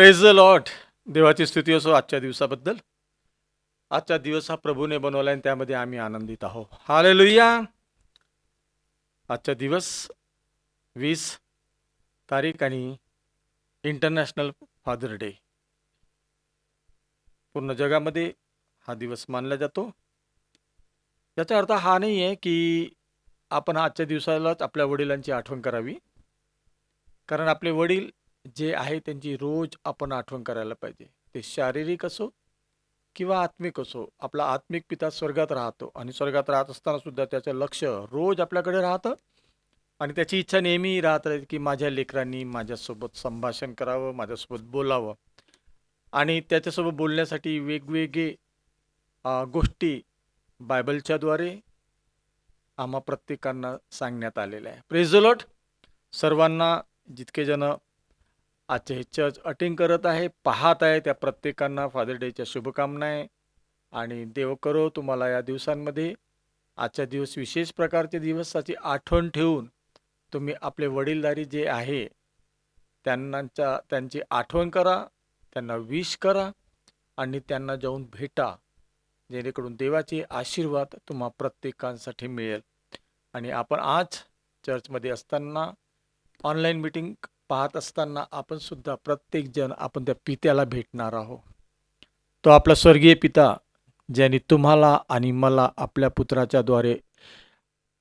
Praise the Lord. देवाची स्तुती असो आजच्या दिवसाबद्दल. आजचा दिवस हा प्रभूने बनवला आणि त्यामध्ये आम्ही आनंदित आहोत. हालेलुया. आजचा दिवस 20 तारीख आणि इंटरनॅशनल फादर डे. पूर्ण जगामध्ये हा दिवस मानला जातो. याचा अर्थ हा नाही आहे की आपण आजच्या दिवसालाच आपल्या वडिलांची आठवण करावी, कारण आपले वडील जे आहे त्यांची रोज आपण आठवण करायला पाहिजे. ते शारीरिक असो किंवा आत्मिक असो. आपला आत्मिक पिता स्वर्गात राहतो आणि स्वर्गात राहत असताना सुद्धा त्याचं लक्ष रोज आपल्याकडे राहतं आणि त्याची इच्छा नेहमी राहत राहते की माझ्या लेकरांनी माझ्यासोबत संभाषण करावं, माझ्यासोबत बोलावं. आणि त्याच्यासोबत बोलण्यासाठी वेगवेगळे गोष्टी बायबलच्याद्वारे आम्हा प्रत्येकांना सांगण्यात आलेल्या आहे. Praise the Lord. सर्वांना जितके जण आजचे हे चर्च अटेंड करत आहे, पाहत आहे, त्या प्रत्येकांना फादर डेच्या शुभकामना आहे. आणि देव करो तुम्हाला या दिवसांमध्ये आजच्या दिवस विशेष प्रकारच्या दिवसाची आठवण ठेवून तुम्ही आपले वडीलधारी जे आहे त्यांची आठवण करा, त्यांना विश करा आणि त्यांना जाऊन भेटा, जेणेकरून देवाचे आशीर्वाद तुम्हा प्रत्येकांसाठी मिळेल. आणि आपण आज चर्चमध्ये असताना ऑनलाईन मीटिंग पाहत असताना आपण सुद्धा प्रत्येकजण आपण त्या पित्याला भेटणार आहोत. तो आपला स्वर्गीय पिता ज्यांनी तुम्हाला आणि मला आपल्या पुत्राच्याद्वारे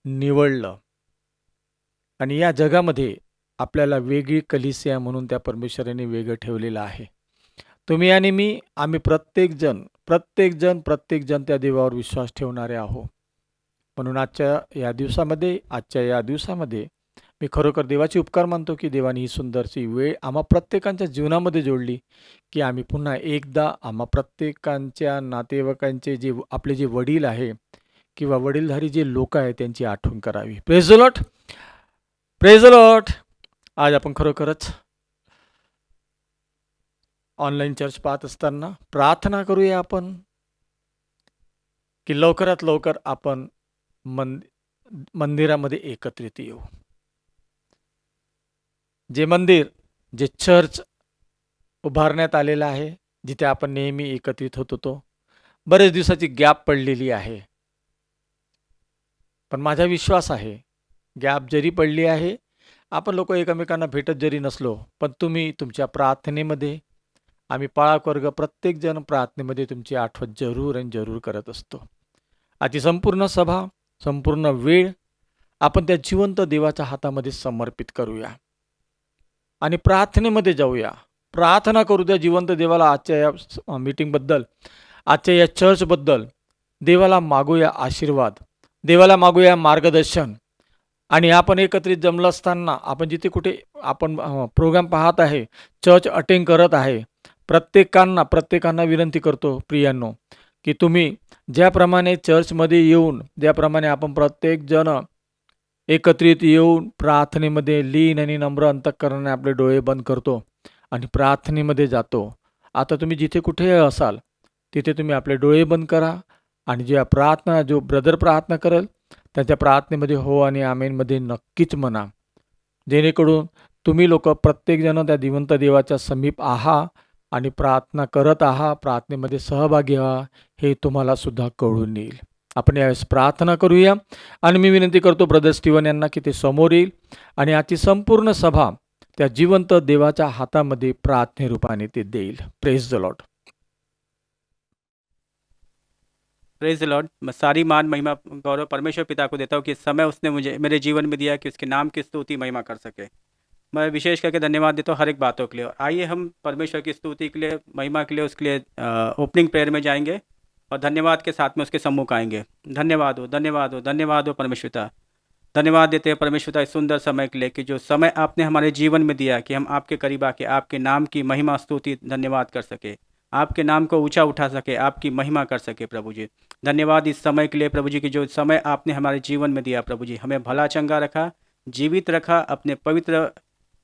निवडलं आणि या जगामध्ये आपल्याला वेगळी कलिसिया म्हणून त्या परमेश्वराने वेगळं ठेवलेलं आहे. तुम्ही आणि मी, आम्ही प्रत्येकजण त्या देवावर विश्वास ठेवणारे आहोत. म्हणून आजच्या या दिवसामध्ये मी खरोखर देवाचे उपकार मानतो की देवाने ही सुंदरशी वेळ आम्हा प्रत्येकांच्या जीवनामध्ये जोडली की आम्ही पुन्हा एकदा आम्हा प्रत्येकांच्या नातेवाईकांचे आपले जे वडील आहे किंवा वडीलधारी जे लोक आहेत त्यांची आठवण करावी. Praise the Lord. Praise the Lord. आज आपण खरोखरच ऑनलाईन चर्च पाहत असताना प्रार्थना करूया आपण की लवकरात लवकर आपण मंदिरामध्ये एकत्रित येऊ. जे मंदिर, जे चर्च उभारण्यात आलेलं आहे, जिथे आपण नेहमी एकत्रित होत होतो, बरेच दिवसाची गॅप पडलेली आहे. पण माझा विश्वास आहे गॅप जरी पडली आहे, आपण लोक एकमेकांना भेटत जरी नसलो, पण तुम्ही तुमच्या प्रार्थनेमध्ये, आम्ही पाळक वर्ग प्रत्येकजण प्रार्थनेमध्ये तुमची आठवण जरूर करत असतो. आजची संपूर्ण सभा, संपूर्ण वेळ आपण त्या जिवंत देवाच्या हातामध्ये समर्पित करूया आणि प्रार्थनेमध्ये जाऊया. प्रार्थना करू द्या जिवंत देवाला. आजच्या या मीटिंगबद्दल, आजच्या या चर्चबद्दल देवाला मागूया आशीर्वाद, देवाला मागूया मार्गदर्शन. आणि आपण एकत्रित जमलं असताना आपण जिथे कुठे आपण प्रोग्राम पाहत आहे, चर्च अटेंड करत आहे, प्रत्येकांना विनंती करतो प्रियांनो की तुम्ही ज्याप्रमाणे चर्चमध्ये येऊन, ज्याप्रमाणे आपण प्रत्येकजण एकत्रित येऊन प्रार्थनेमध्ये लीन आणि नम्र अंतःकरणाने आपले डोळे बंद करतो आणि प्रार्थनेमध्ये जातो. आता तुम्ही जिथे कुठे असाल तिथे तुम्ही आपले डोळे बंद करा आणि जो ब्रदर प्रार्थना करेल त्याच्या प्रार्थनेमध्ये हो आणि आमेनमध्ये नक्कीच म्हणा, जेणेकरून तुम्ही लोक प्रत्येकजण त्या जिवंत देवाच्या समीप आहात आणि प्रार्थना करत आहात, प्रार्थनेमध्ये सहभागी आहात हे तुम्हाला सुद्धा कळून येईल. आपण यावेळेस प्रार्थना करूया आणि मी विनंती करतो ब्रदर स्टीवन यांना की ते समोर येईल आणि आजची संपूर्ण सभा त्या जिवंत देवाच्या हातामध्ये प्रार्थनेरूपाने ते देईल. Praise the Lord. Praise the lord. मैं सारी मान महिमा गौरव परमेश्वर पिता को देता हूँ कि समय उसने मुझे मेरे जीवन में दिया कि उसके नाम की स्तुति महिमा कर सके. मैं विशेष करके धन्यवाद देता हूँ हर एक बातों के लिए. आइए हम परमेश्वर की स्तुति के लिए, महिमा के लिए, उसके लिए ओपनिंग प्रेयर में जाएंगे और धन्यवाद के साथ में उसके सम्मुख आएंगे. धन्यवाद हो परमेश्वर पिता. धन्यवाद देते हैं परमेश्वर पिता इस सुंदर समय के लिए कि जो समय आपने हमारे जीवन में दिया कि हम आपके करीब आके आपके नाम की महिमा स्तुति धन्यवाद कर सके, आपके नाम को ऊंचा उठा सके, आपकी महिमा कर सके. प्रभु जी धन्यवाद इस समय के लिए प्रभु जी की जो समय आपने हमारे जीवन में दिया. प्रभु जी हमें भला चंगा रखा, जीवित रखा, अपने पवित्र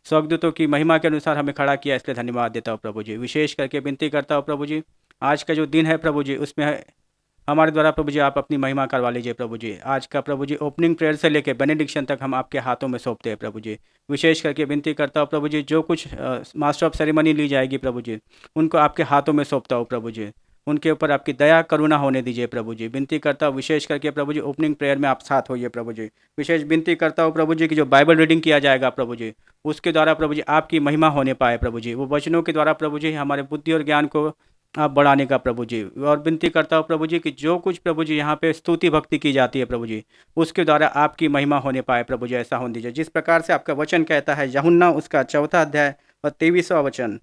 स्वर्गदूतों की महिमा के अनुसार हमें खड़ा किया, इसलिए धन्यवाद देता हूँ प्रभु जी. विशेष करके विनती करता हूँ प्रभु जी, आज का जो दिन है प्रभु जी उसमें हमारे द्वारा प्रभु जी आप अपनी महिमा करवा लीजिए प्रभु जी। आज का प्रभु जी ओपनिंग प्रेयर से लेकर बेनेडिक्शन तक हम आपके हाथों में सौंपते हैं प्रभु जी। विशेष करके विनती करता हूँ प्रभु जी, जो कुछ मास्टर ऑफ सेरेमनी ली जाएगी प्रभु जी, उनको आपके हाथों में सौंपता हूँ प्रभु जी। उनके ऊपर आपकी दया करुणा होने दीजिए प्रभु जी। विनती करता हूँ विशेष करके प्रभु जी ओपनिंग प्रेयर में आप साथ होइए प्रभु जी। विशेष विनती करता हूँ प्रभु जी कि जो बाइबल रीडिंग किया जाएगा प्रभु जी, उसके द्वारा प्रभु जी आपकी महिमा होने पाए प्रभु जी। वो वचनों के द्वारा प्रभु जी हमारे बुद्धि और ज्ञान को आप बढ़ाने का प्रभु जी। और विनती करता हूँ प्रभु जी कि जो कुछ प्रभु जी यहाँ पे स्तुति भक्ति की जाती है प्रभु जी, उसके द्वारा आपकी महिमा होने पाए प्रभु जी। ऐसा होने दीजिए जिस प्रकार से आपका वचन कहता है, यूहन्ना उसका 4 अध्याय और 23वां वचन,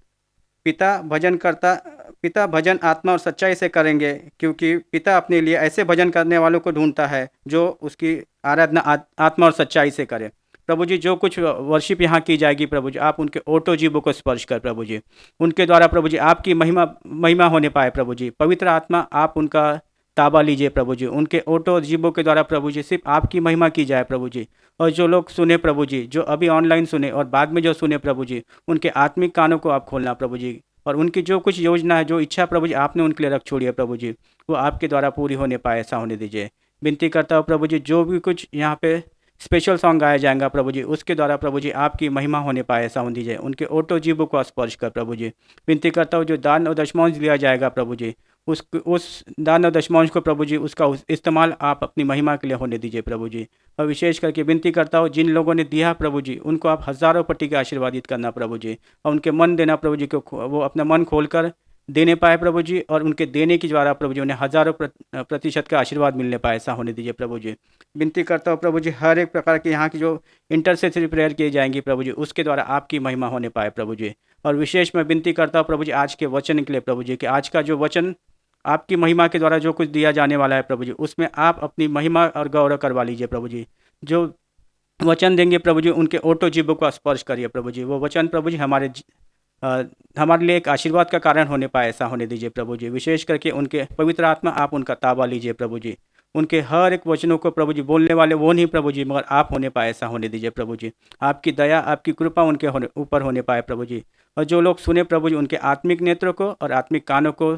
पिता भजन आत्मा और सच्चाई से करेंगे, क्योंकि पिता अपने लिए ऐसे भजन करने वालों को ढूंढता है जो उसकी आराधना आत्मा और सच्चाई से करे। प्रभु जी जो कुछ वर्शिप यहाँ की जाएगी प्रभु जी, आप उनके ओटो जीवों को स्पर्श कर प्रभु जी। उनके द्वारा प्रभु जी आपकी महिमा महिमा होने पाए प्रभु जी। पवित्र आत्मा आप उनका ताबा लीजिए प्रभु जी। उनके ओटो जीवों के द्वारा प्रभु जी सिर्फ आपकी महिमा की जाए प्रभु जी। और जो लोग सुने प्रभु जी, जो अभी ऑनलाइन सुने और बाद में जो सुने प्रभु जी, उनके आत्मिक कानों को आप खोलना प्रभु जी। और उनकी जो कुछ योजना है, जो इच्छा प्रभु जी आपने उनके लिए रख छोड़ी है प्रभु जी, वो आपके द्वारा पूरी होने पाए, ऐसा होने दीजिए। विनती करता हूँ प्रभु जी जो भी कुछ यहाँ पे स्पेशल सॉन्ग गाया जाएगा प्रभु जी, उसके द्वारा प्रभु जी आपकी महिमा होने पाए, ऐसा होने दीजिए। उनके ओटो जीवों को स्पर्श कर प्रभु जी। विनती करता हूँ जो दान और दशमांश लिया जाएगा प्रभु जी, उस दान और दशमांश को प्रभु जी उसका इस्तेमाल आप अपनी महिमा के लिए होने दीजिए प्रभु जी। और विशेष करके विनती करता हूँ जिन लोगों ने दिया प्रभु जी, उनको आप हज़ारों पट्टी के आशीर्वादित करना प्रभु जी। और उनके मन देना प्रभु जी को, वो अपना मन खोलकर देने पाए प्रभु जी। और उनके देने के द्वारा प्रभु जी उन्हें हज़ारों प्रतिशत का आशीर्वाद मिलने पाए, ऐसा होने दीजिए प्रभु जी। विनती करता हूँ प्रभु जी हर एक प्रकार की यहाँ की जो इंटरसेसरी प्रेयर की जाएंगी प्रभु जी, उसके द्वारा आपकी महिमा होने पाए प्रभु जी। और विशेष मैं विनती करता हूँ प्रभु जी आज के वचन के लिए प्रभु जी, कि आज का जो वचन आपकी महिमा के द्वारा जो कुछ दिया जाने वाला है प्रभु जी, उसमें आप अपनी महिमा और गौरव करवा लीजिए प्रभु जी। जो वचन देंगे प्रभु जी, उनके ओटो जीवों को स्पर्श करिए प्रभु जी। वो वचन प्रभु जी हमारे लिए एक आशीर्वाद का कारण होने पाए, ऐसा होने दीजिए प्रभु जी। विशेष करके उनके पवित्र आत्मा आप उनका ताबा लीजिए प्रभु जी। उनके हर एक वचनों को प्रभु जी बोलने वाले वो नहीं प्रभु जी, मगर आप होने पाए, ऐसा होने दीजिए प्रभु जी। आपकी दया आपकी कृपा उनके ऊपर होने पाए प्रभु जी। और जो लोग सुने प्रभु जी, उनके आत्मिक नेत्रों को और आत्मिक कानों को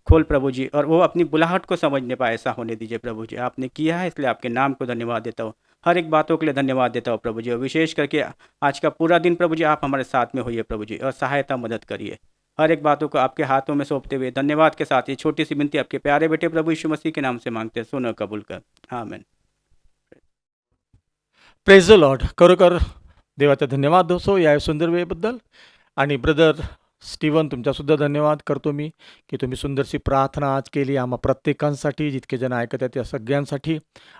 खोल प्रभु जी, और वो अपनी बुलाहट को समझने पाए, ऐसा होने दीजिए प्रभु जी। आपने किया है, इसलिए आपके नाम को धन्यवाद देता हूँ। हर एक बातों के लिए धन्यवाद देता हूँ प्रभु जी। और विशेष करके आज का पूरा दिन प्रभु जी आप हमारे साथ में होइए प्रभु जी, और सहायता मदद करिए। हर एक बातों को आपके हाथों में सौंपते हुए धन्यवाद के साथ ये छोटी सी विनती आपके प्यारे बेटे प्रभु यीशु मसीह के नाम से मांगते हैं, सुनो कबूल कर, आमीन। Praise the Lord. खरोखर देवाचा धन्यवाद दोस्तो या सुंदर वेळेबद्दल. आणि ब्रदर स्टीवन तुमचासुद्धा धन्यवाद करतो मी की तुम्ही सुंदरशी प्रार्थना आज केली आम्हा प्रत्येकांसाठी, जितके जण ऐकत आहेत त्या सगळ्यांसाठी,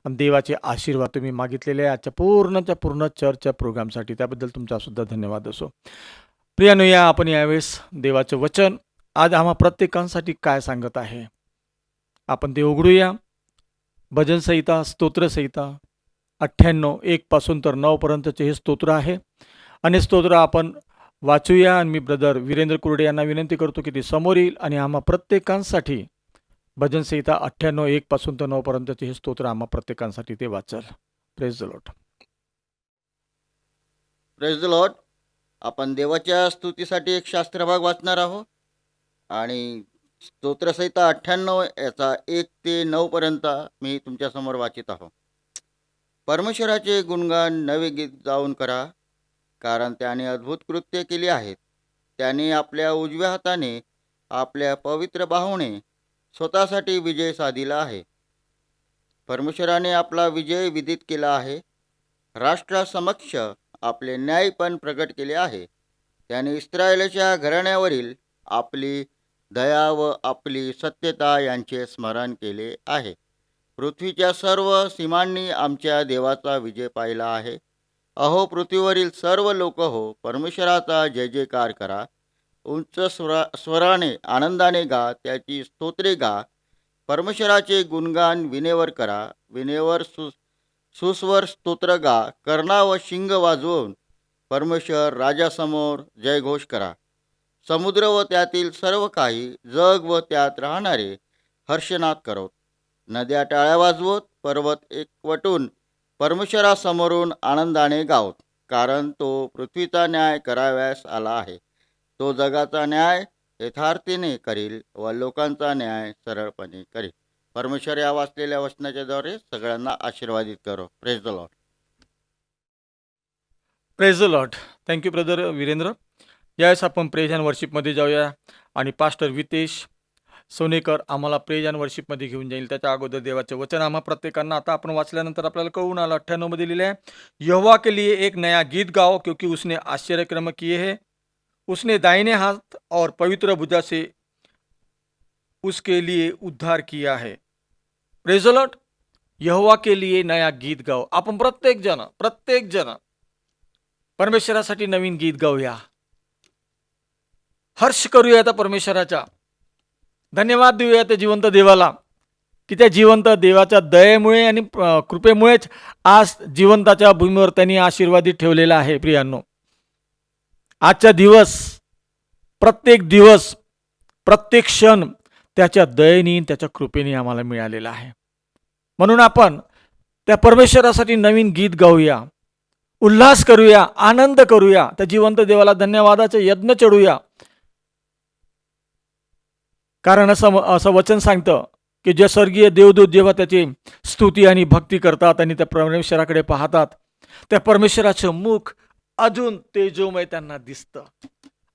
आणि देवाचे आशीर्वाद तुम्ही मागितलेले आहे आजच्या पूर्ण चर्चच्या प्रोग्रामसाठी, त्याबद्दल तुमचासुद्धा धन्यवाद असो. प्रियानो, या आपण यावेळेस देवाचं वचन आज आम्हा प्रत्येकांसाठी काय सांगत आहे आपण ते उघडूया. भजनसंहिता, स्तोत्रसंहिता 98:1 पासून तर 9 पर्यंतचे हे स्तोत्र आहे. आणि स्तोत्र आपण वाचूया. आणि मी ब्रदर वीरेंद्र कुर्डे यांना विनंती करतो की ते समोर येईल आणि आम्हा प्रत्येकांसाठी भजनसंहिता 98:1 पासून तर 9 पर्यंतचे हे स्तोत्र आम्हा प्रत्येकांसाठी ते वाचल. Praise the Lord. Praise the lord. आपण देवाच्या स्तुतीसाठी एक शास्त्रभाग वाचणार आहोत आणि स्तोत्रसंहिता 98 याचा 1 ते 9 पर्यंत मी तुमच्यासमोर वाचित आहो. परमेश्वराचे गुणगान नवे गीत जाऊन करा, कारण त्याने अद्भुत कृत्य केली आहेत. त्याने आपल्या उजव्या हाताने आपल्या पवित्र बाहुने स्वतःसाठी विजय साधिला आहे. परमेश्वराने आपला विजय विदित केला आहे. राष्ट्रासमक्ष आपले न्यायपण प्रकट केले आहे. त्याने इस्रायलच्या घराण्यावरील आपली दया व आपली सत्यता यांचे स्मरण केले आहे. पृथ्वीच्या सर्व सीमांनी आमच्या देवाचा विजय पाहिला आहे. अहो पृथ्वीवरील सर्व लोक हो, परमेश्वराचा जय जयकार करा. उंच स्वराने आनंदाने गा, त्याची स्तोत्रे गा. परमेश्वराचे गुणगान विनेवर करा. विनेवर सुस्वर स्तोत्र गा. कर्णा व शिंग वाजवून परमेश्वर राजासमोर जयघोष करा. समुद्र व त्यातील सर्व काही, जग व त्यात राहणारे हर्षनाद करोत. नद्या टाळ्या वाजवत, पर्वत एकवटून परमेश्वरासमोरून आनंदाने गावत. कारण तो पृथ्वीचा न्याय करावयास आला आहे. तो जगाचा न्याय यथार्थीने करील व लोकांचा न्याय सरळपणे करील. परमेश्वर या वाचलेल्या वचनाच्याद्वारे सगळ्यांना आशीर्वादित करो. Praise the Lord. Praise the Lord. Thank you brother Virendra. यावेळेस आपण प्रेज अँड वर्शिपमध्ये जाऊया आणि पास्टर वितेश सोनेकर आम्हाला प्रेज अँड वर्शिपमध्ये घेऊन जाईल. त्याच्या अगोदर देवाचे वचन आम्हा प्रत्येकांना आता आपण वाचल्यानंतर आपल्याला कळून आलं. 98 मध्ये लिहिले आहे, यहोवा के लिए एक नया गीत गाओ क्योंकि उसने आश्चर्यक्रम किए हैं, उसने दाहिने हाथ और पवित्र भुजा से उसके लिए उद्धार किया है. Praise the Lord. यहोवा के लिए नया गीत गाओ. आपण प्रत्येक जण परमेश्वरासाठी नवीन गीत गाऊया. हर्ष करूया त्या परमेश्वराचा. धन्यवाद देऊया त्या जिवंत देवाला की त्या जिवंत देवाच्या दयेमुळे आणि कृपेमुळेच आज जिवंताच्या भूमीवर त्यांनी आशीर्वादित ठेवलेला आहे. प्रियांनो, आजचा दिवस, प्रत्येक क्षण त्याच्या दयेने त्याच्या कृपेने आम्हाला मिळालेला आहे. म्हणून आपण त्या परमेश्वरासाठी नवीन गीत गाऊया, उल्हास करूया, आनंद करूया, त्या जिवंत देवाला धन्यवादाचे यज्ञ चढूया. कारण असं वचन सांगतं की जे स्वर्गीय देवदूत जेव्हा त्याची स्तुती आणि भक्ती करतात आणि त्या परमेश्वराकडे पाहतात, त्या परमेश्वराचं मुख अजून तेजोमय त्यांना दिसतं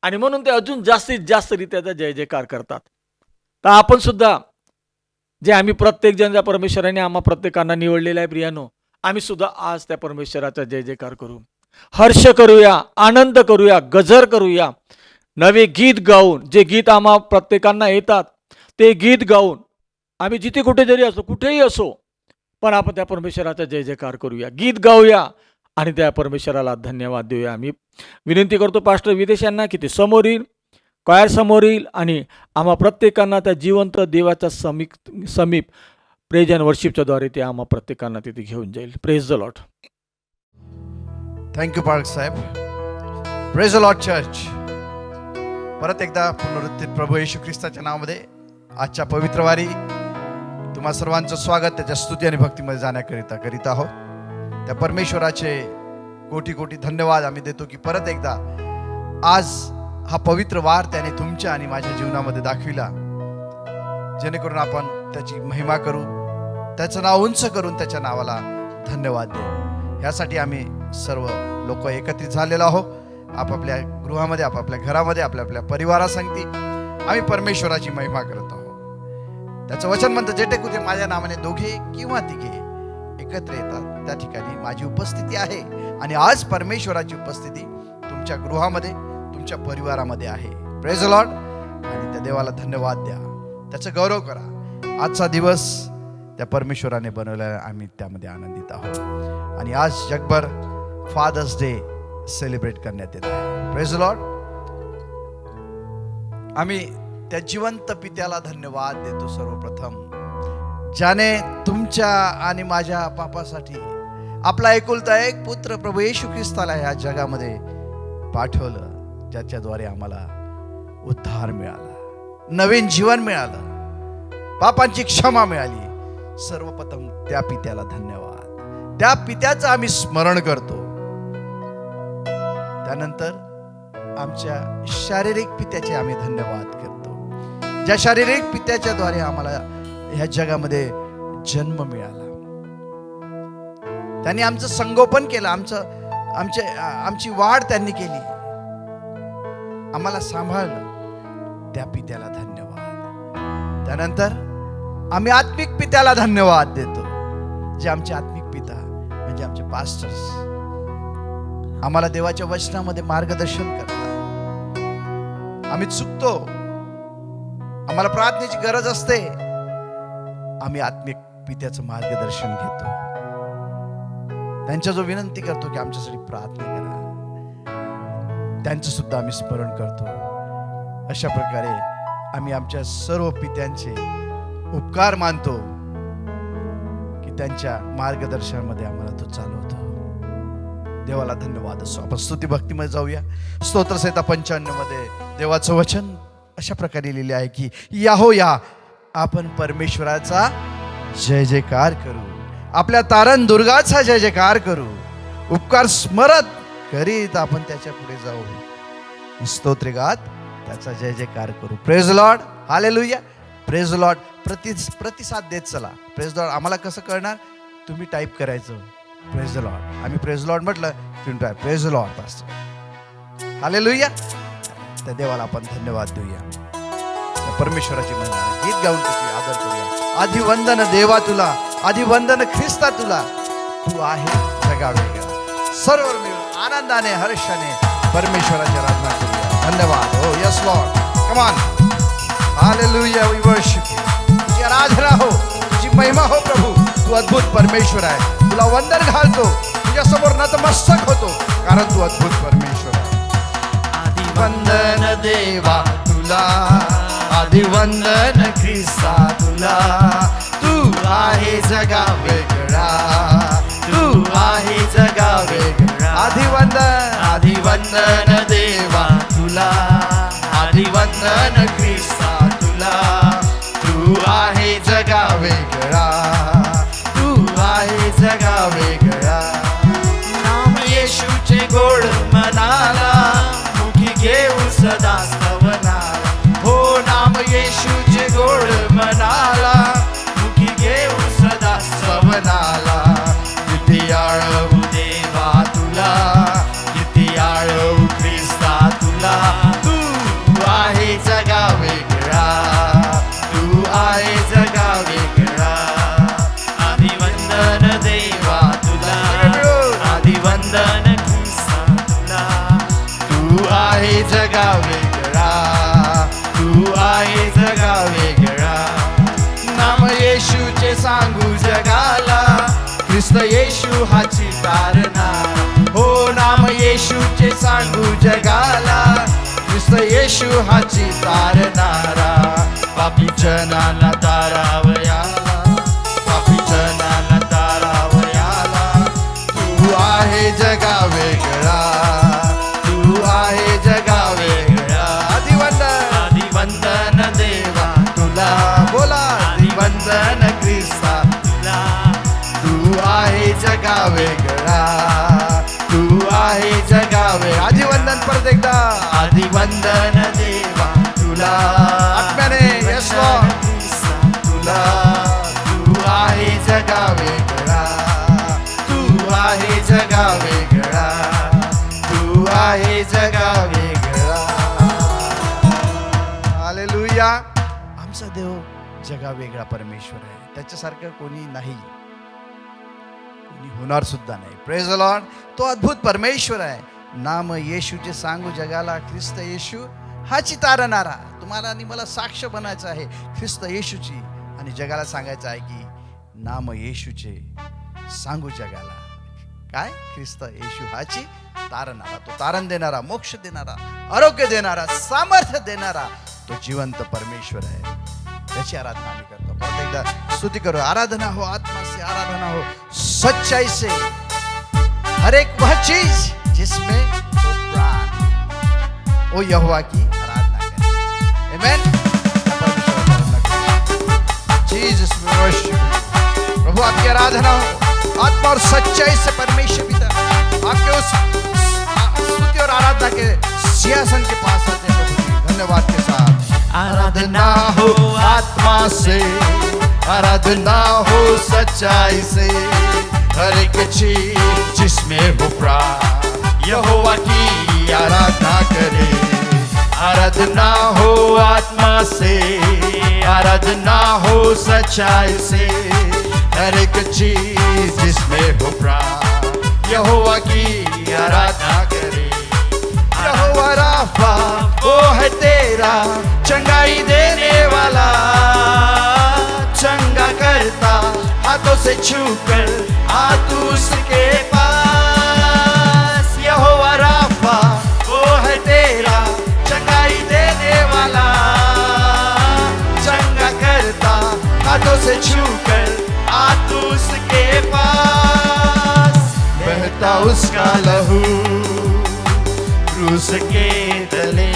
आणि म्हणून ते अजून जास्तीत जास्त रित्याचा जय जयकार करतात. तर आपण सुद्धा जे आम्ही प्रत्येक जण ज्या परमेश्वराने आम्हा प्रत्येकांना निवडलेलं आहे प्रियानो, आम्ही सुद्धा आज त्या परमेश्वराचा जय जयकार करू, हर्ष करूया, आनंद करूया, गजर करूया. नवे गीत गाऊन, जे गीत आम्हा प्रत्येकांना येतात ते गीत गाऊन आम्ही जिथे कुठे जरी असो, कुठेही असो, पण आपण त्या परमेश्वराचा जय जयकार करूया, गीत गाऊया आणि त्या परमेश्वराला धन्यवाद देऊया. मी विनंती करतो पास्टर विदेश यांना की ते समोर येईल, क्वायर समोर येईल आणि आम्हा प्रत्येकांना त्या जिवंत देवाच्या समीप प्रेज अँड वर्शिपच्या द्वारे ते आम्हा प्रत्येकांना तिथे घेऊन जाईल. Praise the Lord. Thank you Park साहेब. Praise the Lord church. परत एकदा पुनरुत्थित प्रभू येशू ख्रिस्ताच्या नावामध्ये आजच्या पवित्र वारी तुम्हा सर्वांचं स्वागत त्याच्या स्तुती आणि भक्तीमध्ये जाण्याकरिता करीत आहोत. त्या परमेश्वराचे कोटी कोटी धन्यवाद आम्ही देतो की परत एकदा आज हा पवित्र वार त्याने तुमच्या आणि माझ्या जीवनामध्ये दाखविला, जेणेकरून आपण त्याची महिमा करू, त्याचं नाव उंच करून त्याच्या नावाला धन्यवाद देऊ. यासाठी आम्ही सर्व लोक एकत्रित झालेलो आहोत. आपापल्या गृहामध्ये, आपापल्या घरामध्ये, आपल्या परिवारासंगती आम्ही परमेश्वराची महिमा करत आहोत. त्याचं वचन म्हणतं, जेथे कुठे माझ्या नावाने दोघे किंवा तिघे एकत्र येतात त्या ठिकाणी माझी उपस्थिती आहे. आणि आज परमेश्वराची उपस्थिती तुमच्या गृहामध्ये, तुमच्या परिवारामध्ये आहे. Praise the Lord. आणि त्या देवाला धन्यवाद द्या, त्याचा गौरव करा. आजचा दिवस त्या परमेश्वराने बनवलेला, आम्ही त्यामध्ये आनंदित आहोत. आणि आज जगभर फादर्स डे सेलिब्रेट करण्यात येत आहे. Praise the Lord. आम्ही त्या जिवंत पित्याला धन्यवाद देतो सर्वप्रथम, ज्याने तुमच्या आणि माझ्या पापासाठी आपला एकुलता एक पुत्र प्रभू येशू ख्रिस्ताला या जगामध्ये पाठवलं, ज्याच्याद्वारे आम्हाला उद्धार मिळाला, नवीन जीवन मिळालं, पापांची क्षमा मिळाली. सर्वप्रथम त्या पित्याला धन्यवाद. त्या पित्याचं आम्ही स्मरण करतो. त्यानंतर आमच्या शारीरिक पित्याचे आम्ही धन्यवाद करतो, ज्या शारीरिक पित्याच्या द्वारे आम्हाला ह्या जगामध्ये जन्म मिळाला. त्यांनी आमचं संगोपन केलं, आमची वाढ त्यांनी केली, आम्हाला सांभाळलं. त्या पित्याला धन्यवाद. त्यानंतर आम्ही आत्मिक पित्याला धन्यवाद देतो, जे आमचे आत्मिक पिता म्हणजे आमचे पास्टर्स आम्हाला देवाच्या वचनामध्ये मार्गदर्शन करतात. आम्ही चुकतो, आम्हाला प्रार्थनेची गरज असते, आम्ही आत्मिक पित्याचं मार्गदर्शन घेतो. त्यांच्या जो विनंती करतो की आमच्यासाठी प्रार्थना करा, त्यांचं सुद्धा आम्ही स्मरण करतो. अशा प्रकारे आम्ही आमच्या सर्व पित्यांचे उपकार मानतो की त्यांच्या मार्गदर्शनामध्ये आम्हाला तो चालवतो. देवाला धन्यवाद असो. आपण स्तुती भक्तीमध्ये जाऊया. स्तोत्रसंहिता 95 मध्ये देवाचं वचन अशा प्रकारे लिहिले आहे की या आपण परमेश्वराचा जय जयकार करू, आपल्या तारण दुर्गाचा जय जयकार करू, उपकार स्मरत करीत आपण त्याच्या पुढे जाऊ, स्तोत्र गात त्याचा जय जयकार करू. Praise Lord. Hallelujah. Praise Lord प्रतिसाद देत चला. प्रेज लॉर्ड आम्हाला कसं कळणार? तुम्ही टाईप करायचं प्रेज लॉर्ड. आम्ही प्रेज लॉर्ड म्हटलं तुम्ही type praise Lord pastor. Hallelujah. त्या देवाला आपण धन्यवाद देऊया. त्या परमेश्वराची महिमा गीत गाऊन त्याची आदर करूया. आधी वंदन देवा तुला, आधी वंदन ख्रिस्ता तुला, तू आहे जगा वेगळा. सर्व मिळून आनंदाने हर्षाने परमेश्वराची आराधना करूया. धन्यवाद. हो yes Lord. Come on. Hallelujah. We worship you. तुझी आराधना हो, तुझी महिमा हो प्रभू. तू अद्भुत परमेश्वर आहे. तुला वंदन घालतो, तुझ्या समोर नतमस्तक होतो, कारण तू अद्भुत परमेश्वर आहे. आधी वंदन देवा तुला, आधी वंदन ख्रिस्ता तुला, तू आहे जगा वेगळा, तू आहे जगा वेगळा. आधी वंदन देवा तुला, आधी वंदन ख्रिस्ता तुला, तू आहे जगा वेगळा, तू आहे जगा वेगळा. नाम येशूचे गोड मनाला, मुखी घेऊ सदा स्तवनाला. हो नाम येशूचे गोड मनाला, मुखी घेऊ सदा स्तवनाला. किती आळवू देवा तुला, किती आळवू ख्रिस्ता तुला, तू आहे जगा वेगळा, तू आहे जगा वेगळा. आधी वंदन देवा तुला, आधी वंदन ख्रिस्ता तुला, तू आहे जगा वेगळा, तू आहे जगा वेगळा. नाम येशूचे सांगू जगाला, ख्रिस्त येशू हाची तारणा. हो नाम येशूचे सांगू जगाला, ख्रिस्त येशू हाची तारणारा. पापी जनाला तारावयाला, पापी जनाला तारावयाला. तू आहे जगा वेगळा, तू आहे जगा वेगळा. आधी वंदन देवा तुला, बोला आधी वंदन ख्रिस्ता तुला, तू आहे जगा वेगळा, तू आहे जगा वेगळा. आधी वंदन परत एकदा. आधी वंदन देवा तुला, आत्म्याने यस लॉर्ड तुला, तू आहे जगा वेगळा, तू आहे जगा वेगळा, तू आहे जगा वेगळा. हालेलुया. आमचा देव जगा वेगळा परमेश्वर आहे. त्याच्यासारखं कोणी नाही, कोणी होणार सुद्धा नाही. Praise the Lord. तो अद्भुत परमेश्वर आहे. नाम येशूचे सांगू जगाला, ख्रिस्त येशू हाची तारणारा. तुम्हाला आणि मला साक्ष बनायचं आहे ख्रिस्त येशूची, आणि जगाला सांगायचं आहे की नाम येशूचे सांगू जगाला. काय? ख्रिस्त येशू हाची तारणारा. तो तारण देणारा, मोक्ष देणारा, आरोग्य देणारा, सामर्थ्य देणारा तो जिवंत परमेश्वर आहे. त्याची आराधना आम्ही करतो. परत एकदा स्तुती करू. आराधना हो आत्मा से, आराधना हो सच्चाई से, हर एक वह चीज जिसमें हो प्राण, ओ यहोवा की आराधना करें. आमेन. Jesus we worship. प्रभु आपकी आराधना हो आत्मा और सच्चाई से. परमेश्वर पिता आपके उस स्तुति और आराधना के सिंहासन के पास आते हैं प्रभु जी, धन्यवाद के साथ. आराधना हो आत्मा से, आराधना हो सच्चाई से, हर एक चीज जिसमें हो प्राण, यहोवा की आराधना करे. आराधना हो आत्मा से, आराधना हो सच्चाई से, हर एक चीज जिसमें हो प्राण, यहोवा की आराधना करे. यहोवा राफा वो है तेरा चंगाई देने वाला, चंगा करता हाथों से छूकर आ तू उसके पास. यहोवा राफा वो है तेरा चंगाई देने वाला, चंगा करता हाथों से छूकर आ तू उसके पास. बहता उसका लहू क्रूस के तले,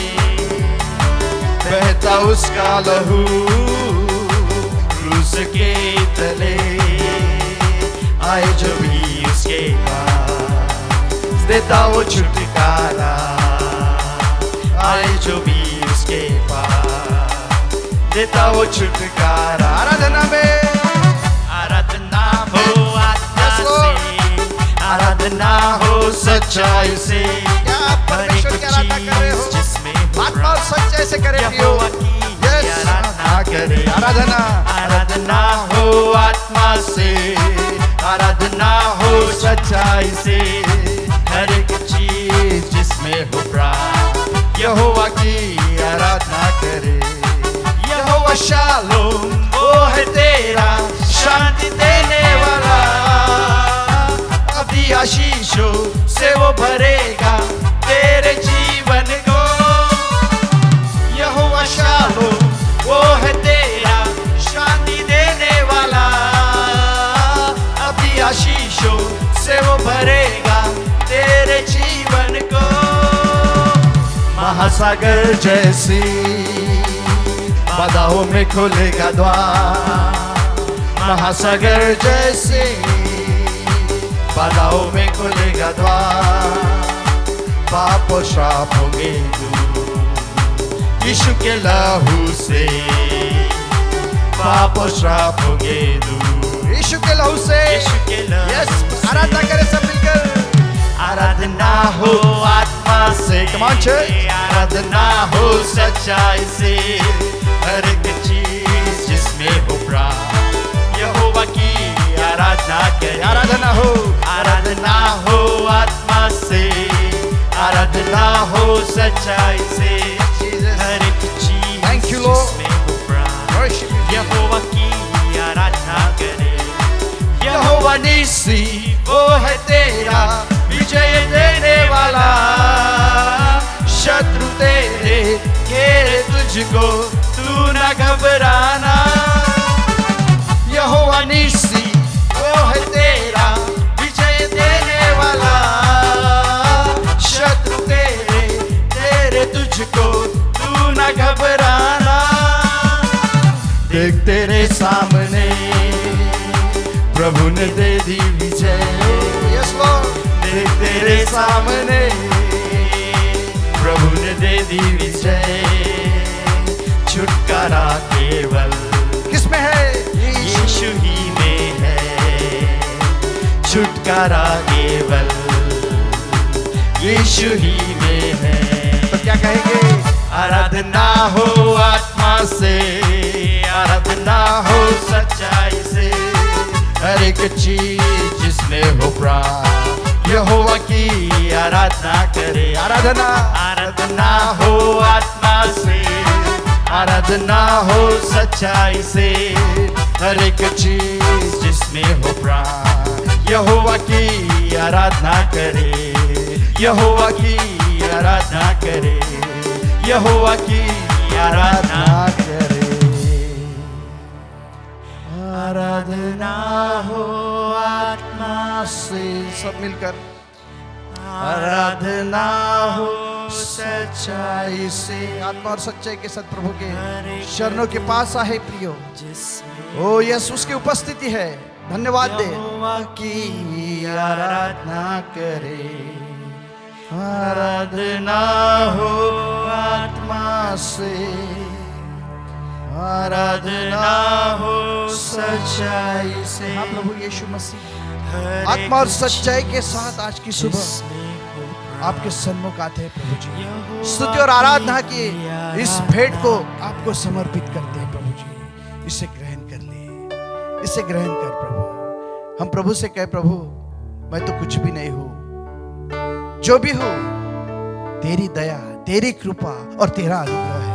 बहता उसका लहू क्रूस के तले. आए जो भी उसके पास देता वो छुटकारा, आए जो भी उसके पास देता वो छुटकारा। आराधना में आराधना हो आत्मा Yes, Lord. से, आराधना हो सच्चाई से, क्या आप हर एक परमेश्वर की आराधना कर रहे हो? चीज जिसमें हो आत्मा और सच्चाई से करें प्रियो। यहोवा की Yes, आराधना करे आराधना। आराधना हो आत्मा से, आराधना हो सच्चाई से, हर एक चीज जिसमें हो प्राण यहोवा की आराधना करे। यहोवा शालोम वो है तेरा शांति देने वाला, अपनी आशीषों से वो भरेगा तेरे जीवन को। यहोवा शालोम वो है तेरा शांति देने वाला, अपनी आशीषों से वो भरेगा तेरे जीवन को। महासागर जैसी बाधाओं में खोलेगा द्वार, महासागर जैसे बाधाओं में खोलेगा द्वार। पाप और श्राप होंगे दूर यीशु के लहू से, पाप और श्राप होंगे दूर यीशु के लहू से। यीशु के लहू यस, से। आराधना करें सब मिलकर। आराधना हो आत्मा से, Come on, church. आराधना हो सच्चाई से, हर एक चीज जिसमें हो प्राण यहोवा की आराधना करे। आराधना हो आराधना हो आत्मा से, आराधना हो सच्चाई से, Jesus. हर एक चीज Thank you, Lord. जिसमें हो प्राण Worship you. यहोवा की आराधना करे। यहोवा निसी वो है तेरा विजय देने वाला, शत्रु तेरे घेरे तुझको तू न घबराना। यहोवा निसी वो है तेरा विजय देने वाला, शत्रु तेरे तुझको तू न घबराना। देख तेरे सामने प्रभु ने दे दी विजय, यस लॉर्ड। देख तेरे सामने प्रभु ने दे दी विजय। छुटकारा केवल किसमें है? यीशु ही में है, छुटकारा केवल यीशु ही में है। तो क्या कहेंगे? आराधना हो आत्मा से, आराधना हो सच्चाई से, हर एक चीज जिसमें हो प्राण यहोवा की आराधना करे। आराधना आराधना हो आत्मा से, आराधना हो सच्चाई से, हर एक चीज जिसमें हो प्राण यहोवा की आराधना करे। यहोवा की आराधना करे, यहोवा की आराधना करे। आराधना हो आत्मा से, सब मिलकर। आराधना हो सच्चाई से, आत्मा और सच्चाई के साथ प्रभु के शरणों के पास आए प्रियो। ओ यस, उसकी उपस्थिति है। धन्यवाद दे। यहोवा की आराधना करे। आराधना हो आत्मा से, आराधना हो सच्चाई से। हाँ प्रभु यीशु मसीह, हर आत्मा और एक सच्चाई के साथ आज की सुबह जिसमें हो आपके सन्मुख आते हैं प्रभु जी। यहोवा स्तुति और आराधना की की इस भेंट को आपको समर्पित करते हैं प्रभु जी। इसे ग्रहण कर ले, इसे ग्रहण कर प्रभु। हम प्रभु से कहे, प्रभु मैं तो कुछ भी नहीं हूं, जो भी हूं तेरी दया, तेरी कृपा और तेरा अनुग्रह है।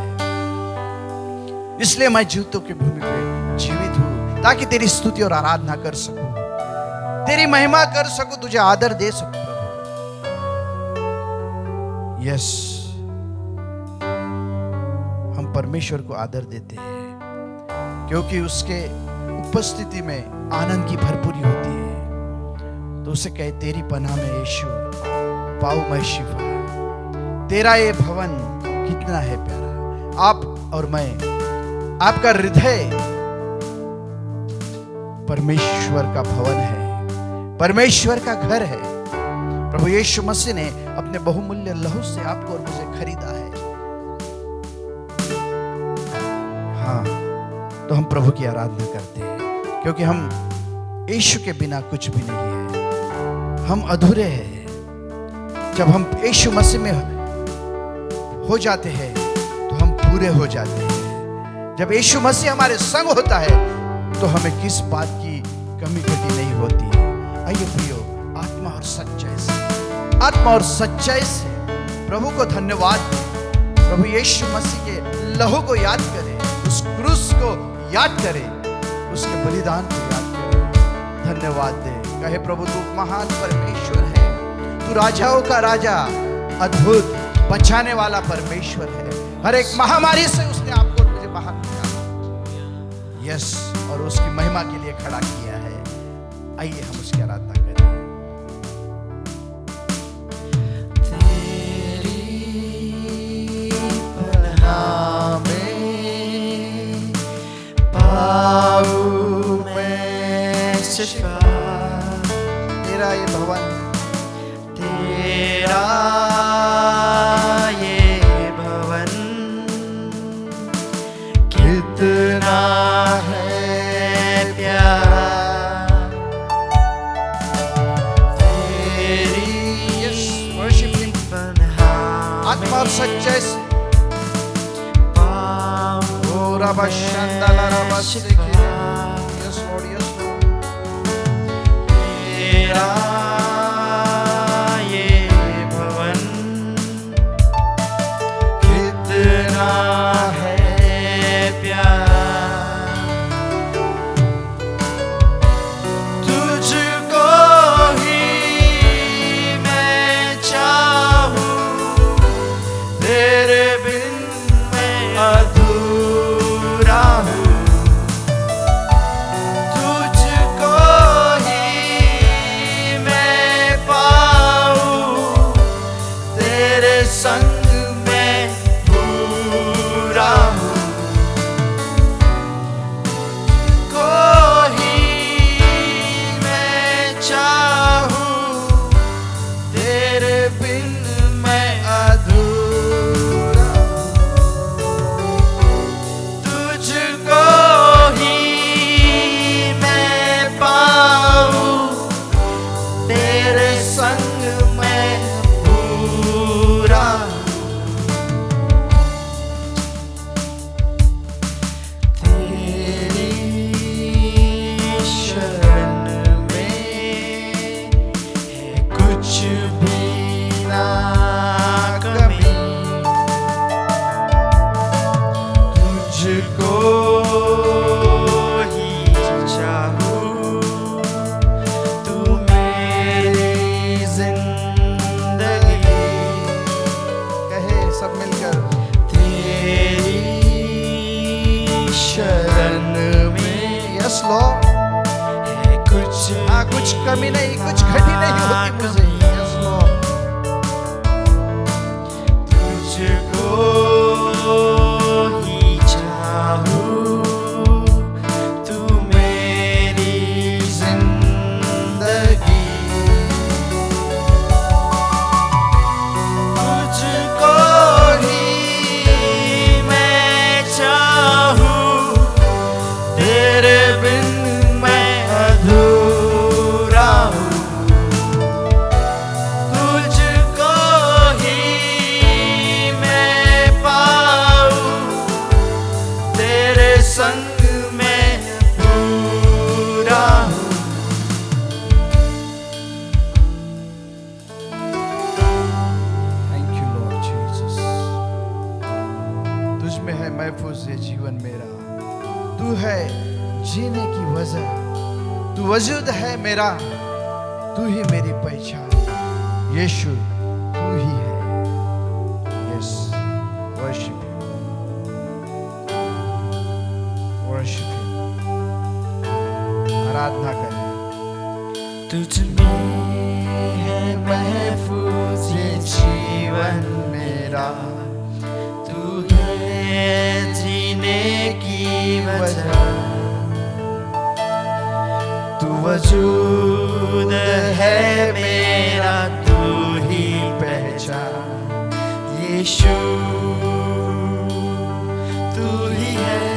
इसलिए मैं जीवितों की भूमि पे जीवित हूं, ताकि तेरी स्तुति और आराधना कर सकूं, तेरी महिमा कर सकूं, तुझे आदर दे सकूं प्रभु। यस, हम परमेश्वर को आदर देते हैं क्योंकि उसके उपस्थिति में आनंद की भरपूरी होती है। तो उसे कहे, तेरी पनाह में यीशु पाऊं मैं शिफा। तेरा ये भवन कितना है प्यारा। आप और मैं, आपका हृदय परमेश्वर का भवन है, परमेश्वर का घर है। प्रभु यीशु मसीह ने अपने बहुमूल्य लहू से आपको और मुझे खरीदा है। हाँ, तो हम प्रभु की आराधना करते हैं, क्योंकि हम यीशु के बिना कुछ भी नहीं है, हम अधूरे हैं। जब हम यीशु मसीह में हो जाते हैं तो हम पूरे हो जाते हैं। जब यीशु मसीह हमारे संग होता है तो हमें किस बात की कमी घटी नहीं होती है। आइए प्रियो, आत्मा और सच्चाई से प्रभु को धन्यवाद दें। प्रभु यीशु मसीह के लहू को याद करें, उस क्रूस को याद करें, उसके बलिदान को याद करें, धन्यवाद दें। कहे प्रभु तू महान परमेश्वर है, तू राजाओं का राजा, अद्भुत बचाने वाला परमेश्वर है। हर एक महामारी से उसने आपको मुझे बाहर निकाला, यस, और उसकी महिमा के लिए खड़ा किया है। आइए हम उसकी आराधना करें। तेरा ये भवन, तेरा ये भवन कितना है प्यारा, तेरी आत्मा और सच्चाई से तेरा ये भवन कितना है प्यारा, तुझको ही मैं चाहूं, तेरे बिन मैं अधूरा हूँ। तुझको ही मैं पाऊं, तेरे संग में पूरा हूँ। को ही मैं चाहूं, तेरे बिन मैं अधूरा हूँ। तुझको ही मैं पाऊं, तेरे संग में पूरा हूँ। तेरी शरण में है कुछ भी ना कमी, तुझको ही चाहूं, तू मेरी जिंदगी। कहे सब मिलकर, तेरी शरण में यस लो, है कुछ कुछ कमी नहीं, कुछ घटी नहीं होती मुझे, यस लो। तुझको ही चाहूं, तू मेरी जिंदगी। तुझको ही मैं चाहूं, तेरे बिन मैं अधूरा हूँ। तुझको ही मैं पाऊं, तेरे संग में पूरा हूँ। Thank you Lord Jesus. तुझ में है महफूज ये जीवन मेरा, तू है जीने की वजह, तू वजूद है मेरा, तू ही मेरी पहचान, यीशु तू ही है। यस, वर्शिप वर्शिप, आराधना करें। तुझ में है महफूज ये जीवन मेरा, तू है जीने की वजह, तू वजूद है मेरा, तू ही पहचान, यीशु तू ही है।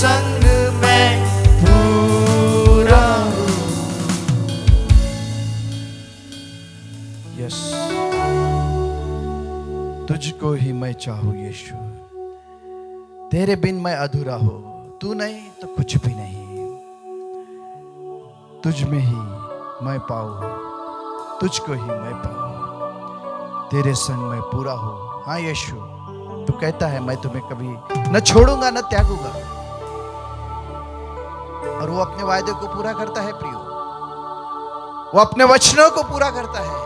संग मैं पूरा हूँ। यस, तुझको ही मैं चाहूँ यीशु, तेरे बिन मैं अधूरा हो, तू नहीं तो कुछ भी नहीं, तुझ में ही मैं पाऊँ, तुझको ही मैं पाऊँ, तेरे संग मैं पूरा हो। हाँ यीशु, तू कहता है मैं तुम्हें कभी न छोड़ूंगा न त्यागूंगा, और वो अपने वायदे को पूरा करता है प्रियो, वो अपने वचनों को पूरा करता है,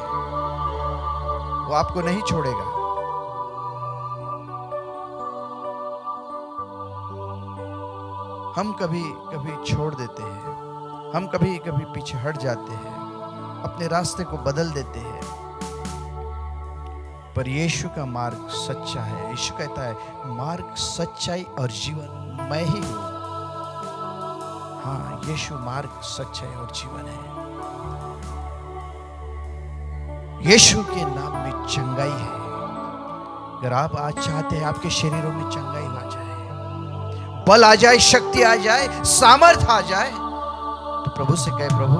वो आपको नहीं छोड़ेगा। हम कभी कभी छोड़ देते हैं, हम कभी कभी पीछे हट जाते हैं, अपने रास्ते को बदल देते हैं, पर यीशु का मार्ग सच्चा है। यीशु कहता है मार्ग, सच्चाई और जीवन मैं ही हूं। हाँ, यीशु मार्ग, सच्चाई और जीवन है। यीशु के नाम में चंगाई है। अगर आप आज चाहते हैं आपके शरीरों में चंगाई आ जाए, बल आ जाए, शक्ति आ जाए, सामर्थ आ जाए, तो प्रभु से कहे प्रभु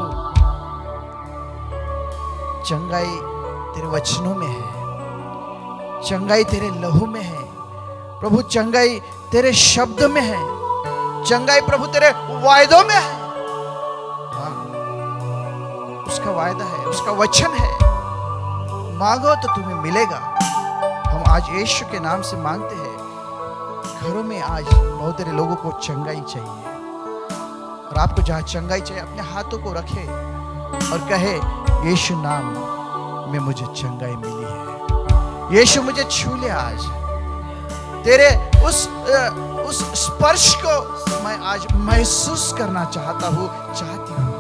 चंगाई तेरे वचनों में है, चंगाई तेरे लहू में है प्रभु, चंगाई तेरे शब्द में है, चंगाई प्रभु तेरे वायदों में है। हाँ, उसका वायदा है, उसका वचन है, मांगो तो तुम्हें मिलेगा। हम आज यीशु के नाम से मांगते हैं। घरों में आज बहुत सारे लोगों को चंगाई चाहिए, और आपको जहां चंगाई चाहिए अपने हाथों को रखे और कहे यीशु नाम में मुझे चंगाई मिली है, यीशु मुझे छू ले आज, तेरे उस स्पर्श को मैं आज महसूस करना चाहता हूं, चाहती हूं।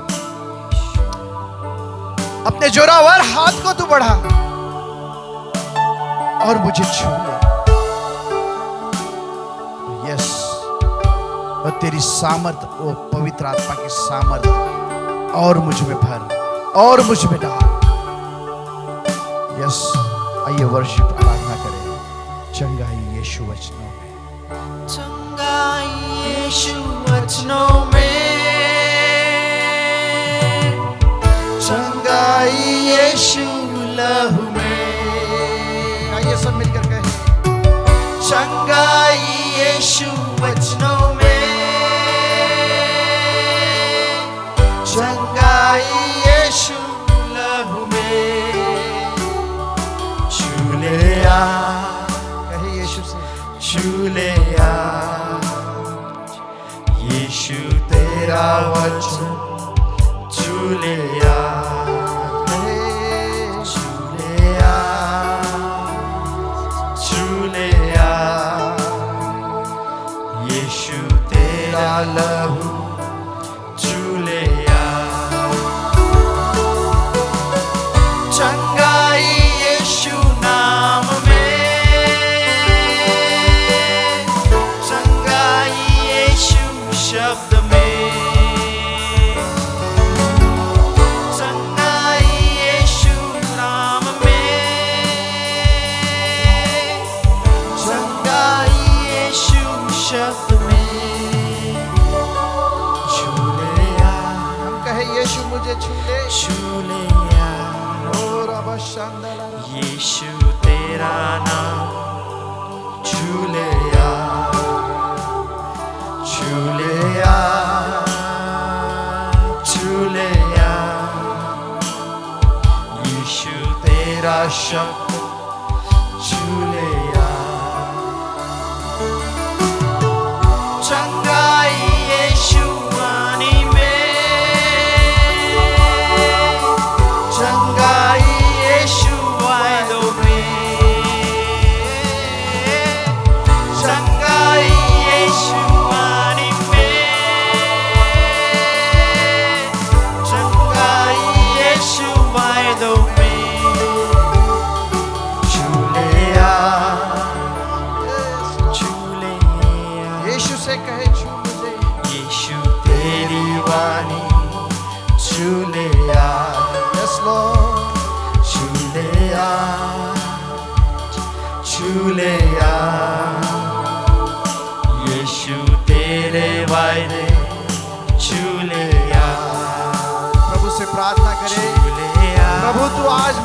अपने जोरावर हाथ को तू बढ़ा और मुझे छू ले। यस, और तेरी सामर्थ, वो पवित्र आत्मा की सामर्थ और मुझ में भर और मुझ में डाल। यस, आइए वर्शिप आराधना करें। चंगाई यीशु वचनों में, चंगाई यीशु वचनों में, चंगाई यीशु लहू में। आइए सब मिलकर कहें चंगाई यीशु वचनों में, चंगाई यीशु लहू में। छू ले आ, कहे यीशु से, छू ले आ, यीशु तेरा वचन छू ले आ, कहे छू ले आ, छू ले आ, यीशु तेरा लहू छू ले आ। चंगाई यीशु नाम में, चंगाई यीशु शब्द में, चंगाई यीशु नाम में, चंगाई यीशु शब्द में। छू ले आ, हम कहे यीशु मुझे छू ले। छू ले आ, ओ रबा शांदाला, यीशु तेरा नाम छू ले आ, छू ले आ, छू ले आ, यीशु तेरा शब्द छू ले आ। चंगाई यीशु वाणी में, चंगाई यीशु वायदों में, चंगाई यीशु वाणी में, चंगाई यीशु वायदों में। छू ले आ, छू ले आ, यीशु से कहे छू मुझे। यीशु तेरी वाणी छू ले आ, यस लॉर्ड, छू ले आ, छू ले आ, यीशु तेरे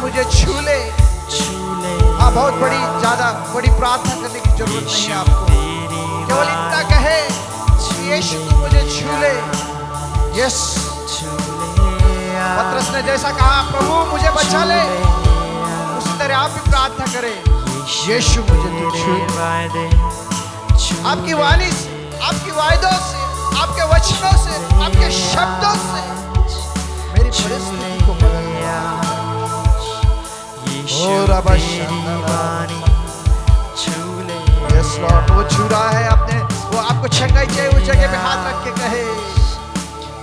मुझे छू ले। हाँ, बहुत बड़ी प्रार्थना करने की जरूरत नहीं है आपको, केवल इतना कहे कि यीशु तू मुझे छू ले। यस, पतरस ने जैसा कहा प्रभु मुझे बचा ले, उसी तरह आप भी प्रार्थना करें, यीशु मुझे तू छू ले। आपकी वाणी से, आपकी वायदों से, आपके वचनों से, आपके शब्दों से मेरी परिस्थिति को बदल दे। ओ रबा शांदाला, यस लॉर्ड, वो छू रहा है, आपने वो आपको छंगाई चाहिए, उस जगह पे हाथ रख के कहे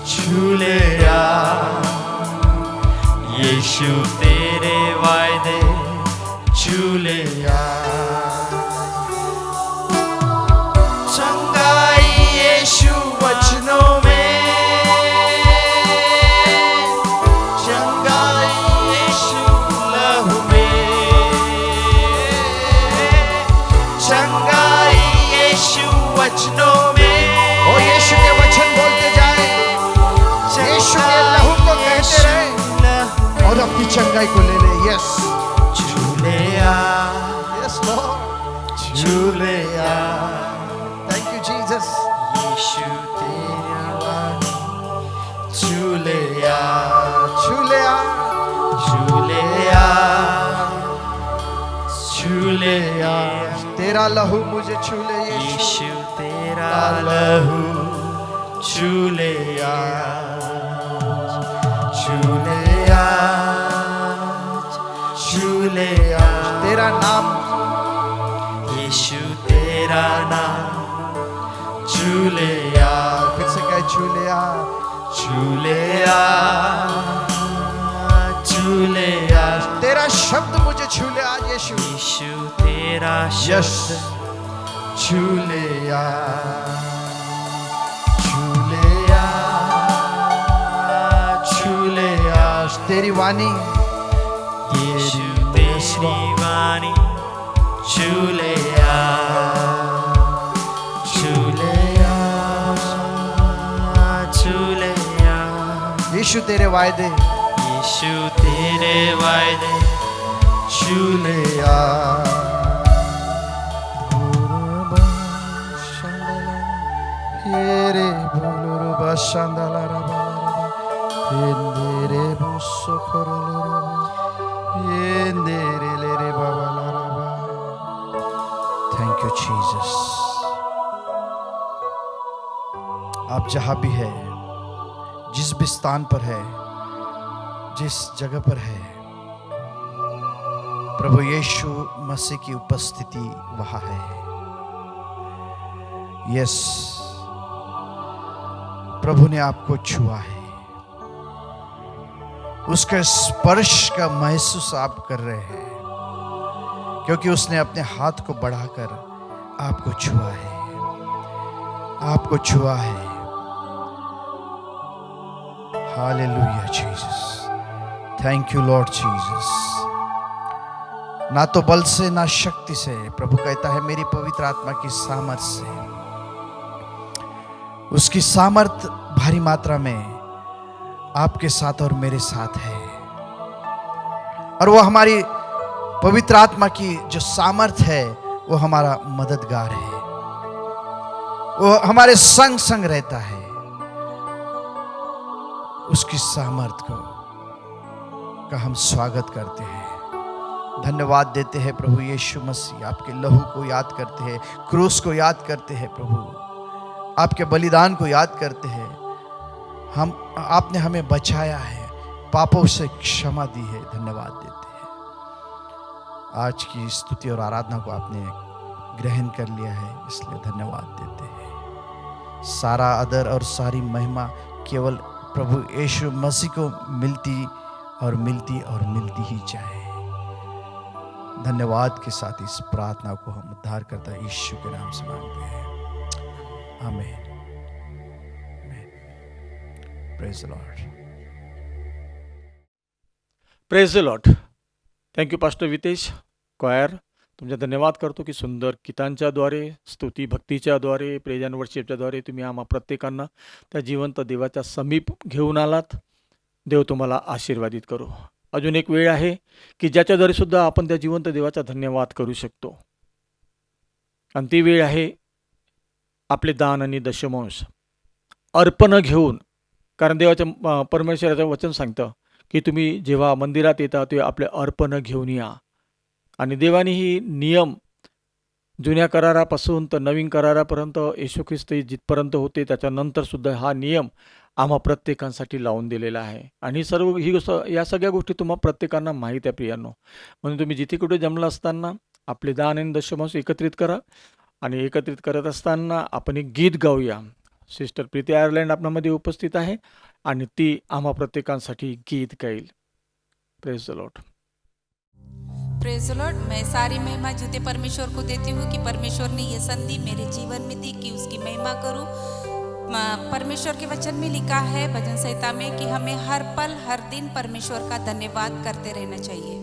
छू ले यीशु तेरे वायदे छू ले चंगाई यीशु वचनों में, चंगाई यीशु लहू में, चंगाई यीशु वचनों में। ओ यीशु के वचन बोलते जाए, यीशु के लहू को कहते रहे और अपनी चंगाई को ले ले। यस, छू ले यस लॉर्ड, छू ले थैंक यू जीसस। यीशु तेरी वाणी छू ले छू ले आ, छू ले छू ले तेरा लहू मुझे छू ले यीशु। यीशु तेरा लहू छू ले छू ले छू ले तेरा नाम, यीशु तेरा नाम छू ले फिर से कहे छू ले आ, छू ले छू ले तेरा शब्द मुझे छू ले आज यीशु। यीशु तेरा यस, शब्द छू ले आ, छू ले छू ले तेरी वाणी, यीशु तेरी वाणी छू ले छू ले छू ले यीशु तेरे वायदे, यीशु तेरे वायदे छू ले तेरे बोलो बशांदाला रबा तेरे बुसो खोरले तेरे ले रे बाबा ला रबा। Thank you Jesus. आप जहां भी है, जिस भी स्थान पर है, जिस जगह पर है, प्रभु यीशु मसीह की उपस्थिति वहां है। यस, प्रभु ने आपको छुआ है, उसके स्पर्श का महसूस आप कर रहे हैं, क्योंकि उसने अपने हाथ को बढ़ाकर आपको छुआ है, आपको छुआ है। Hallelujah Jesus, thank you Lord Jesus. ना तो बल से ना शक्ति से, प्रभु कहता है मेरी पवित्र आत्मा की सामर्थ से। उसकी सामर्थ भारी मात्रा में आपके साथ और मेरे साथ है, और वो हमारी पवित्र आत्मा की जो सामर्थ है वो हमारा मददगार है, वो हमारे संग संग रहता है। उसकी सामर्थ का हम स्वागत करते हैं, धन्यवाद देते हैं प्रभु यीशु मसीह। आपके लहू को याद करते हैं, क्रूस को याद करते हैं प्रभु, आपके बलिदान को याद करते हैं। आपने हमें बचाया है, पापों से क्षमा दी है, धन्यवाद देते हैं। आज की स्तुति और आराधना को आपने ग्रहण कर लिया है, इसलिए धन्यवाद देते हैं। सारा आदर और सारी महिमा केवल प्रभु यीशु मसीह को मिलती और मिलती ही जाए। धन्यवाद के साथ इस प्रार्थना को हम उद्धारकर्ता यीशु के नाम से मांगते हैं, आमीन। Praise the Lord. Praise the Lord. Thank you pastor Vitesh choir, तुमचा धन्यवाद करतो की सुंदर गीतांच्याद्वारे, स्तुती भक्तीच्याद्वारे, प्रेज अँड वर्शिपच्याद्वारे तुम्ही आम्हा प्रत्येकांना त्या जिवंत देवाच्या समीप घेऊन आलात। देव तुम्हाला आशीर्वादित करो। अजून एक वेळ आहे की ज्याच्याद्वारे सुद्धा आपण त्या जिवंत देवाचा धन्यवाद करू शकतो, आणि ती वेळ आहे आपले दान आणि दशमांश अर्पण घेऊन. कारण देवाच्या परमेश्वराचं वचन सांगतं की तुम्ही जेव्हा मंदिरात येता तेव्हा आपले अर्पण घेऊन या. आणि देवाने ही नियम जुन्या करारापासून तर नवीन करारापर्यंत येशू ख्रिस्त जिथपर्यंत होते त्याच्यानंतर सुद्धा हा नियम आम्हा प्रत्येकांसाठी लावून दिलेला आहे. आणि ही गोष्ट, या सगळ्या गोष्टी तुम्हा प्रत्येकांना माहीत आहे प्रियांनो. म्हणून तुम्ही जिथे कुठे जमलं असताना आपले दान आणि दशमांश एकत्रित करा. आणि एकत्रित करत असताना आपण एक गीत गाऊया. सिस्टर प्रीती आयर्लंड आपल्यामध्ये उपस्थित आहे आणि ती आम्हा प्रत्येकांसाठी गीत गाईल. Praise the Lord. Praise the lord. मैं सारी महिमा जूते परमेश्वर को देती हूँ कि परमेश्वर ने ये संधि मेरे जीवन में दी कि उसकी महिमा करूँ. परमेश्वर के वचन में लिखा है भजन संहिता में कि हमें हर पल हर दिन परमेश्वर का धन्यवाद करते रहना चाहिए.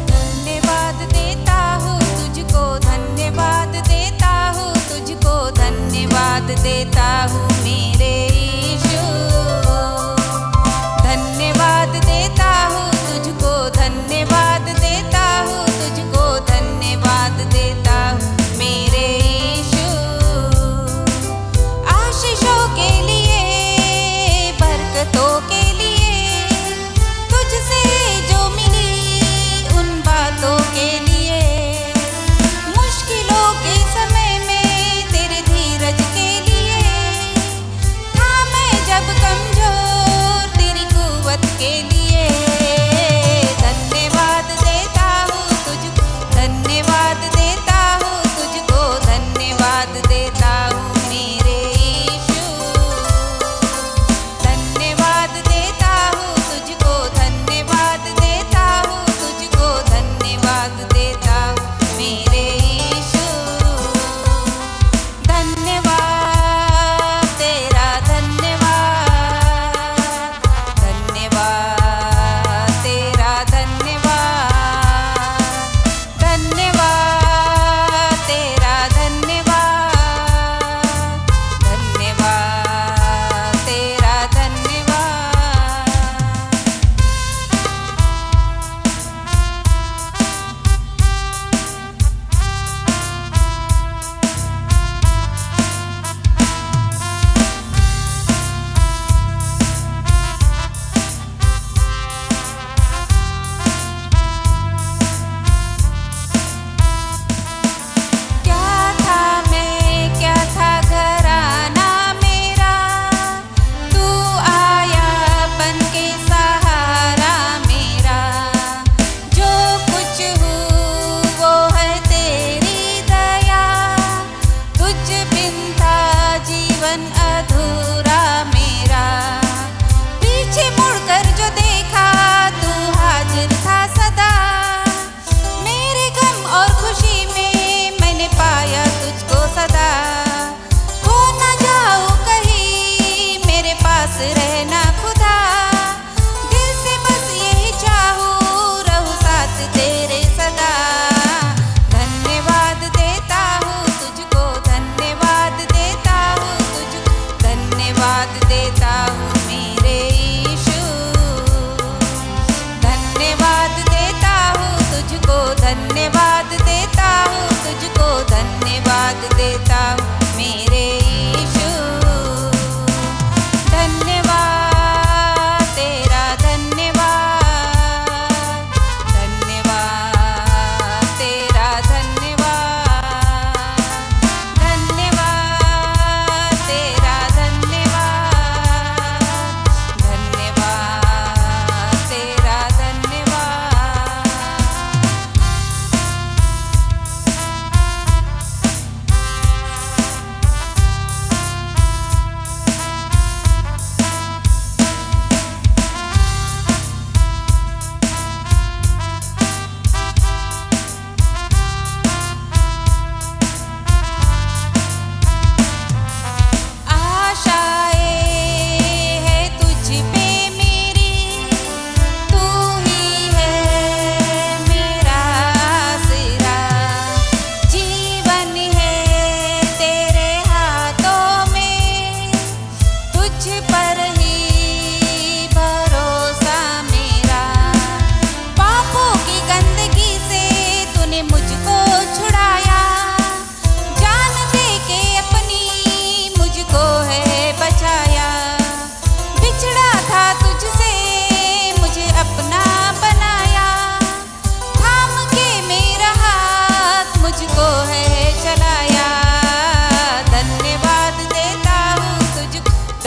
धन्यवाद देता हूँ तुझको, धन्यवाद देता हूँ तुझको, धन्यवाद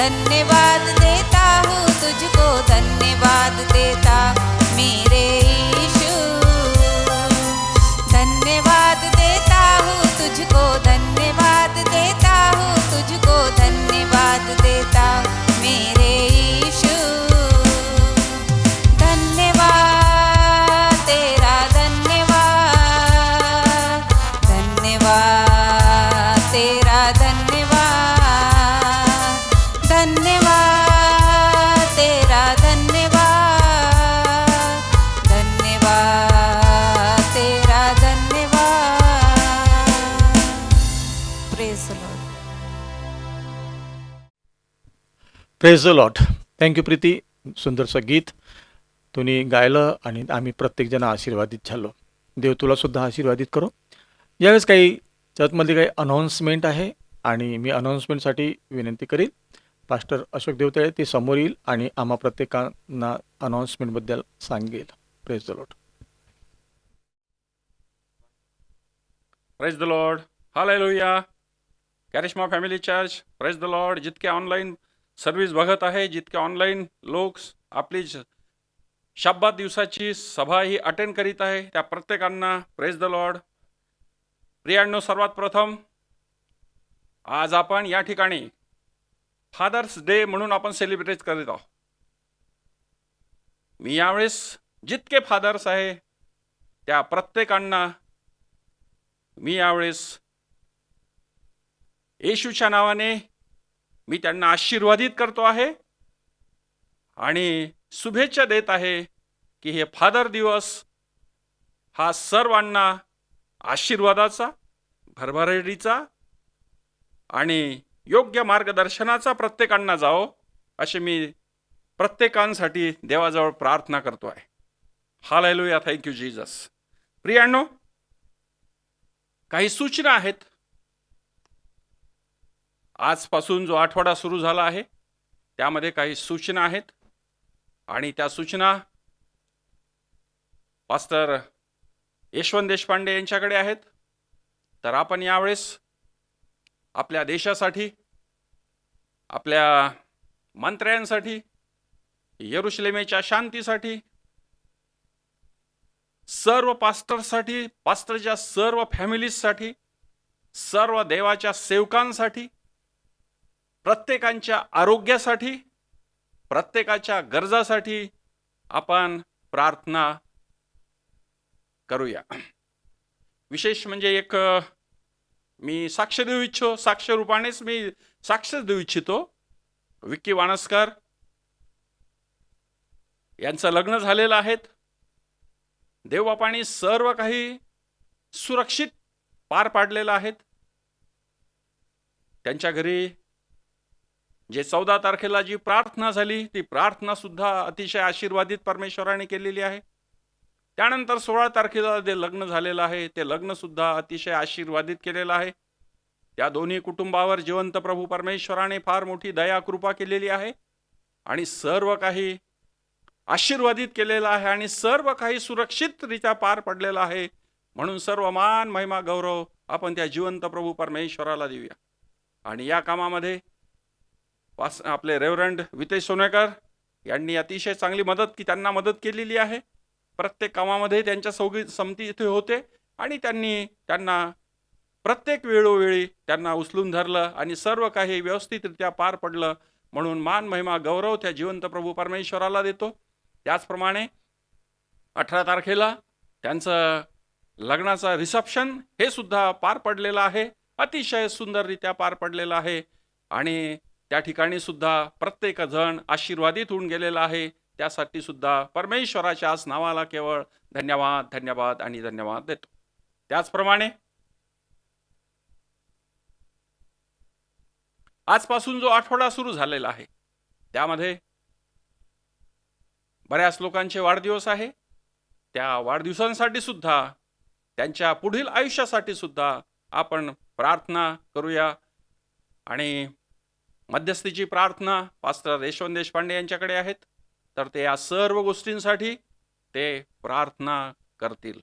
धन्यवाद देता हूँ तुझको, धन्यवाद देता मेरे यीशु। धन्यवाद देता हूँ तुझको, धन्यवाद देता हूँ तुझको, धन्यवाद देता मेरे यीशु। धन्यवाद तेरा, धन्यवाद, धन्यवाद तेरा, धन्यवाद, धन्यवाद तेरा, धन्यवाद, धन्यवाद तेरा, धन्यवाद। Praise the Lord. Praise the Lord. Thank you Preeti. सुंदरचं गीत तुम्ही गायलं आणि आम्ही प्रत्येकजण आशीर्वादित झालो. देव तुला सुद्धा आशीर्वादित करो. यावेळेस काही चर्चमधली काही अनाऊन्समेंट आहे आणि मी अनाऊन्समेंटसाठी विनंती करील. पास्टर अशोक देवतळे ते समोर येईल आणि आम्हा प्रत्येकांना अनाऊन्समेंटबद्दल सांगेल. Praise the Lord. Praise the lord. हालेलुया. Charisma family church, praise the lord. जितके ऑनलाईन सर्व्हिस बघत आहे, जितके ऑनलाईन लोक आपली शब्बात दिवसाची सभा ही अटेंड करीत आहे, त्या प्रत्येकांना प्रेज द लॉर्ड. प्रियांनो, सर्वात प्रथम आज आपण या ठिकाणी फादर्स डे म्हणून आपण सेलिब्रेट करीत आहोत. मी यावेळेस जितके फादर्स आहे त्या प्रत्येकांना मी यावेळेस येशूच्या नावाने मी त्यांना आशीर्वादित करतो आहे आणि शुभेच्छा देत आहे की हे फादर दिवस हा सर्वांना आशीर्वादाचा, भरभराटीचा आणि योग्य मार्गदर्शनाचा प्रत्येकांना जावो असे मी प्रत्येकांसाठी देवाजवळ प्रार्थना करतो आहे. हालेलुया. Thank you Jesus. प्रियांनो, काही सूचना आहेत. आजपासून जो आठवडा सुरू झाला आहे त्यामध्ये काही सूचना आहेत आणि त्या सूचना पास्टर यशवंत देशपांडे यांच्याकडे आहेत. तर आपण यावेळेस आपल्या देशासाठी, आपल्या मंत्र्यांसाठी, यरुशलेमेच्या शांतीसाठी, सर्व पास्टरसाठी, पास्टरच्या सर्व फॅमिलीजसाठी, सर्व देवाच्या सेवकांसाठी, प्रत्येकांच्या आरोग्यासाठी, प्रत्येकाच्या गरजासाठी आपण प्रार्थना करूया. विशेष म्हणजे एक मी साक्ष देऊ इच्छितो, साक्ष रूपानेच मी साक्ष देऊ इच्छितो. विक्की वाणसकर यांचं लग्न झालेलं आहे. देवबापांनी सर्व काही सुरक्षित पार पाडलेलं आहे. त्यांच्या घरी जे 14 तारखेला जी प्रार्थना झाली ती प्रार्थना सुद्धा अतिशय आशीर्वादित परमेश्वराने केलेली आहे. त्यानंतर 16 तारखेला जे लग्न झालेलं आहे ते लग्न सुद्धा अतिशय आशीर्वादित केलेलं आहे. त्या दोन्ही कुटुंबावर जिवंत प्रभू परमेश्वराने फार मोठी दया कृपा केलेली आहे आणि सर्व काही आशीर्वादित केलेलं आहे आणि सर्व काही सुरक्षितरित्या पार पडलेलं आहे. म्हणून सर्व मान, महिमा, गौरव आपण त्या जिवंत प्रभू परमेश्वराला देऊया. आणि या कामामध्ये आपले रेव्हरंड वितेश सोनेकर यांनी अतिशय चांगली त्यांना मदत केलेली आहे. प्रत्येक कामामध्ये त्यांच्या संमती इथे होते आणि त्यांना प्रत्येक वेळोवेळी त्यांना उचलून धरलं आणि सर्व काही व्यवस्थितरित्या पार पडलं. म्हणून मान, महिमा, गौरव त्या जिवंत प्रभू परमेश्वराला देतो. त्याचप्रमाणे 18 तारखेला त्यांचं लग्नाचं रिसेप्शन हे सुद्धा पार पडलेलं आहे. अतिशय सुंदररित्या पार पडलेलं आहे आणि त्या ठिकाणी सुद्धा प्रत्येक जण आशीर्वादित होऊन गेलेला आहे. त्यासाठी सुद्धा परमेश्वराच्या आज नावाला केवळ धन्यवाद, धन्यवाद आणि धन्यवाद देतो. त्याचप्रमाणे आजपासून जो आठवडा सुरू झालेला आहे त्यामध्ये बऱ्याच लोकांचे वाढदिवस आहे. त्या वाढदिवसांसाठी सुद्धा, त्यांच्या पुढील आयुष्यासाठी सुद्धा आपण प्रार्थना करूया. आणि मध्यस्थीची प्रार्थना पास्टर यशवंत देशपांडे यांच्याकडे आहेत. तर ते या सर्व गोष्टींसाठी ते प्रार्थना करतील.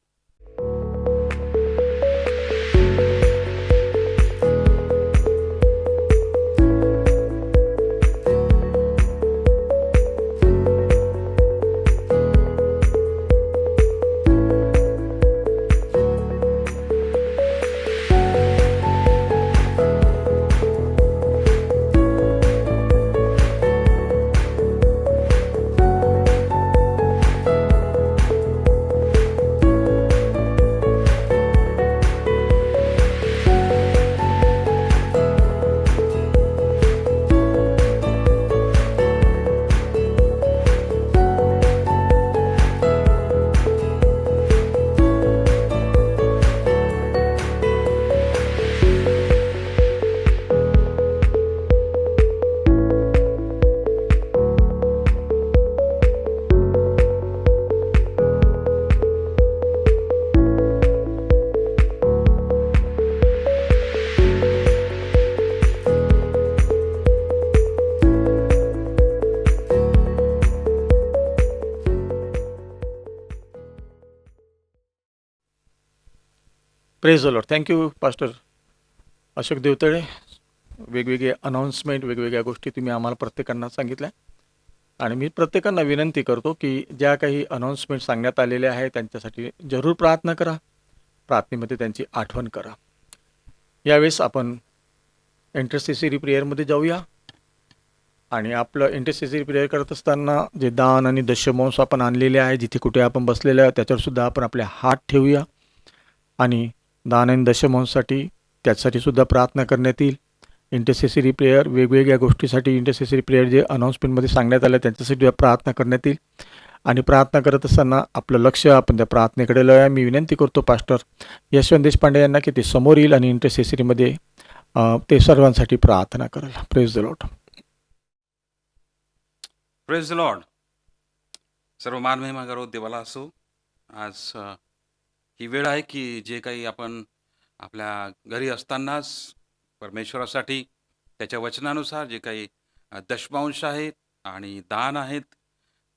Praise the Lord. Thank you pastor Ashok Devtale. वेगवेगळे अनाऊन्समेंट, वेगवेगळ्या गोष्टी तुम्ही आम्हाला प्रत्येकांना सांगितल्या आणि मी प्रत्येकांना विनंती करतो की ज्या काही अनाऊन्समेंट सांगण्यात आलेल्या आहे त्यांच्यासाठी जरूर प्रार्थना करा, प्रार्थनेमध्ये त्यांची आठवण करा. यावेळेस आपण इंटरसेसरी प्रेयरमध्ये जाऊया आणि आपलं इंटरसेसरी प्रेयर करत असताना जे दान आणि दशमांश आपण आणलेले आहे, जिथे कुठे आपण बसलेले आहे त्याच्यावरसुद्धा आपण आपले हात ठेवूया आणि दान आणि दशमांशसाठी त्यासाठी सुद्धा प्रार्थना करण्यात येईल. इंटरसेसरी प्रेयर, वेगवेगळ्या गोष्टीसाठी इंटरसेसरी प्रेयर जे अनाऊन्समेंटमध्ये सांगण्यात आलं त्यांच्यासाठी प्रार्थना करण्यात येईल. आणि प्रार्थना करत असताना आपलं लक्ष आपण त्या प्रार्थनेकडे लावूया. मी विनंती करतो पास्टर यशवंत देशपांडे यांना की ते समोर येईल आणि इंटरसेसरीमध्ये ते सर्वांसाठी प्रार्थना करायला. Praise the Lord. Praise the lord. सर्व मान महिमा गौरव देवाला असो. आज ही वेळ आहे की जे काही आपण आपल्या घरी असतानाच परमेश्वरासाठी त्याच्या वचनानुसार जे काही दशमांश आहेत आणि दान आहेत,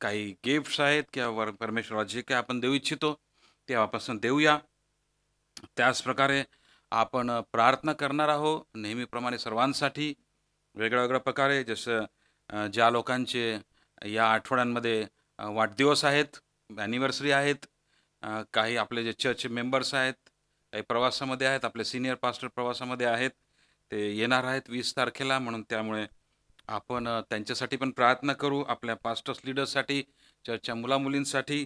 काही गिफ्ट्स आहेत किंवा परमेश्वराला जे काही आपण देऊ इच्छितो तेव्हापासून देऊया. त्याच प्रकारे आपण प्रार्थना करणार आहोत नेहमीप्रमाणे सर्वांसाठी वेगळ्या वेगळ्या प्रकारे. जसं ज्या लोकांचे या आठवड्यांमध्ये वाढदिवस आहेत, ॲनिव्हर्सरी आहेत, काही आपले जे चर्च मेंबर्स आहेत, काही प्रवासामध्ये आहेत, आपले सिनियर पास्टर प्रवासामध्ये आहेत, ते येणार आहेत 20 तारखेला. म्हणून त्यामुळे आपण त्यांच्यासाठी पण प्रार्थना करू. आपल्या पास्टर्स लीडर्ससाठी, चर्चच्या मुलामुलींसाठी,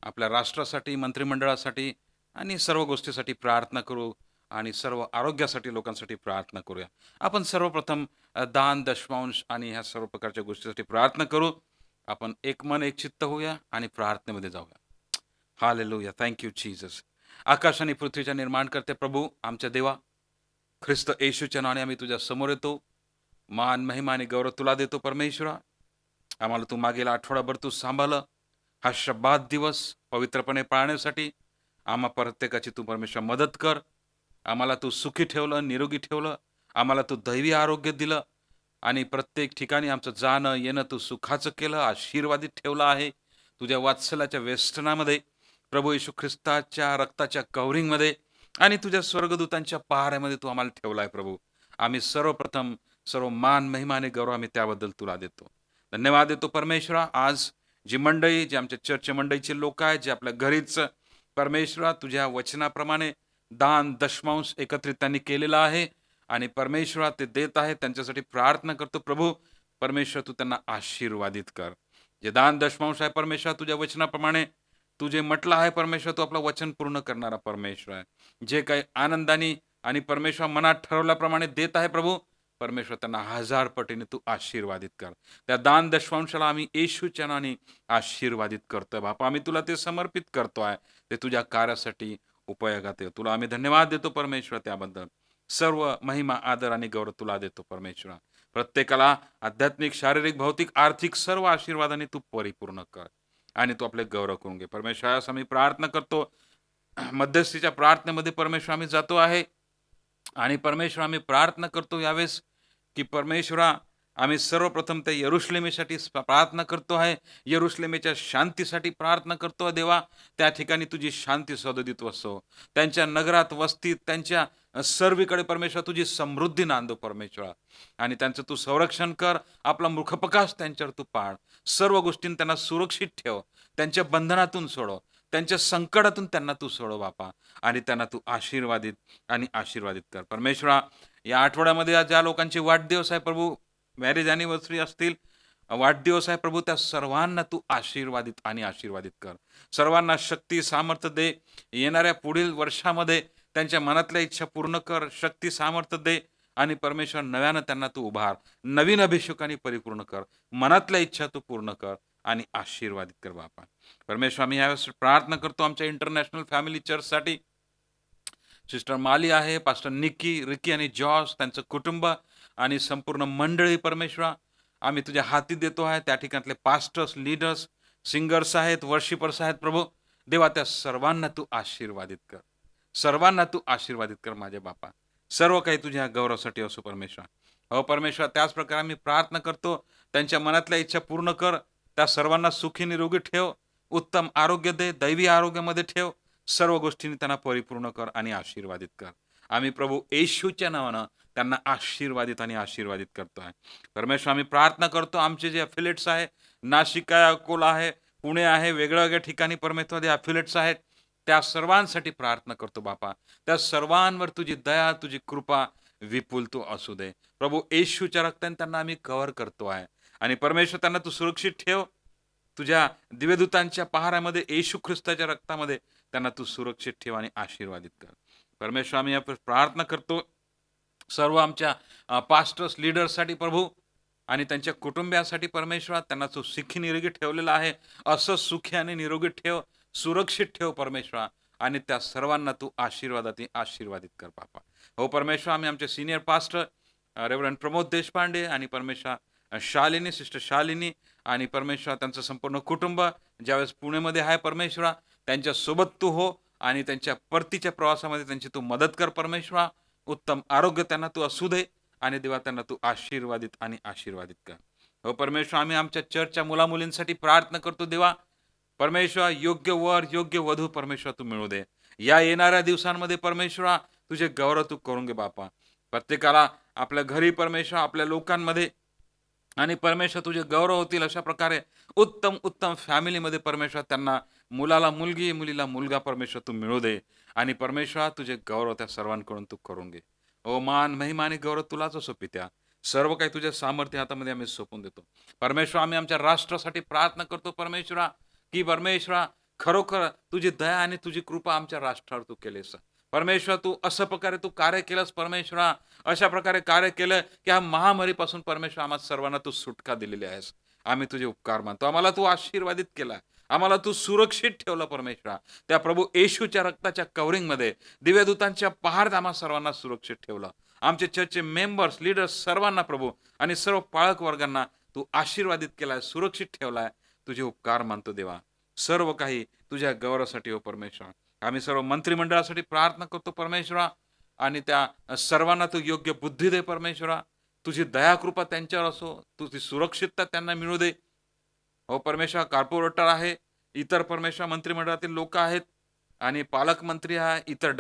आपल्या राष्ट्रासाठी, मंत्रिमंडळासाठी आणि सर्व गोष्टीसाठी प्रार्थना करू आणि सर्व आरोग्यासाठी लोकांसाठी प्रार्थना करूया. आपण सर्वप्रथम दान, दशमांश आणि ह्या सर्व प्रकारच्या गोष्टीसाठी प्रार्थना करू. आपण एक मन एक चित्त होऊया आणि प्रार्थनेमध्ये जाऊया. हालेलुया. Thank you Jesus. आकाश आणि पृथ्वीच्या निर्माण करते प्रभू, आमच्या देवा, ख्रिस्त येशूच्या नावाने आम्ही तुझ्या समोर येतो. मान, महिमा आणि गौरव तुला देतो परमेश्वरा. आम्हाला तू मागील आठवडाभर तू सांभाळलं. हा शब्बात दिवस पवित्रपणे पाळण्यासाठी आम्हा प्रत्येकाची तू परमेश्वर मदत कर. आम्हाला तू सुखी ठेवलं, निरोगी ठेवलं. आम्हाला तू दैवी आरोग्य दिलं आणि प्रत्येक ठिकाणी आमचं जाणं येणं तू सुखाचं केलं, आशीर्वादित ठेवलं आहे. तुझ्या वात्सल्याच्या वेष्टनामध्ये, प्रभू येशू ख्रिस्ताच्या रक्ताच्या कव्हरिंगमध्ये आणि तुझ्या स्वर्गदूतांच्या पहाऱ्यामध्ये तू आम्हाला ठेवला आहे प्रभू. आम्ही सर्वप्रथम सर्व मान, महिमा आणि गौरव आम्ही त्याबद्दल तुला देतो. धन्यवाद देतो परमेश्वरा. आज जी मंडळी, जे आमच्या चर्च मंडळीचे लोक आहेत, जे आपल्या घरीच परमेश्वरा तुझ्या वचनाप्रमाणे दान, दशमांश एकत्रित त्यांनी केलेलं आहे आणि परमेश्वरा ते देत आहे, त्यांच्यासाठी प्रार्थना करतो प्रभू. परमेश्वर तू त्यांना आशीर्वादित कर. जे दान दशमांश आहे परमेश्वर, तुझ्या वचनाप्रमाणे तू जे म्हटलं आहे परमेश्वर, तू आपलं वचन पूर्ण करणारा परमेश्वर आहे. जे काही आनंदाने आणि परमेश्वर मनात ठरवल्याप्रमाणे देत आहे प्रभू, परमेश्वर त्यांना 1000 पटीने तू आशीर्वादित कर. त्या दान दशमांशाला आम्ही येशूच्या नावाने आशीर्वादित करतोय बापा. आम्ही तुला ते समर्पित करतो आहे, ते तुझ्या कार्यासाठी उपयोगात आहे. तुला आम्ही धन्यवाद देतो परमेश्वर. त्याबद्दल सर्व महिमा, आदर आणि गौरव तुला देतो परमेश्वरा. प्रत्येकाला आध्यात्मिक, शारीरिक, भौतिक, आर्थिक सर्व आशीर्वादाने तू परिपूर्ण कर आणि तू आपले गौरव करून घे परमेश्वर. असं आम्ही प्रार्थना करतो. मध्यस्थीच्या प्रार्थनेमध्ये परमेश्वर आम्ही जातो आहे आणि परमेश्वर आम्ही प्रार्थना करतो यावेळेस की परमेश्वरा आम्ही सर्वप्रथम त्या यरुशलेमेसाठी प्रार्थना करतो आहे. यरुशलेमेच्या शांतीसाठी प्रार्थना करतो आहे देवा. त्या ठिकाणी तुझी शांती सदोदित असो. त्यांच्या नगरात, वस्तीत, त्यांच्या सर्वीकडे परमेश्वर तुझी समृद्धी नांदो परमेश्वरा आणि त्यांचं तू संरक्षण कर. आपला मुखप्रकाश त्यांच्यावर तू पाड. सर्व गोष्टींनी त्यांना सुरक्षित ठेव. त्यांच्या बंधनातून सोडव, त्यांच्या संकटातून त्यांना तू सोडव बापा आणि त्यांना तू आशीर्वादित आणि आशीर्वादित कर परमेश्वरा. या आठवड्यामध्ये ज्या लोकांचे वाढदिवस आहे प्रभू, मॅरेज ॲनिव्हर्सरी असतील, वाढदिवस आहे प्रभू, त्या सर्वांना तू आशीर्वादित आणि आशीर्वादित कर. सर्वांना शक्ती, सामर्थ्य दे. येणाऱ्या पुढील वर्षामध्ये त्यांच्या मनातल्या इच्छा पूर्ण कर. शक्ती, सामर्थ्य दे आणि परमेश्वर नव्यानं त्यांना तू उभार. नवीन अभिषेकाने परिपूर्ण कर. मनातल्या इच्छा तू पूर्ण कर आणि आशीर्वादित कर बापा परमेश्वर. आम्ही यावेळेस प्रार्थना करतो आमच्या इंटरनॅशनल फॅमिली चर्चसाठी. सिस्टर माली आहे, पास्टर निकी, रिकी आणि जॉर्ज, त्यांचं कुटुंब आणि संपूर्ण मंडळी परमेश्वरा आम्ही तुझ्या हाती देतो आहे. त्या ठिकाणातले पास्टर्स, लीडर्स, सिंगर्स आहेत, वर्शिपर्स आहेत प्रभू देवा, त्या सर्वांना तू आशीर्वादित कर. सर्वांना तू आशीर्वादित कर माझे बापा. सर्व काही तुझ्या गौरवासाठी असो परमेश्वर. हो परमेश्वर, त्याच प्रकारे आम्ही प्रार्थना करतो. त्यांच्या मनातल्या इच्छा पूर्ण कर. त्या सर्वांना सुखी, निरोगी ठेव. उत्तम आरोग्य दे. दैवी आरोग्यामध्ये ठेव. सर्व गोष्टींनी त्यांना परिपूर्ण कर आणि आशीर्वादित कर. आम्ही प्रभू येशूच्या नावानं त्यांना आशीर्वादित आणि आशीर्वादित करतो आहे. परमेश्वर, आम्ही प्रार्थना करतो, आमचे जे अफिलेट्स आहे, नाशिक आहे, अकोला आहे, पुणे आहे, वेगळ्या ठिकाणी परमेश्वर अफिलेट्स आहेत, त्या सर्वांसाठी प्रार्थना करतो बापा. त्या सर्वांवर तुझी दया, तुझी कृपा विपुल तू असू दे. प्रभू येशूच्या रक्ताने त्यांना आम्ही कव्हर करतो आहे. आणि परमेश्वर, त्यांना तू सुरक्षित ठेव. तुझ्या दिव्यदूतांच्या पहारामध्ये, येशू ख्रिस्ताच्या रक्तामध्ये त्यांना तू सुरक्षित ठेव आणि आशीर्वादित कर. परमेश्वर, आम्ही आपण प्रार्थना करतो सर्व आमच्या पास्टर्स, लीडर्ससाठी प्रभू आणि त्यांच्या कुटुंबियासाठी. परमेश्वर, त्यांना तू सुखी निरोगी ठेवलेला आहे. असं सुखी आणि निरोगी ठेव, सुरक्षित ठेव परमेश्वर. आणि त्या सर्वांना तू आशीर्वादित कर बापा. हो परमेश्वर, आम्ही आमचे senior pastor reverend Pramod Deshpande आणि परमेश्वर शालिनी, सिस्टर शालिनी आणि परमेश्वर त्यांचं संपूर्ण कुटुंब ज्यावेळेस पुणेमध्ये आहे परमेश्वरा, त्यांच्यासोबत तू हो आणि त्यांच्या परतीच्या प्रवासामध्ये त्यांची तू मदत कर परमेश्वरा. उत्तम आरोग्य त्यांना तू असू दे आणि देवा त्यांना तू आशीर्वादित कर. हो परमेश्वर, आम्ही आमच्या चर्चच्या मुलामुलींसाठी प्रार्थना करतो देवा. परमेश्वर, योग्य वर, योग्य वधू परमेश्वर तू मिळू दे. या येणाऱ्या दिवसांमध्ये परमेश्वरा तुझे गौरव तू करून घे बापा. प्रत्येकाला आपल्या घरी परमेश्वर, आपल्या लोकांमध्ये आणि परमेश्वर तुझे गौरव होतील अशा प्रकारे उत्तम फॅमिलीमध्ये परमेश्वर त्यांना मुलाला मुलगी, मुलीला मुलगा परमेश्वर तू मिळू दे. आणि परमेश्वर तुझे गौरव त्या सर्वांकडून तू करून घे. ओ मान, महिमा आणि गौरव तुलाच असो पित्या. सर्व काही तुझ्या सामर्थ्य हातामध्ये आम्ही सोपून देतो परमेश्वर. आम्ही आमच्या राष्ट्रासाठी प्रार्थना करतो परमेश्वरा, की परमेश्वरा खरोखर तुझी दया आणि तुझी कृपा आमच्या राष्ट्रावर तू केलेस परमेश्वर. तू असं प्रकारे तू कार्य केलंस परमेश्वरा, अशा प्रकारे कार्य केलं की ह्या महामारीपासून परमेश्वर आम्हा सर्वांना तू सुटका दिलेली आहेस. आम्ही तुझे उपकार मानतो. आम्हाला तू आशीर्वादित केला, आम्हाला तू सुरक्षित ठेवलं परमेश्वरा. त्या प्रभू येशूच्या रक्ताच्या कव्हरिंगमध्ये, दिव्यदूतांच्या पहारात आम्हा सर्वांना सुरक्षित ठेवलं. आमचे चर्चचे मेंबर्स, लीडर्स सर्वांना प्रभू आणि सर्व पाळक वर्गांना तू आशीर्वादित केलाय, सुरक्षित ठेवलाय. तुझे उपकार मानतो देवा. सर्व काही तुझ्या गौरवासाठी हो परमेश्वर. आम्ही सर्व मंत्रिमंडळासाठी प्रार्थना करतो परमेश्वरा आणि त्या सर्वांना तू योग्य बुद्धी दे परमेश्वरा. तुझी दयाकृपा त्यांच्यावर असो, तुझी सुरक्षितता त्यांना मिळू दे हो परमेश्वर. कॉर्पोरेटर आहे, इतर परमेश्वर मंत्रिमंडळातील लोक आहेत आणि पालकमंत्री आहे, इतर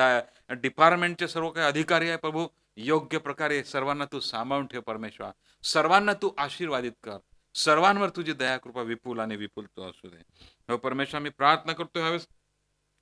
डिपार्टमेंटचे सर्व काही अधिकारी आहे प्रभू. योग्य प्रकारे सर्वांना तू सांभाळून ठेव परमेश्वर. सर्वांना तू आशीर्वादित कर. सर्वांवर तुझी दयाकृपा विपुल आणि विपुल तू असू दे हो परमेश्वर. मी प्रार्थना करतो ह्यावेळेस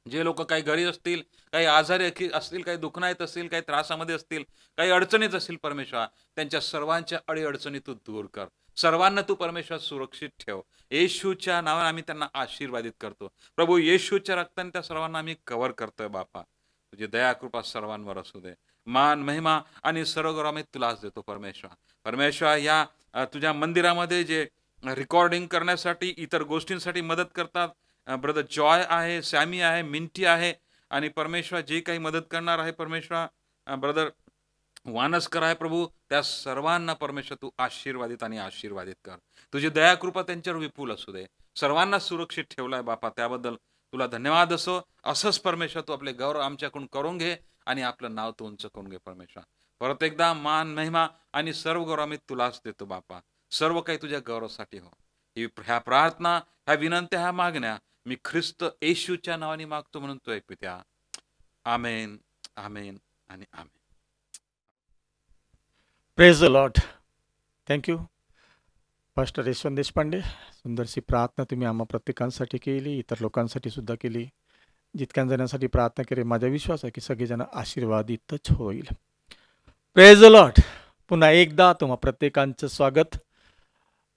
जे लोक काही घरी असतील, काही आजारी असतील, काही दुखण्यात असतील, काही त्रासामध्ये असतील, काही अडचणीत असतील परमेश्वर, त्यांच्या सर्वांच्या अडीअडचणी तू दूर कर. सर्वांना तू परमेश्वर सुरक्षित ठेव. येशूच्या नावाने आम्ही त्यांना आशीर्वादित करतो प्रभू. येशूच्या रक्ताने त्या सर्वांना आम्ही कव्हर करतोय बापा. तुझी दयाकृपा सर्वांवर असू दे. मान, महिमा आणि सर्व गौरव आम्ही तुलाच देतो परमेश्वर. परमेश्वर, या तुझ्या मंदिरामध्ये जे रेकॉर्डिंग करण्यासाठी, इतर गोष्टींसाठी मदत करतात ब्रदर जॉय आहे, सॅमी आहे, मिंटी आहे आणि परमेश्वर जे काही मदत करणार आहे परमेश्वर ब्रदर वानसकर आहे प्रभू. त्या सर्वांना परमेश्वर तू आशीर्वादित कर. तुझी दयाकृपा त्यांच्यावर विपुल असू दे. सर्वांना सुरक्षित ठेवलाय बापा, त्याबद्दल तुला धन्यवाद असो. असंच परमेश्वर तू आपले गौरव आमच्याकडून करून घे आणि आपलं नाव तू उंच करून घे परमेश्वर. परत एकदा मान, महिमा आणि सर्व गौरव आम्ही तुलाच देतो बापा. सर्व काही तुझ्या गौरवासाठी हो. ह्या प्रार्थना, ह्या विनंत्या, ह्या मागण्या मी ख्रिस्त येशूच्या नावाने मागतो म्हणून तो एक पित्या. आमेन, आमेन आणि आमेन. Praise the Lord. Thank you pastor Yashwant Deshpande. सुंदरशी प्रार्थना तुम्ही आम्हा प्रत्येकांसाठी केली, इतर लोकांसाठी सुद्धा केली. जितक्या जणांसाठी प्रार्थना केली, माझा विश्वास आहे की सगळेजण आशीर्वादितच होईल. Praise the Lord. पुन्हा एकदा तुम्हा प्रत्येकांचं स्वागत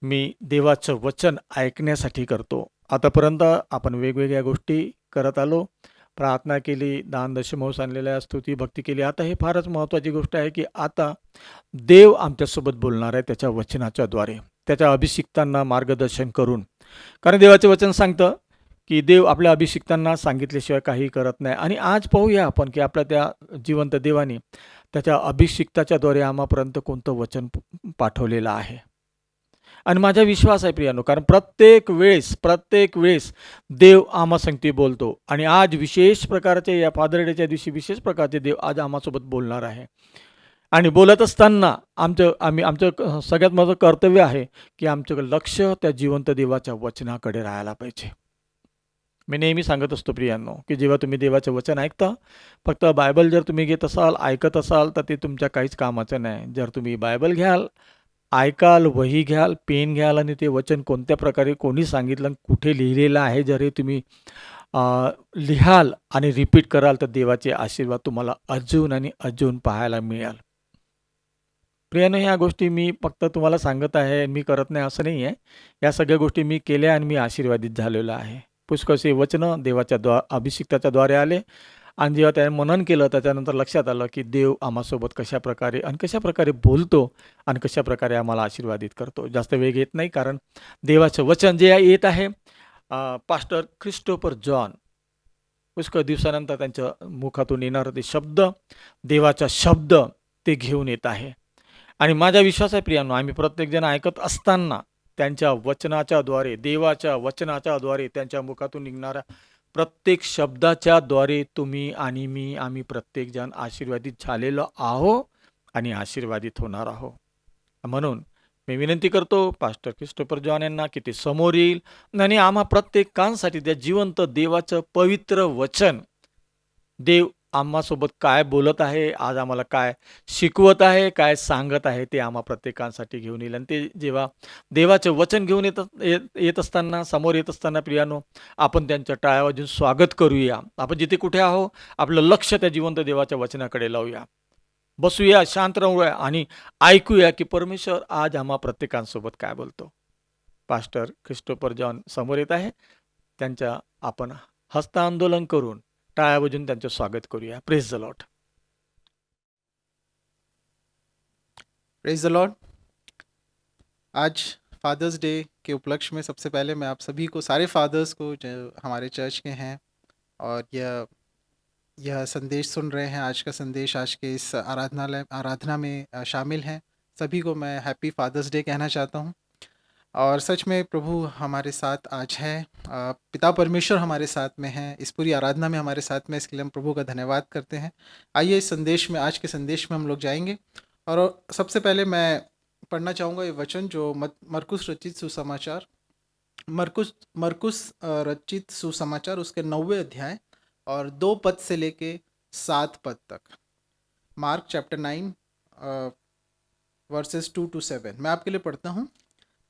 मी देवाचं वचन ऐकण्यासाठी करतो. आतापर्यंत आपण वेगवेगळ्या गोष्टी करत आलो, प्रार्थना केली, दान दशमोस आणलेल्या, स्तुती भक्ती केली. आता हे फारच महत्त्वाची गोष्ट आहे की आता देव आमच्यासोबत बोलणार आहे त्याच्या वचनाच्या द्वारे, त्याच्या अभिषिक्तांना मार्गदर्शन करून. कारण देवाचे वचन सांगतं की देव आपल्या अभिषिक्तांना सांगितल्याशिवाय काही करत नाही. आणि आज पाहूया आपण की आपल्या त्या जिवंत देवाने त्याच्या अभिषिक्ताच्या द्वारे आम्हापर्यंत कोणतं वचन पाठवलेलं आहे. आणि माझा विश्वास आहे प्रियानो, कारण प्रत्येक वेळेस देव आम्हा संगती बोलतो. आणि आज विशेष प्रकारचे, या फादर डेच्या दिवशी विशेष प्रकारचे देव आज आम्हासोबत बोलणार आहे. आणि बोलत असताना आमचं सगळ्यात मोठं कर्तव्य आहे की आमचं लक्ष त्या जिवंत देवाच्या वचनाकडे राहायला पाहिजे. मी नेहमी सांगत असतो प्रियांनो, की जेव्हा तुम्ही देवाचं वचन ऐकता, फक्त बायबल जर तुम्ही घेत असाल, ऐकत असाल, तर ते तुमच्या काहीच कामाचं नाही. जर तुम्ही बायबल घ्याल, ऐकाल, वही घ्याल, पेन घ्याल आणि ते वचन कोणत्या प्रकारे कोणी सांगितलं आणि कुठे लिहिलेलं आहे, जर हे तुम्ही लिहाल आणि रिपीट कराल, तर देवाचे आशीर्वाद तुम्हाला अजून आणि अजून पाहायला मिळेल. प्रियानं ह्या गोष्टी मी फक्त तुम्हाला सांगत आहे, मी करत नाही असं नाही आहे. या सगळ्या गोष्टी मी केल्या आणि मी आशीर्वादित झालेलो आहे. पुष्कळशी वचनं देवाच्या अभिषिक्ताच्या द्वारे आले आणि जेव्हा त्याने मनन केलं, त्याच्यानंतर लक्षात आलं, की देव आम्हासोबत कशाप्रकारे आणि कशाप्रकारे बोलतो आणि कशाप्रकारे आम्हाला आशीर्वादित करतो. जास्त वेळ घेत नाही, कारण देवाचं वचन जे येत आहे, पास्टर क्रिस्टोफर जॉन पुष्कळ दिवसानंतर त्यांच्या मुखातून येणारे ते शब्द, देवाचा शब्द ते घेऊन येत आहे. आणि माझा विश्वास आहे प्रियांनो, आम्ही प्रत्येकजण ऐकत असताना त्यांच्या वचनाच्या द्वारे, देवाच्या वचनाच्या द्वारे, त्यांच्या मुखातून निघणाऱ्या प्रत्येक शब्दाच्या द्वारे तुम्ही आणि मी, आम्ही प्रत्येकजण आशीर्वादित झालेलो आहो आणि आशीर्वादित होणार आहो. म्हणून मी विनंती करतो पास्टर क्रिस्टोफर जॉन यांना, की ते समोर येईल आणि आम्हा प्रत्येकांसाठी त्या जिवंत देवाचं पवित्र वचन, देव आम्हासोबत काय बोलत आहे, आज आम्हाला काय शिकवत आहे, काय सांगत आहे, ते आम्हा प्रत्येकांसाठी घेऊन येईल. आणि ते जेव्हा देवाचं वचन घेऊन येत असताना, समोर येत असताना प्रियानो, आपण त्यांच्या टाळ्या वाजून स्वागत करूया. आपण जिथे कुठे आहो, आपलं लक्ष त्या जिवंत देवाच्या वचनाकडे लावूया, बसूया, शांत राहूया आणि ऐकूया, की परमेश्वर आज आम्हा प्रत्येकांसोबत काय बोलतो. पास्टर क्रिस्टोफर जॉन समोर येत आहे, त्यांच्या आपण हस्तांदोलन करून टाळ्या वाजून त्यांचं स्वागत करूया. Praise the Lord. Praise the Lord. आज फादर्स डे के उपलक्ष्य में सबसे पहले मैं आप सभी को, सारे फादर्स को जो हमारे चर्च के हैं और यह संदेश सुन रहे हैं, आज का संदेश आज के इस आराधना में शामिल हैं, सभी को मैं हैप्पी फादर्स डे कहना चाहता हूं। और सच में प्रभु हमारे साथ आज है, पिता परमेश्वर हमारे साथ में हैं, इस पूरी आराधना में हमारे साथ में, इसके लिए हम प्रभु का धन्यवाद करते हैं। आइए इस संदेश में, आज के संदेश में हम लोग जाएंगे। और सबसे पहले मैं पढ़ना चाहूँगा ये वचन जो मरकुस रचित सुसमाचार, मरकुस रचित सुसमाचार उसके 9वें अध्याय और 2 पद से लेके 7 पद तक। मार्क चैप्टर 9 वर्सेस 2 to 7 मैं आपके लिए पढ़ता हूँ।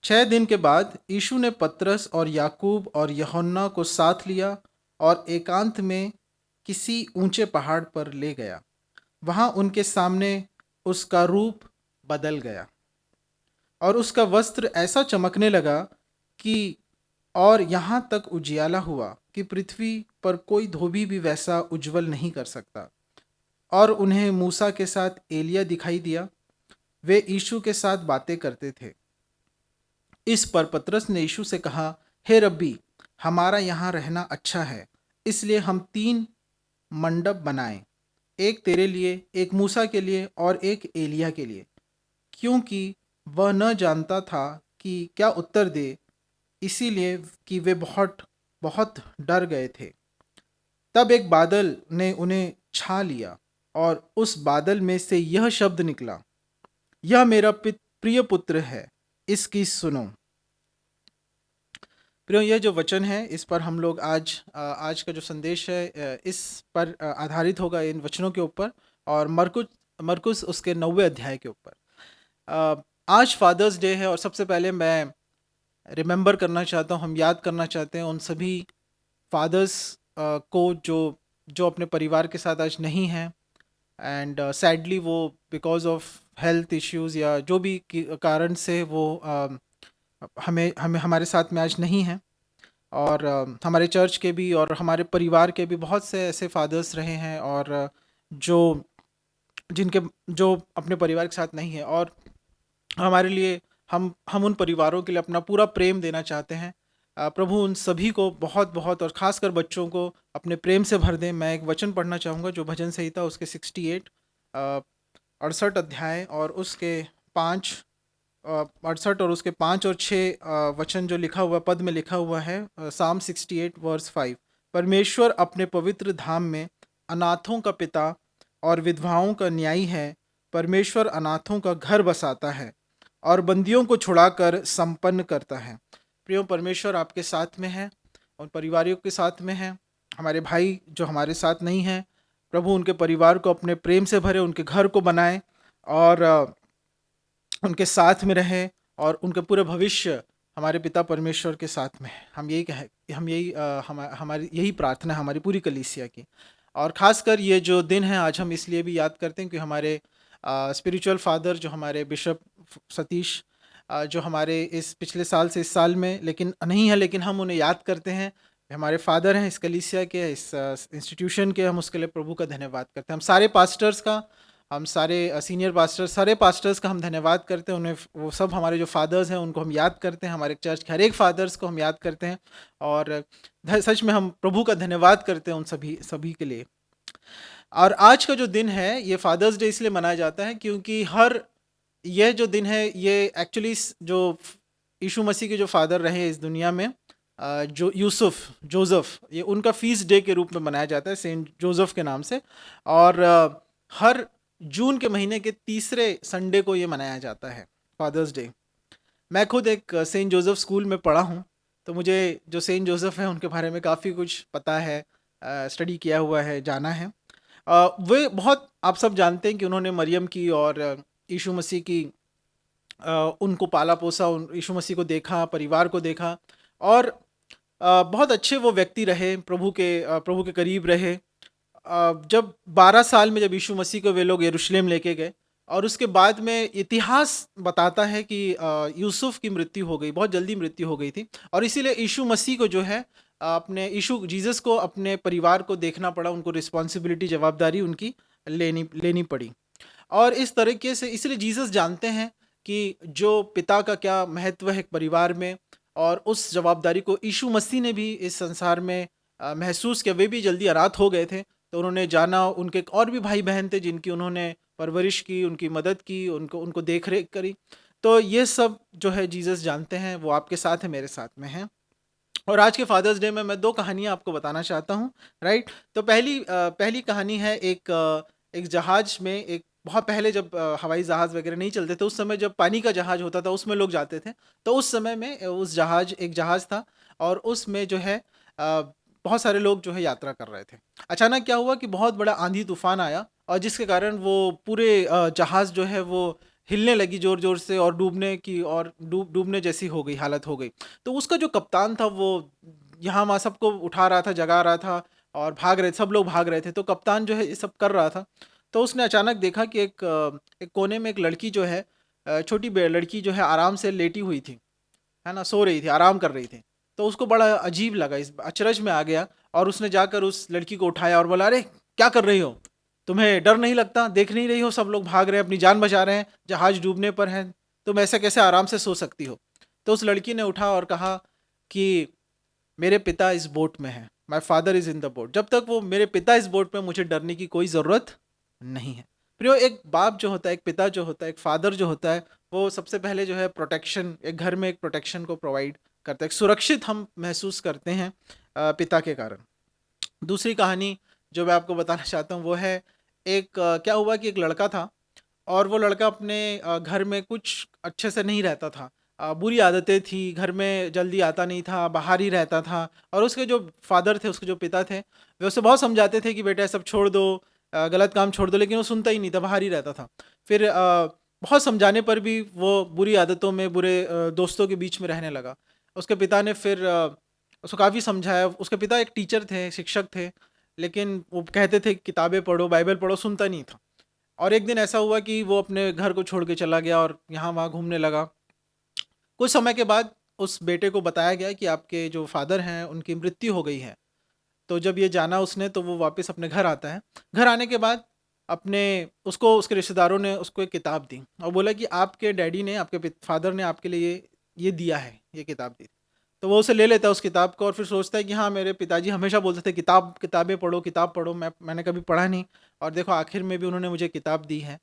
6 दिन के बाद यीशु ने पतरस और याकूब और यूहन्ना को साथ लिया और एकांत में किसी ऊंचे पहाड़ पर ले गया। वहाँ उनके सामने उसका रूप बदल गया और उसका वस्त्र ऐसा चमकने लगा कि और यहाँ तक उजियाला हुआ कि पृथ्वी पर कोई धोबी भी वैसा उज्जवल नहीं कर सकता। और उन्हें मूसा के साथ एलिया दिखाई दिया, वे यीशु के साथ बातें करते थे। इस पर पतरस ने यीशु से कहा, हे रब्बी, हमारा यहाँ रहना अच्छा है, इसलिए हम 3 मंडप बनाएं, एक तेरे लिए, एक मूसा के लिए और एक एलिया के लिए। क्योंकि वह न जानता था कि क्या उत्तर दे, इसीलिए कि वे बहुत बहुत डर गए थे। तब एक बादल ने उन्हें छा लिया और उस बादल में से यह शब्द निकला, यह मेरा प्रिय पुत्र है, इसकी सुनो। प्रियो, यह जो वचन है इस पर हम लोग आज का जो संदेश है इस पर आधारित होगा, इन वचनों के ऊपर, और मरकुस उसके 9वें अध्याय के ऊपर। आज फादर्स डे है और सबसे पहले मैं रिमेंबर करना चाहता हूँ, हम याद करना चाहते हैं उन सभी फादर्स को जो अपने परिवार के साथ आज नहीं हैं, एंड सैडली वो बिकॉज ऑफ हेल्थ इश्यूज़ या जो भी कारण से वो हमें हमारे साथ में आज नहीं हैं। और हमारे चर्च के भी और हमारे परिवार के भी बहुत से ऐसे फादर्स रहे हैं और जो अपने परिवार के साथ नहीं है, और हमारे लिए हम उन परिवारों के लिए अपना पूरा प्रेम देना चाहते हैं। प्रभु उन सभी को बहुत बहुत और ख़ासकर बच्चों को अपने प्रेम से भर दें। मैं एक वचन पढ़ना चाहूँगा जो भजन संहिता उसके 68 अध्याय और उसके 68 और उसके 5 और 6 वचन जो लिखा हुआ पद में लिखा हुआ है, साम 68 वर्स 5। परमेश्वर अपने पवित्र धाम में अनाथों का पिता और विधवाओं का न्यायी है। परमेश्वर अनाथों का घर बसाता है और बंदियों को छुड़ाकर संपन्न करता है। प्रियो, परमेश्वर आपके साथ में है उन परिवारों के साथ में हैं। हमारे भाई जो हमारे साथ नहीं हैं, प्रभु उनके परिवार को अपने प्रेम से भरे, उनके घर को बनाए और उनके साथ में रहे और उनका पूरा भविष्य हमारे पिता परमेश्वर के साथ में है। हमारी यही प्रार्थना है हमारी पूरी कलीसिया की। और ख़ासकर ये जो दिन है आज हम इसलिए भी याद करते हैं कि हमारे स्पिरिचुअल फादर जो हमारे बिशप सतीश जो हमारे इस पिछले साल से इस साल में लेकिन नहीं है, लेकिन हम उन्हें याद करते हैं। हमारे फादर हैं इस कलीसिया के, इस इंस्टीट्यूशन के। हम उसके लिए प्रभु का धन्यवाद करते हैं। हम सारे पास्टर्स का, हम सारे सीनियर पास्टर्स, सारे पास्टर्स का हम धन्यवाद करते हैं। उन्हें, वो सब हमारे जो फादर्स हैं उनको हम याद करते हैं। हमारे चर्च के हर एक फादर्स को हम याद करते हैं और सच में हम प्रभु का धन्यवाद करते हैं उन सभी के लिए। और आज का जो दिन है ये फादर्स डे इसलिए मनाया जाता है क्योंकि ये जो दिन है ये एक्चुअली जो यीशु मसीह के जो फादर रहे इस दुनिया में, जो जोसेफ, ये उनका फीस्ट डे के रूप में मनाया जाता है, सेंट जोसेफ के नाम से। और हर जून के महीने के तीसरे संडे को ये मनाया जाता है फादर्स डे। मैं खुद एक सेंट जोसेफ स्कूल में पढ़ा हूँ, तो मुझे जो सेंट जोसेफ है उनके बारे में काफ़ी कुछ पता है, स्टडी किया हुआ है, जाना है। वे बहुत, आप सब जानते हैं कि उन्होंने मरियम की और यीशु मसीह की उनको पाला पोसा, यीशु मसीह को देखा, परिवार को देखा और बहुत अच्छे वो व्यक्ति रहे, प्रभु के करीब रहे। जब 12 साल में जब यीशु मसीह को वे लोग यरूशलेम लेके गए और उसके बाद में इतिहास बताता है कि यूसुफ की मृत्यु हो गई, बहुत जल्दी मृत्यु हो गई थी और इसीलिए यीशु मसीह को जो है जीसस को अपने परिवार को देखना पड़ा, उनको रिस्पॉन्सिबिलिटी, जवाबदारी उनकी लेनी पड़ी। और इस तरीके से इसलिए जीसस जानते हैं कि जो पिता का क्या महत्व है परिवार में, और उस जवाबदारी को यीशु मसीह ने भी इस संसार में महसूस किया। वे भी जल्दी अनाथ हो गए थे, तो उन्होंने जाना, उनके और भी भाई बहन थे जिनकी उन्होंने परवरिश की, उनकी मदद की, उनको देख रेख करी। तो ये सब जो है जीसस जानते हैं, वो आपके साथ है, मेरे साथ में है। और आज के फादर्स डे में मैं 2 कहानियाँ आपको बताना चाहता हूँ, राइट। तो पहली कहानी है एक जहाज में, एक बहुत पहले जब हवाई जहाज़ वगैरह नहीं चलते थे, उस समय जब पानी का जहाज़ होता था उसमें लोग जाते थे। तो उस समय में एक जहाज़ था और उसमें जो है बहुत सारे लोग जो है यात्रा कर रहे थे। अचानक क्या हुआ कि बहुत बड़ा आंधी तूफान आया और जिसके कारण वो पूरे जहाज़ जो है वो हिलने लगी ज़ोर-ज़ोर से और डूबने जैसी हो गई, हालत हो गई। तो उसका जो कप्तान था वो यहाँ वहाँ सबको उठा रहा था, जगा रहा था और सब लोग भाग रहे थे। तो कप्तान जो है ये सब कर रहा था। तो उसने अचानक देखा कि एक कोने में एक लड़की जो है, छोटी लड़की जो है आराम से लेटी हुई थी, है ना, सो रही थी, आराम कर रही थी। तो उसको बड़ा अजीब लगा, इस अचरज में आ गया और उसने जाकर उस लड़की को उठाया और बोला, अरे क्या कर रही हो, तुम्हें डर नहीं लगता, देख नहीं रही हो सब लोग भाग रहे हैं, अपनी जान बचा रहे हैं, जहाज डूबने पर है, तुम ऐसे कैसे आराम से सो सकती हो। तो उस लड़की ने उठा और कहा कि मेरे पिता इस बोट में है, my father is in the boat. जब तक वो मेरे पिता इस बोट में, मुझे डरने की कोई ज़रूरत नहीं है। प्रियो, एक बाप जो होता है, एक पिता जो होता है, एक फादर जो होता है, वो सबसे पहले जो है प्रोटेक्शन, एक घर में एक प्रोटेक्शन को प्रोवाइड करता है, एक सुरक्षित हम महसूस करते हैं पिता के कारण। दूसरी कहानी जो मैं आपको बताना चाहता हूँ वो है क्या हुआ कि एक लड़का था और वो लड़का अपने घर में कुछ अच्छे से नहीं रहता था, बुरी आदतें थी, घर में जल्दी आता नहीं था, बाहर ही रहता था। और उसके जो फादर थे, उसके जो पिता थे, वे उसे बहुत समझाते थे कि बेटा सब छोड़ दो, गलत काम छोड़ दो, लेकिन वो सुनता ही नहीं था, बाहर ही रहता था। फिर बहुत समझाने पर भी वो बुरी आदतों में, बुरे दोस्तों के बीच में रहने लगा। उसके पिता ने फिर उसको काफ़ी समझाया। उसके पिता एक टीचर थे, शिक्षक थे, लेकिन वो कहते थे किताबें पढ़ो, बाइबल पढ़ो, सुनता नहीं था। और एक दिन ऐसा हुआ कि वो अपने घर को छोड़ के चला गया और यहाँ वहाँ घूमने लगा। कुछ समय के बाद उस बेटे को बताया गया कि आपके जो फादर हैं उनकी मृत्यु हो गई है। तो जब ये जाना उसने, तो वो वापस अपने घर आता है। घर आने के बाद उसके रिश्तेदारों ने उसको एक किताब दी और बोला कि आपके डैडी ने, आपके फादर ने आपके लिए ये दिया है, ये किताब दी। तो वो उसे ले लेता है उस किताब को और फिर सोचता है कि हाँ, मेरे पिताजी हमेशा बोलते थे किताबें पढ़ो, किताब पढ़ो, मैंने कभी पढ़ा नहीं, और देखो आखिर में भी उन्होंने मुझे किताब दी है।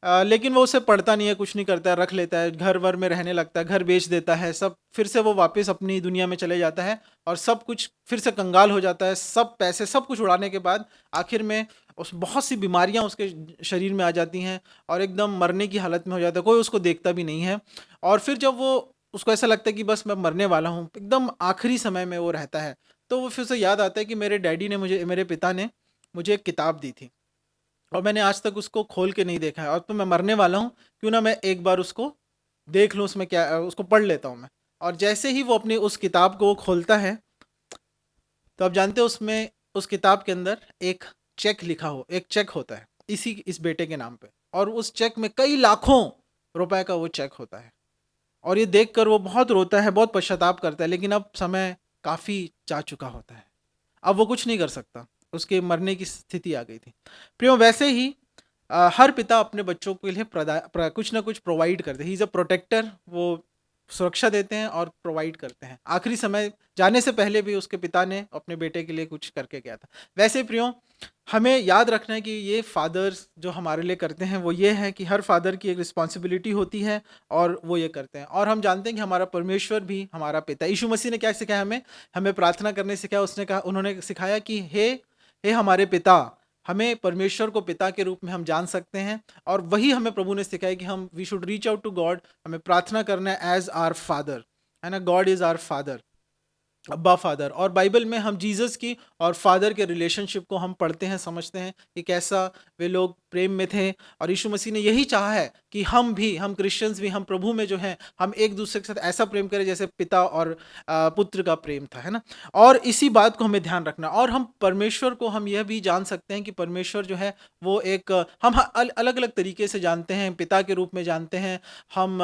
लेकिन वो उसे पढ़ता नहीं है, कुछ नहीं करता है, रख लेता है, घर वर में रहने लगता है, घर बेच देता है, सब फिर से वो वापस अपनी दुनिया में चले जाता है और सब कुछ फिर से कंगाल हो जाता है। सब पैसे, सब कुछ उड़ाने के बाद आखिर में बहुत सी बीमारियां उसके शरीर में आ जाती हैं और एकदम मरने की हालत में हो जाता है, कोई उसको देखता भी नहीं है। और फिर जब वो उसको ऐसा लगता है कि बस मैं मरने वाला हूँ, एकदम आखिरी समय में वो रहता है। तो वो फिर से याद आता है कि मेरे पिता ने मुझे एक किताब दी थी और मैंने आज तक उसको खोल के नहीं देखा है, और तो मैं मरने वाला हूँ, क्यों ना मैं एक बार उसको देख लूँ, उसमें क्या उसको पढ़ लेता हूँ मैं। और जैसे ही वो अपनी उस किताब को खोलता है, तो आप जानते हो उसमें उस किताब के अंदर एक एक चेक होता है इस बेटे के नाम पे, और उस चेक में कई लाखों रुपए का वो चेक होता है। और ये देखकर वो बहुत रोता है, बहुत पश्चाताप करता है, लेकिन अब समय काफ़ी जा चुका होता है, अब वो कुछ नहीं कर सकता, उसके मरने की स्थिति आ गई थी। प्रियो, वैसे ही हर पिता अपने बच्चों के लिए कुछ ना कुछ प्रोवाइड करते हैं। ही इज़ अ प्रोटेक्टर, वो सुरक्षा देते हैं और प्रोवाइड करते हैं। आखिरी समय जाने से पहले भी उसके पिता ने अपने बेटे के लिए कुछ करके गया था। वैसे प्रियो, हमें याद रखना है कि ये फादर्स जो हमारे लिए करते हैं वो ये है कि हर फादर की एक रिस्पॉन्सिबिलिटी होती है और वो ये करते हैं। और हम जानते हैं कि हमारा परमेश्वर भी हमारा पिता। यीशु मसीह ने क्या सिखाया हमें प्रार्थना करने सिखाया। उन्होंने सिखाया कि हे हमारे पिता, हमें परमेश्वर को पिता के रूप में हम जान सकते हैं, और वही हमें प्रभु ने सिखाया कि we should reach out to God, हमें प्रार्थना करना है एज आवर फादर, है ना। गॉड इज़ आवर फादर, अब्बा फादर। और बाइबल में हम जीसस की और फादर के रिलेशनशिप को हम पढ़ते हैं, समझते हैं कि कैसा वे लोग प्रेम में थे। और यीशु मसीह ने यही चाहा है कि हम क्रिश्चियंस भी, हम प्रभु में जो हैं, हम एक दूसरे के साथ ऐसा प्रेम करें जैसे पिता और पुत्र का प्रेम था, है ना। और इसी बात को हमें ध्यान रखना। और हम परमेश्वर को हम यह भी जान सकते हैं कि परमेश्वर जो है वो एक हम अलग अलग तरीके से जानते हैं, पिता के रूप में जानते हैं हम,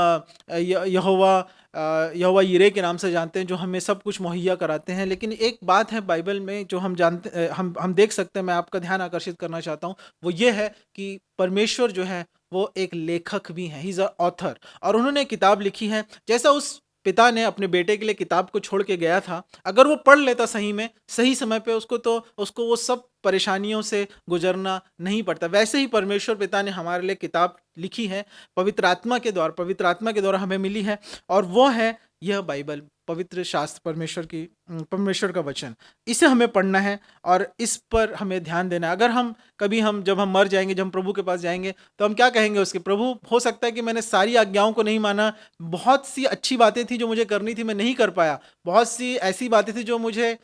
यहोवा यिरे के नाम से जानते हैं, जो हमें सब कुछ मुहैया कराते हैं। लेकिन एक बात है बाइबल में जो हम जानते हम देख सकते हैं, मैं आपका ध्यान आकर्षित करना चाहता हूँ, वो ये है कि परमेश्वर जो है वो एक लेखक भी है, ही इज़ अ ऑथर। और उन्होंने एक किताब लिखी है। जैसा उस पिता ने अपने बेटे के लिए किताब को छोड़ के गया था, अगर वो पढ़ लेता सही में सही समय पे, उसको वो सब परेशानियों से गुजरना नहीं पड़ता। वैसे ही परमेश्वर पिता ने हमारे लिए किताब लिखी है, पवित्र आत्मा के द्वारा हमें मिली है, और वो है यह बाइबल, पवित्र शास्त्र, परमेश्वर का वचन। इसे हमें पढ़ना है और इस पर हमें ध्यान देना है। अगर जब हम मर जाएंगे, जब हम प्रभु के पास जाएंगे, तो हम क्या कहेंगे उसके? प्रभु, हो सकता है कि मैंने सारी आज्ञाओं को नहीं माना, बहुत सी अच्छी बातें थी जो मुझे करनी थी, मैं नहीं कर पाया, बहुत सी ऐसी बातें थी जो मुझे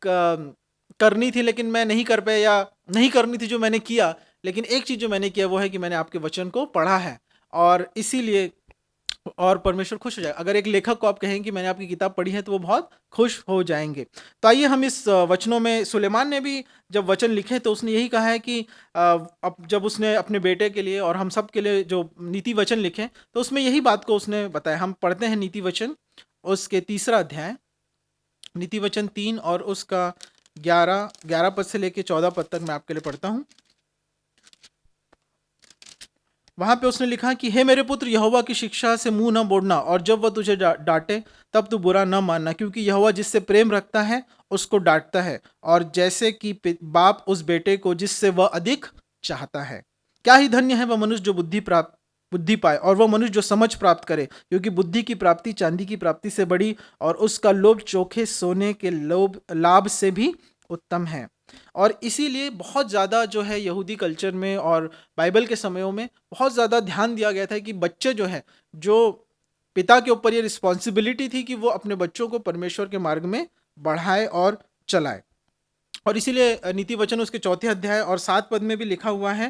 करनी थी लेकिन मैं नहीं कर पाया, या नहीं करनी थी जो मैंने किया। लेकिन एक चीज़ जो मैंने किया वो है कि मैंने आपके वचन को पढ़ा है, और इसीलिए, और परमेश्वर खुश हो जाए। अगर एक लेखक को आप कहें कि मैंने आपकी किताब पढ़ी है, तो वो बहुत खुश हो जाएंगे। तो आइए हम इस वचनों में, सुलेमान ने भी जब वचन लिखे तो उसने यही कहा है कि अब जब उसने अपने बेटे के लिए और हम सब के लिए जो नीति वचन लिखे, तो उसमें यही बात को उसने बताया। हम पढ़ते हैं नीति वचन, उसके 3 अध्याय, नीति वचन 3 और उसका 11 पद से लेके 14 पद तक मैं आपके लिए पढ़ता हूँ। वहां पे उसने लिखा कि हे मेरे पुत्र, यहोवा की शिक्षा से मुंह न मोड़ना, और जब वह तुझे डांटे तब तू बुरा न मानना, क्योंकि यहोवा जिससे प्रेम रखता है उसको डांटता है, और जैसे कि बाप उस बेटे को जिससे वह अधिक चाहता है। क्या ही धन्य है वह मनुष्य जो बुद्धि पाए, और वह मनुष्य जो समझ प्राप्त करे, क्योंकि बुद्धि की प्राप्ति चांदी की प्राप्ति से बड़ी, और उसका लोभ चोखे सोने के लाभ से भी उत्तम है। और इसीलिए बहुत ज़्यादा जो है यहूदी कल्चर में और बाइबल के समयों में बहुत ज़्यादा ध्यान दिया गया था कि बच्चे जो है, जो पिता के ऊपर ये रिस्पॉन्सिबिलिटी थी कि वो अपने बच्चों को परमेश्वर के मार्ग में बढ़ाए और चलाए। और इसीलिए नीति वचन उसके 4 अध्याय और 7 पद में भी लिखा हुआ है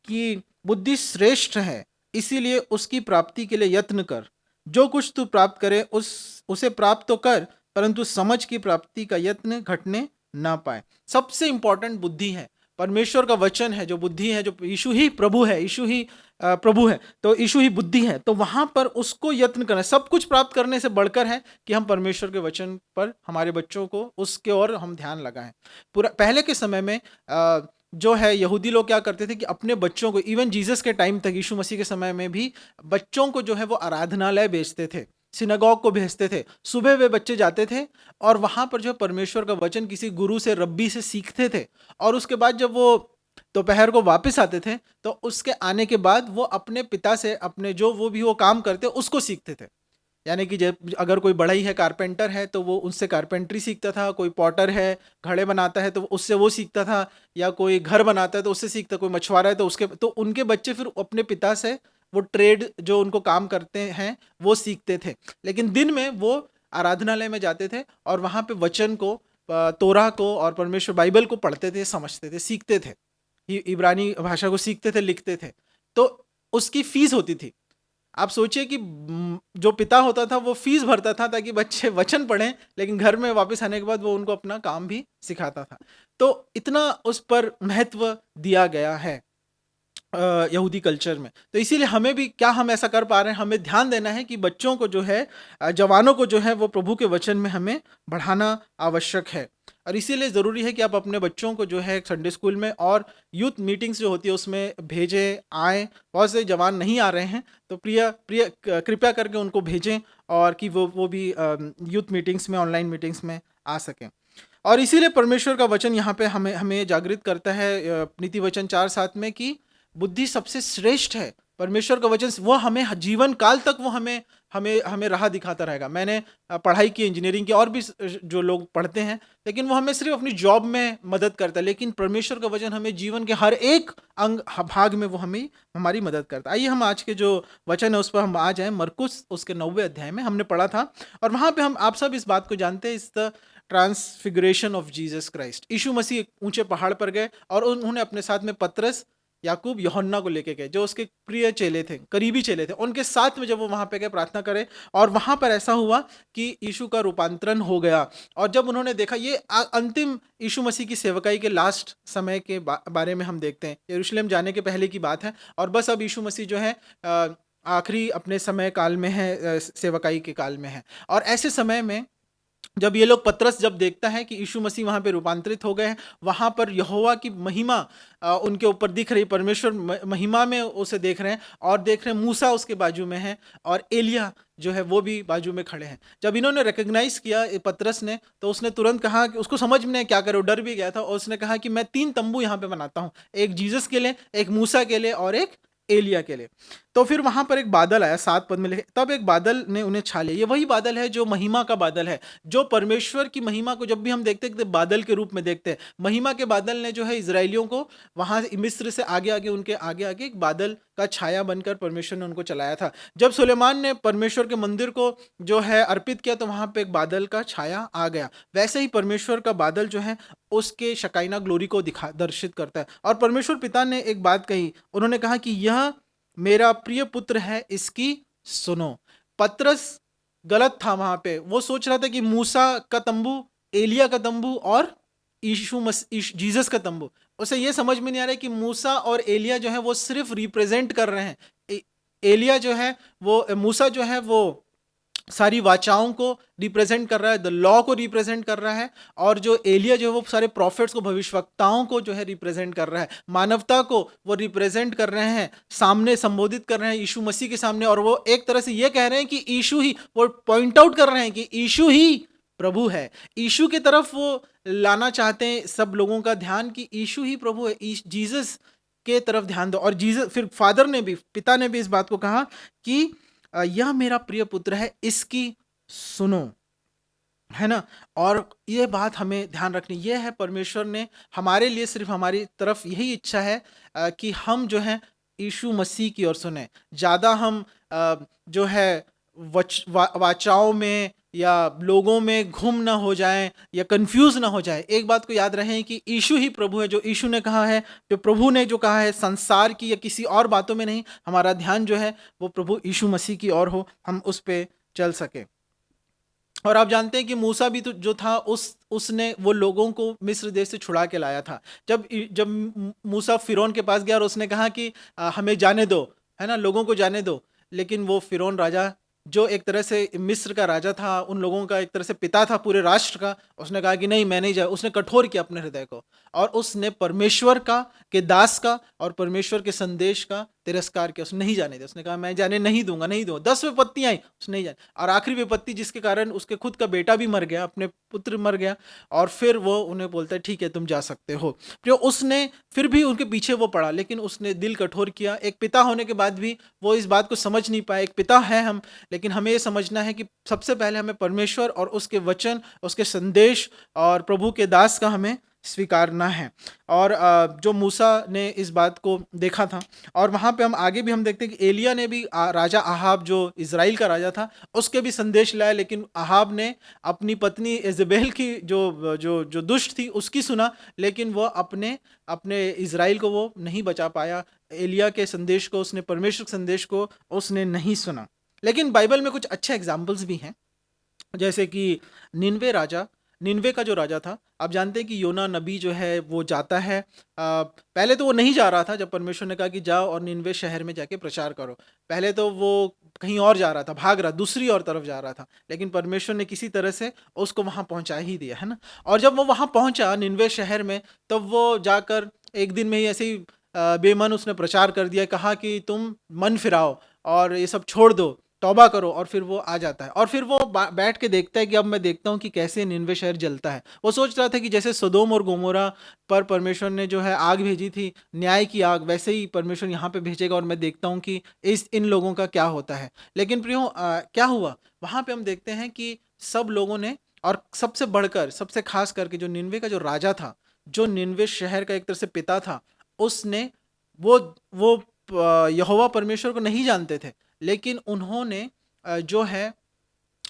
कि बुद्धि श्रेष्ठ है, इसीलिए उसकी प्राप्ति के लिए यत्न कर। जो कुछ तू प्राप्त करे उसे प्राप्त तो कर, परंतु समझ की प्राप्ति का यत्न घटने ना पाए। सबसे इंपॉर्टेंट बुद्धि है, परमेश्वर का वचन है जो बुद्धि है, जो यीशु ही प्रभु है, तो यीशु ही बुद्धि है। तो वहां पर उसको यत्न करना, सब कुछ प्राप्त करने से बढ़कर है कि हम परमेश्वर के वचन पर हमारे बच्चों को उसके और हम ध्यान लगाएं। पहले के समय में जो है यहूदी लोग क्या करते थे कि अपने बच्चों को, इवन जीसस के टाइम तक, यीशु मसीह के समय में भी बच्चों को जो है वो आराधनालय भेजते थे, सिनागोग को भेजते थे। सुबह वे बच्चे जाते थे और वहाँ पर जो परमेश्वर का वचन किसी गुरु से, रब्बी से सीखते थे, और उसके बाद जब वो दोपहर को वापस आते थे, तो उसके आने के बाद वो अपने पिता से अपने जो वो काम करते उसको सीखते थे। यानी कि जब अगर कोई बढ़ई है, कारपेंटर है, तो वो उनसे कारपेंट्री सीखता था, कोई पॉटर है, घड़े बनाता है, तो उससे वो सीखता था, या कोई घर बनाता है तो उससे सीखता, कोई मछुआरा है तो उनके बच्चे फिर अपने पिता से वो ट्रेड जो उनको काम करते हैं वो सीखते थे, लेकिन दिन में वो आराधनालय में जाते थे और वहाँ पे वचन को, तोरा को और परमेश्वर बाइबल को पढ़ते थे, समझते थे, सीखते थे, इब्रानी भाषा को सीखते थे, लिखते थे। तो उसकी फीस होती थी। आप सोचिए कि जो पिता होता था वो फीस भरता था ताकि बच्चे वचन पढ़ें, लेकिन घर में वापस आने के बाद वो उनको अपना काम भी सिखाता था। तो इतना उस पर महत्व दिया गया है यहूदी कल्चर में। तो इसीलिए हमें भी, क्या हम ऐसा कर पा रहे हैं, हमें ध्यान देना है कि बच्चों को जो है, जवानों को जो है वो प्रभु के वचन में हमें बढ़ाना आवश्यक है। और इसीलिए ज़रूरी है कि आप अपने बच्चों को जो है संडे स्कूल में और यूथ मीटिंग्स जो होती है उसमें भेजें, आएँ। बहुत से जवान नहीं आ रहे हैं तो कृपया करके उनको भेजें और कि वो भी यूथ मीटिंग्स में, ऑनलाइन मीटिंग्स में आ सकें। और इसीलिए परमेश्वर का वचन यहाँ पे हमें जागृत करता है नीति वचन 4:7 में कि बुद्धि सबसे श्रेष्ठ है। परमेश्वर का वचन वो हमें जीवन काल तक वो हमें राह दिखाता रहेगा। मैंने पढ़ाई की, इंजीनियरिंग की, और भी जो लोग पढ़ते हैं, लेकिन वो हमें सिर्फ अपनी जॉब में मदद करता है, लेकिन परमेश्वर का वचन हमें जीवन के हर एक भाग में वो हमें हमारी मदद करता है। आइए हम आज के जो वचन है उस पर हम आ जाएं। मरकुस उसके 9वें अध्याय में हमने पढ़ा था और वहाँ पे हम आप सब इस बात को जानते हैं, is the transfiguration of Jesus Christ. यीशु मसीह एक ऊंचे पहाड़ पर गए और उन्होंने अपने साथ में पतरस, याकूब, यूहन्ना को लेके गए, जो उसके प्रिय चेले थे, करीबी चेले थे। उनके साथ में जब वो वहाँ पे गए प्रार्थना करे, और वहाँ पर ऐसा हुआ कि यीशु का रूपांतरण हो गया। और जब उन्होंने देखा, ये अंतिम यीशु मसीह की सेवकाई के लास्ट समय के बारे में हम देखते हैं, यरूशलेम जाने के पहले की बात है। और बस अब यीशु मसीह जो है आखिरी अपने समय काल में है, सेवकाई के काल में है। और ऐसे समय में जब ये लोग, पतरस जब देखता है कि यीशु मसीह वहाँ पे रूपांतरित हो गए हैं, वहाँ पर यहोवा की महिमा उनके ऊपर दिख रही, परमेश्वर महिमा में उसे देख रहे हैं, और देख रहे हैं मूसा उसके बाजू में है और एलिया जो है वो भी बाजू में खड़े हैं। जब इन्होंने रिकग्नाइज किया पतरस ने, तो उसने तुरंत कहा कि उसको समझ में नहीं क्या करे, वो डर भी गया था, और उसने कहा कि मैं 3 तंबू यहाँ पे बनाता हूँ, एक जीसस के लिए, एक मूसा के लिए और एक एलिया के लिए। तो फिर वहां पर एक बादल आया, 7 पद में लिखे, तब एक बादल ने उन्हें छा लिया। ये वही बादल है जो महिमा का बादल है, जो परमेश्वर की महिमा को जब भी हम देखते हैं बादल के रूप में देखते हैं। महिमा के बादल ने जो है इजरायलियों को वहां मिस्र से आगे आगे, उनके आगे आगे एक बादल का छाया बनकर परमेश्वर ने उनको चलाया था। जब सुलेमान ने परमेश्वर के मंदिर को जो है अर्पित किया, तो वहां पे एक बादल का छाया आ गया। वैसे ही परमेश्वर का बादल जो है उसके शकाइना ग्लोरी को दर्शित करता है। और परमेश्वर पिता ने एक बात कही, उन्होंने कहा कि यह मेरा प्रिय पुत्र है, इसकी सुनो। पतरस गलत था वहां पे, वो सोच रहा था कि मूसा का तंबू, एलिया का तंबू और जीसस का तंबू। उसे ये समझ में नहीं आ रहा है कि मूसा और एलिया जो है वो सिर्फ रिप्रेजेंट कर रहे हैं। एलिया जो है वो, मूसा जो है वो सारी वाचाओं को रिप्रेजेंट कर रहा है, द लॉ को रिप्रेजेंट कर रहा है, और जो एलिया जो है वो सारे प्रॉफिट्स को, भविष्यवक्ताओं को जो है रिप्रेजेंट कर रहा है, मानवता को वो रिप्रेजेंट कर रहे हैं, सामने संबोधित कर रहे हैं यीशु मसीह के सामने। और वो एक तरह से ये कह रहे हैं कि यीशु ही, वो पॉइंट आउट कर रहे हैं कि यीशु ही प्रभु है। यीशु की तरफ वो लाना चाहते हैं सब लोगों का ध्यान कि यीशु ही प्रभु है, जीसस के तरफ ध्यान दो। और जीसस, फिर फादर ने भी, पिता ने भी इस बात को कहा कि यह मेरा प्रिय पुत्र है, इसकी सुनो, है ना। और ये बात हमें ध्यान रखनी, ये है परमेश्वर ने हमारे लिए, सिर्फ हमारी तरफ यही इच्छा है कि हम जो है यीशु मसीह की ओर सुने। ज़्यादा हम जो है वाचाओं में या लोगों में गुम ना हो जाएं या कंफ्यूज ना हो जाए। एक बात को याद रहे कि यीशु ही प्रभु है। जो यीशु ने कहा है, जो प्रभु ने जो कहा है, संसार की या किसी और बातों में नहीं, हमारा ध्यान जो है वो प्रभु यीशु मसीह की ओर हो, हम उस पे चल सके। और आप जानते हैं कि मूसा भी तो जो था, उसने वो लोगों को मिस्र देश से छुड़ा के लाया था। जब मूसा फिरौन के पास गया और उसने कहा कि हमें जाने दो, है ना, लोगों को जाने दो, लेकिन वो फिरौन राजा, जो एक तरह से मिस्र का राजा था, उन लोगों का एक तरह से पिता था पूरे राष्ट्र का, उसने कहा कि नहीं, मैं नहीं जा। उसने कठोर किया अपने हृदय को, और उसने परमेश्वर के दास का और परमेश्वर के संदेश का तिरस्कार किया। उसने नहीं जाने दिया, उसने कहा मैं जाने नहीं दूंगा, नहीं दूंगा। 10 विपत्ति आई, उसने नहीं जाने। और आखिरी विपत्ति जिसके कारण उसके खुद का बेटा भी मर गया, अपने पुत्र मर गया, और फिर वो उन्हें बोलता है ठीक है तुम जा सकते हो। फिर उसने फिर भी उनके पीछे वो पड़ा, लेकिन उसने दिल कठोर किया। एक पिता होने के बाद भी वो इस बात को समझ नहीं पाया। एक पिता है हम, लेकिन हमें ये समझना है कि सबसे पहले हमें परमेश्वर और उसके वचन, उसके संदेश और प्रभु के दास का हमें स्वीकारना है। और जो मूसा ने इस बात को देखा था, और वहाँ पे हम आगे भी हम देखते हैं कि एलिया ने भी राजा अहाब जो इज़राइल का राजा था उसके भी संदेश लाया, लेकिन अहाब ने अपनी पत्नी इज़बेल की जो जो जो दुष्ट थी उसकी सुना, लेकिन वो अपने अपने इज़राइल को वो नहीं बचा पाया। एलिया के संदेश को उसने, परमेश्वर के संदेश को उसने नहीं सुना। लेकिन बाइबल में कुछ अच्छे एग्जाम्पल्स भी हैं, जैसे कि निनवे का जो राजा था। आप जानते हैं कि योना नबी जो है वो जाता है, पहले तो वो नहीं जा रहा था, जब परमेश्वर ने कहा कि जाओ और निनवे शहर में जाके प्रचार करो, पहले तो वो कहीं और जा रहा था, भाग रहा, दूसरी और तरफ जा रहा था, लेकिन परमेश्वर ने किसी तरह से उसको वहाँ पहुँचा ही दिया, है ना। और जब वो वहाँ पहुँचा निनवे शहर में, तब वो जाकर एक दिन में ही ऐसे ही बेमन उसने प्रचार कर दिया, कहा कि तुम मन फिराओ और ये सब छोड़ दो, तौबा करो, और फिर वो आ जाता है। और फिर वो बैठ के देखता है कि अब मैं देखता हूँ कि कैसे निनवे शहर जलता है। वो सोच रहा था कि जैसे सदोम और गोमोरा पर परमेश्वर ने जो है आग भेजी थी, न्याय की आग, वैसे ही परमेश्वर यहाँ पे भेजेगा और मैं देखता हूँ कि इन लोगों का क्या होता है। लेकिन प्रियो, क्या हुआ वहाँ पे हम देखते हैं कि सब लोगों ने, और सबसे बढ़कर, सबसे खास करके जो निनवे का जो राजा था, जो निनवे शहर का एक तरह से पिता था, उसने वो यहोवा परमेश्वर को नहीं जानते थे, लेकिन उन्होंने जो है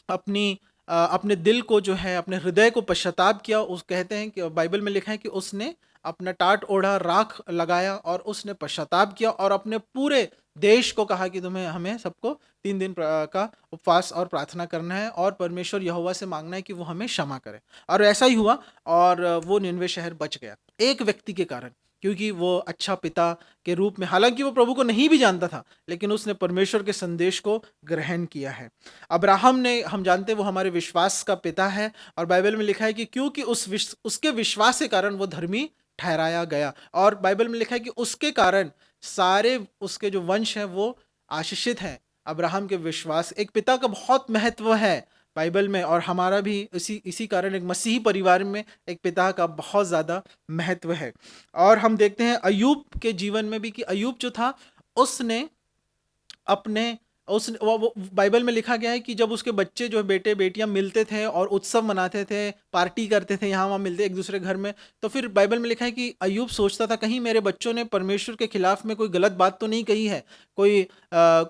अपने दिल को जो है, अपने हृदय को पश्चाताप किया। उस कहते हैं कि बाइबल में लिखा है कि उसने अपना टाट ओढ़ा, राख लगाया और उसने पश्चाताप किया और अपने पूरे देश को कहा कि तुम्हें, हमें सबको 3 दिन का उपवास और प्रार्थना करना है और परमेश्वर यहोवा से मांगना है कि वो हमें क्षमा करे। और ऐसा ही हुआ, और वो निनवे शहर बच गया एक व्यक्ति के कारण, क्योंकि वो अच्छा पिता के रूप में, हालांकि वो प्रभु को नहीं भी जानता था, लेकिन उसने परमेश्वर के संदेश को ग्रहण किया है। अब्राहम ने, हम जानते हैं वो हमारे विश्वास का पिता है, और बाइबल में लिखा है कि क्योंकि उसके विश्वास के कारण वो धर्मी ठहराया गया, और बाइबल में लिखा है कि उसके कारण सारे उसके जो वंश हैं वो आशीषित हैं। अब्राहम के विश्वास, एक पिता का बहुत महत्व है बाइबल में, और हमारा भी इसी कारण एक मसीही परिवार में एक पिता का बहुत ज़्यादा महत्व है। और हम देखते हैं अय्यूब के जीवन में भी कि अय्यूब जो था, उसने अपने वो बाइबल में लिखा गया है कि जब उसके बच्चे जो बेटे बेटियां मिलते थे और उत्सव मनाते थे, पार्टी करते थे, यहाँ वहाँ मिलते एक दूसरे घर में, तो फिर बाइबल में लिखा है कि अय्यूब सोचता था कहीं मेरे बच्चों ने परमेश्वर के खिलाफ में कोई गलत बात तो नहीं कही है, कोई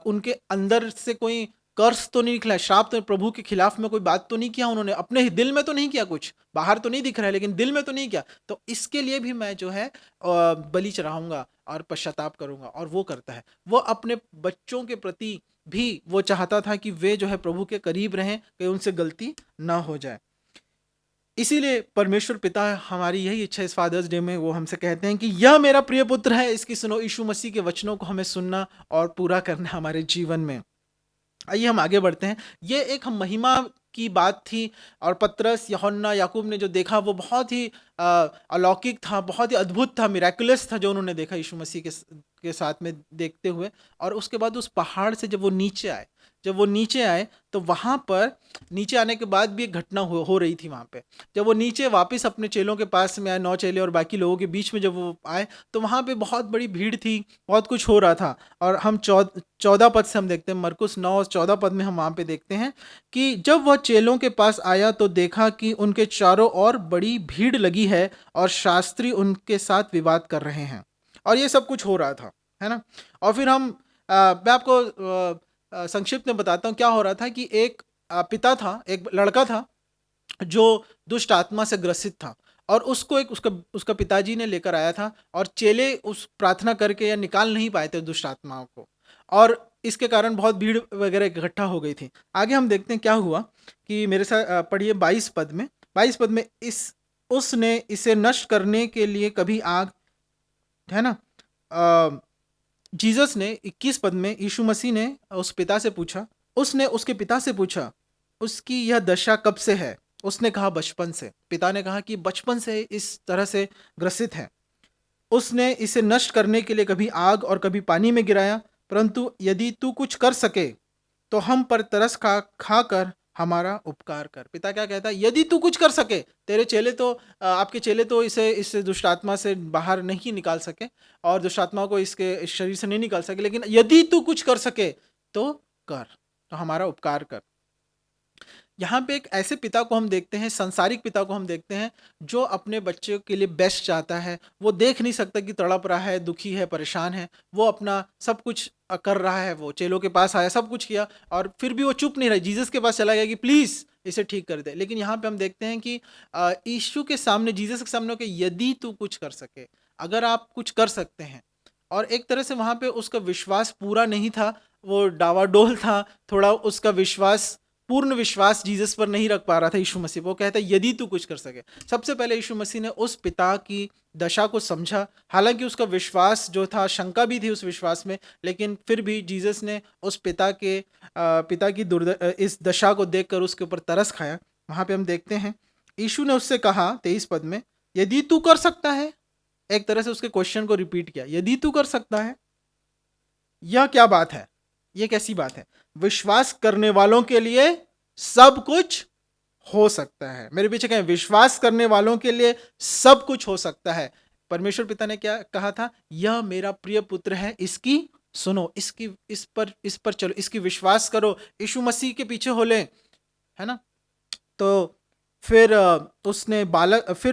उनके अंदर से कोई कर्स तो नहीं निकला, श्राप तो, प्रभु के खिलाफ में कोई बात तो नहीं किया उन्होंने, अपने ही दिल में तो नहीं किया, कुछ बाहर तो नहीं दिख रहा है लेकिन दिल में तो नहीं किया, तो इसके लिए भी मैं जो है बलि चढ़ाऊंगा और पश्चाताप करूंगा। और वो करता है, वो अपने बच्चों के प्रति भी वो चाहता था कि वे जो है प्रभु के करीब रहें, कि उनसे गलती ना हो जाए। इसीलिए परमेश्वर पिता, हमारी यही इच्छा इस फादर्स डे में, वो हमसे कहते हैं कि यह मेरा प्रिय पुत्र है, इसकी सुनो। यीशु मसीह के वचनों को हमें सुनना और पूरा करना हमारे जीवन में। आइए हम आगे बढ़ते हैं। ये एक हम महिमा की बात थी, और पतरस, यूहन्ना, याकूब ने जो देखा वो बहुत ही अलौकिक था, बहुत ही अद्भुत था, मिराकुलस था जो उन्होंने देखा यीशु मसीह के साथ में देखते हुए। और उसके बाद उस पहाड़ से जब वो नीचे आए तो वहाँ पर नीचे आने के बाद भी एक घटना हो रही थी वहाँ पे। जब वो नीचे वापस अपने चेलों के पास में आए, 9 चेले और बाकी लोगों के बीच में जब वो आए, तो वहाँ पे बहुत बड़ी भीड़ थी, बहुत कुछ हो रहा था। और हम 14 पद से हम देखते हैं, मरकुस 9 और 14 पद में हम वहाँ पे देखते हैं कि जब वह चेलों के पास आया तो देखा कि उनके चारों ओर बड़ी भीड़ लगी है और शास्त्री उनके साथ विवाद कर रहे हैं, और ये सब कुछ हो रहा था, है ना। और फिर मैं आपको संक्षिप्त में बताता हूँ क्या हो रहा था कि एक पिता था, एक लड़का था जो दुष्ट आत्मा से ग्रसित था, और उसको उसका पिताजी ने लेकर आया था, और चेले उस प्रार्थना करके या निकाल नहीं पाए थे दुष्ट आत्माओं को, और इसके कारण बहुत भीड़ वगैरह इकट्ठा हो गई थी। आगे हम देखते हैं क्या हुआ कि मेरे साथ पढ़िए 22 पद में उसने इसे नष्ट करने के लिए कभी आग, है ना। जीसस ने 21 पद में, यीशु मसीह ने उस पिता से पूछा, उसने उसके पिता से पूछा उसकी यह दशा कब से है। उसने कहा बचपन से। पिता ने कहा कि बचपन से इस तरह से ग्रसित है। उसने इसे नष्ट करने के लिए कभी आग और कभी पानी में गिराया, परंतु यदि तू कुछ कर सके तो हम पर तरस खाकर हमारा उपकार कर। पिता क्या कहता है, यदि तू कुछ कर सके, तेरे चेले तो, आपके चेले तो इस दुष्ट आत्मा से बाहर नहीं निकाल सके और दुष्ट आत्मा को इस शरीर से नहीं निकाल सके, लेकिन यदि तू कुछ कर सके तो कर, तो हमारा उपकार कर। यहाँ पे एक ऐसे पिता को हम देखते हैं, संसारिक पिता को हम देखते हैं, जो अपने बच्चे के लिए बेस्ट चाहता है। वो देख नहीं सकता कि तड़प रहा है, दुखी है, परेशान है। वो अपना सब कुछ कर रहा है। वो चेलों के पास आया, सब कुछ किया, और फिर भी वो चुप नहीं रहा। जीसस के पास चला गया कि प्लीज़ इसे ठीक कर दे। लेकिन यहाँ पे हम देखते हैं कि यीशु के सामने, जीसस के सामने, कि यदि तू कुछ कर सके, अगर आप कुछ कर सकते हैं। और एक तरह से वहाँ पे उसका विश्वास पूरा नहीं था, वो डावाडोल था थोड़ा, उसका विश्वास, पूर्ण विश्वास जीसस पर नहीं रख पा रहा था यीशु मसीह। वो कहता है यदि तू कुछ कर सके। सबसे पहले यीशु मसीह ने उस पिता की दशा को समझा। हालांकि उसका विश्वास जो था, शंका भी थी उस विश्वास में, लेकिन फिर भी जीसस ने उस पिता की इस दशा को देखकर उसके ऊपर तरस खाया। वहाँ पे हम देखते हैं यीशु ने उससे कहा 23 पद में, यदि तू कर सकता है। एक तरह से उसके क्वेश्चन को रिपीट किया, यदि तू कर सकता है। यह क्या बात है? यह कैसी बात है? विश्वास करने वालों के लिए सब कुछ हो सकता है। मेरे पीछे कहें, विश्वास करने वालों के लिए सब कुछ हो सकता है। परमेश्वर पिता ने क्या कहा था? यह मेरा प्रिय पुत्र है, इसकी सुनो, इस पर चलो, इसकी विश्वास करो, यीशु मसीह के पीछे हो ले, है ना। तो फिर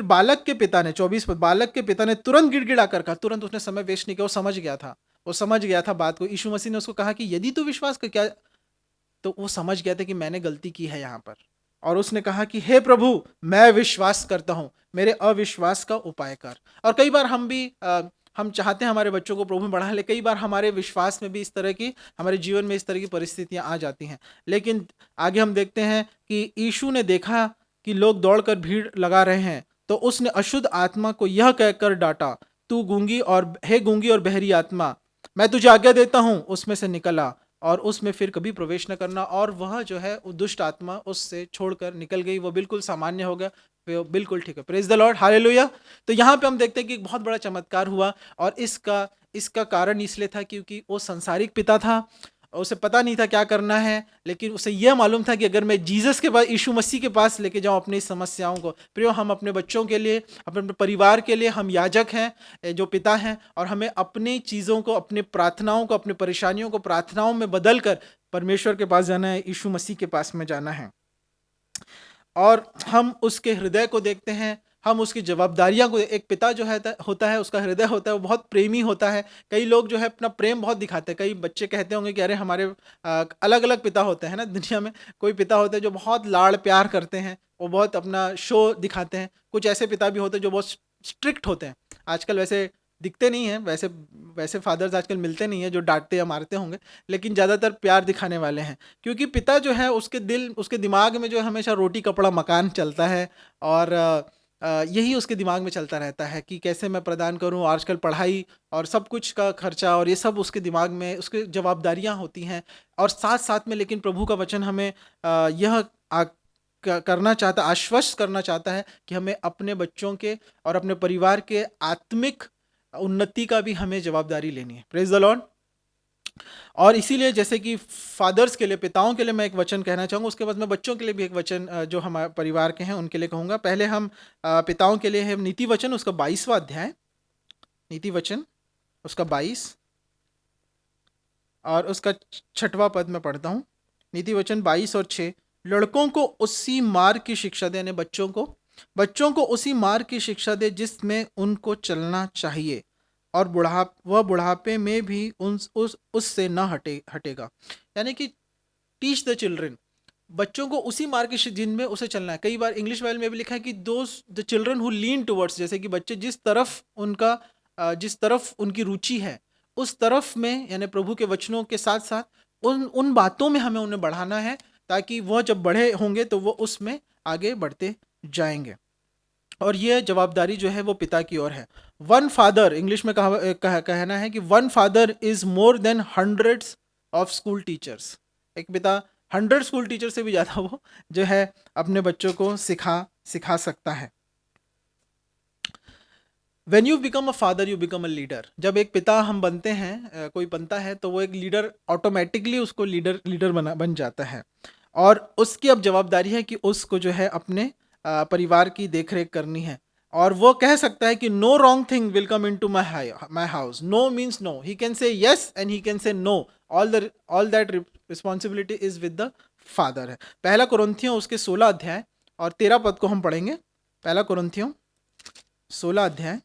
बालक के पिता ने, 24 पर, बालक के पिता ने तुरंत गिड़गिड़ा कर कहा। तुरंत उसने समय वेस्ट नहीं किया, वो समझ गया था बात को। यीशु मसीह ने उसको कहा कि यदि तू विश्वास कर, क्या, तो वो समझ गया था कि मैंने गलती की है यहाँ पर। और उसने कहा कि हे प्रभु, मैं विश्वास करता हूँ, मेरे अविश्वास का उपाय कर। और कई बार हम चाहते हैं हमारे बच्चों को प्रभु में बढ़ा ले। कई बार हमारे विश्वास में भी हमारे जीवन में इस तरह की परिस्थितियां आ जाती हैं। लेकिन आगे हम देखते हैं कि यीशु ने देखा कि लोग दौड़कर भीड़ लगा रहे हैं, तो उसने अशुद्ध आत्मा को यह कहकर डांटा, तू गूंगी और बहरी आत्मा, मैं तुझे आज्ञा देता हूँ, उसमें से निकला और उसमें फिर कभी प्रवेश न करना। और वह जो है, दुष्ट आत्मा उससे छोड़कर निकल गई। वो बिल्कुल सामान्य हो गया, वो बिल्कुल ठीक है। Praise the lord, hallelujah. तो यहाँ पे हम देखते हैं कि एक बहुत बड़ा चमत्कार हुआ, और इसका कारण इसलिए था क्योंकि वो संसारिक पिता था, उसे पता नहीं था क्या करना है। लेकिन उसे यह मालूम था कि अगर मैं जीसस के पास, यीशु मसीह के पास लेके जाऊं अपनी समस्याओं को। प्रियो, हम अपने बच्चों के लिए, अपने परिवार के लिए हम याजक हैं, जो पिता हैं, और हमें अपनी चीज़ों को, अपनी प्रार्थनाओं को, अपनी परेशानियों को प्रार्थनाओं में बदल कर परमेश्वर के पास जाना है, यीशु मसीह के पास में जाना है। और हम उसके हृदय को देखते हैं, हम उसकी जवाबदारियां को। एक पिता जो है होता है, उसका हृदय होता है, वो बहुत प्रेमी होता है। कई लोग जो है अपना प्रेम बहुत दिखाते हैं। कई बच्चे कहते होंगे कि अरे हमारे अलग अलग पिता होते हैं ना दुनिया में। कोई पिता होते हैं जो बहुत लाड़ प्यार करते हैं, वो बहुत अपना शो दिखाते हैं। कुछ ऐसे पिता भी होते हैं जो बहुत स्ट्रिक्ट होते हैं। आजकल वैसे दिखते नहीं हैं, वैसे फादर्स आजकल मिलते नहीं हैं जो डांटते या मारते होंगे, लेकिन ज़्यादातर प्यार दिखाने वाले हैं। क्योंकि पिता जो है, उसके दिमाग में जो है हमेशा रोटी कपड़ा मकान चलता है, और यही उसके दिमाग में चलता रहता है कि कैसे मैं प्रदान करूं। आजकल पढ़ाई और सब कुछ का खर्चा, और ये सब उसके दिमाग में, उसकी जवाबदारियां होती हैं। और साथ साथ में लेकिन प्रभु का वचन हमें आश्वस्त करना चाहता है कि हमें अपने बच्चों के और अपने परिवार के आत्मिक उन्नति का भी हमें जवाबदारी लेनी है। Praise the Lord. और इसीलिए जैसे कि फादर्स के लिए, पिताओं के लिए मैं एक वचन कहना चाहूँगा, उसके बाद मैं बच्चों के लिए भी एक वचन जो हमारे परिवार के हैं उनके लिए कहूँगा। पहले हम पिताओं के लिए है नीति वचन, उसका 22वां अध्याय, नीति वचन उसका 22 और उसका 6वां पद में पढ़ता हूँ। नीति वचन 22 और 6, लड़कों को उसी मार्ग की शिक्षा दे, यानी बच्चों को उसी मार्ग की शिक्षा दे जिसमें उनको चलना चाहिए, और वह बुढ़ापे में भी उससे न हटेगा। यानी कि टीच द चिल्ड्रन, बच्चों को उसी मार्ग की जिनमें उसे चलना है। कई बार इंग्लिश बाइबल में भी लिखा है कि the children who lean towards, जैसे कि बच्चे जिस तरफ उनकी रुचि है उस तरफ में, यानी प्रभु के वचनों के साथ साथ उन बातों में हमें उन्हें बढ़ाना है, ताकि वह जब बड़े होंगे तो वो उसमें आगे बढ़ते जाएंगे। और ये जवाबदारी जो है वो पिता की ओर है। वन फादर, इंग्लिश में कहना है कि one father is more than hundreds of school teachers. एक पिता 100 स्कूल टीचर से भी ज़्यादा वो जो है अपने बच्चों को सिखा सकता है। When you become a father, you become a leader. जब एक पिता हम बनते हैं, कोई बनता है, तो वो एक लीडर, ऑटोमेटिकली उसको लीडर बन जाता है। और उसकी अब जवाबदारी है कि उसको जो है अपने परिवार की देखरेख करनी है। और वो कह सकता है कि no wrong thing will come into my house. No means no, he can say yes and he can say no. All that responsibility is with the father है। पहला कुरिन्थियों उसके 16 अध्याय और 13 पद को हम पढ़ेंगे। पहला कुरिन्थियों 16 अध्याय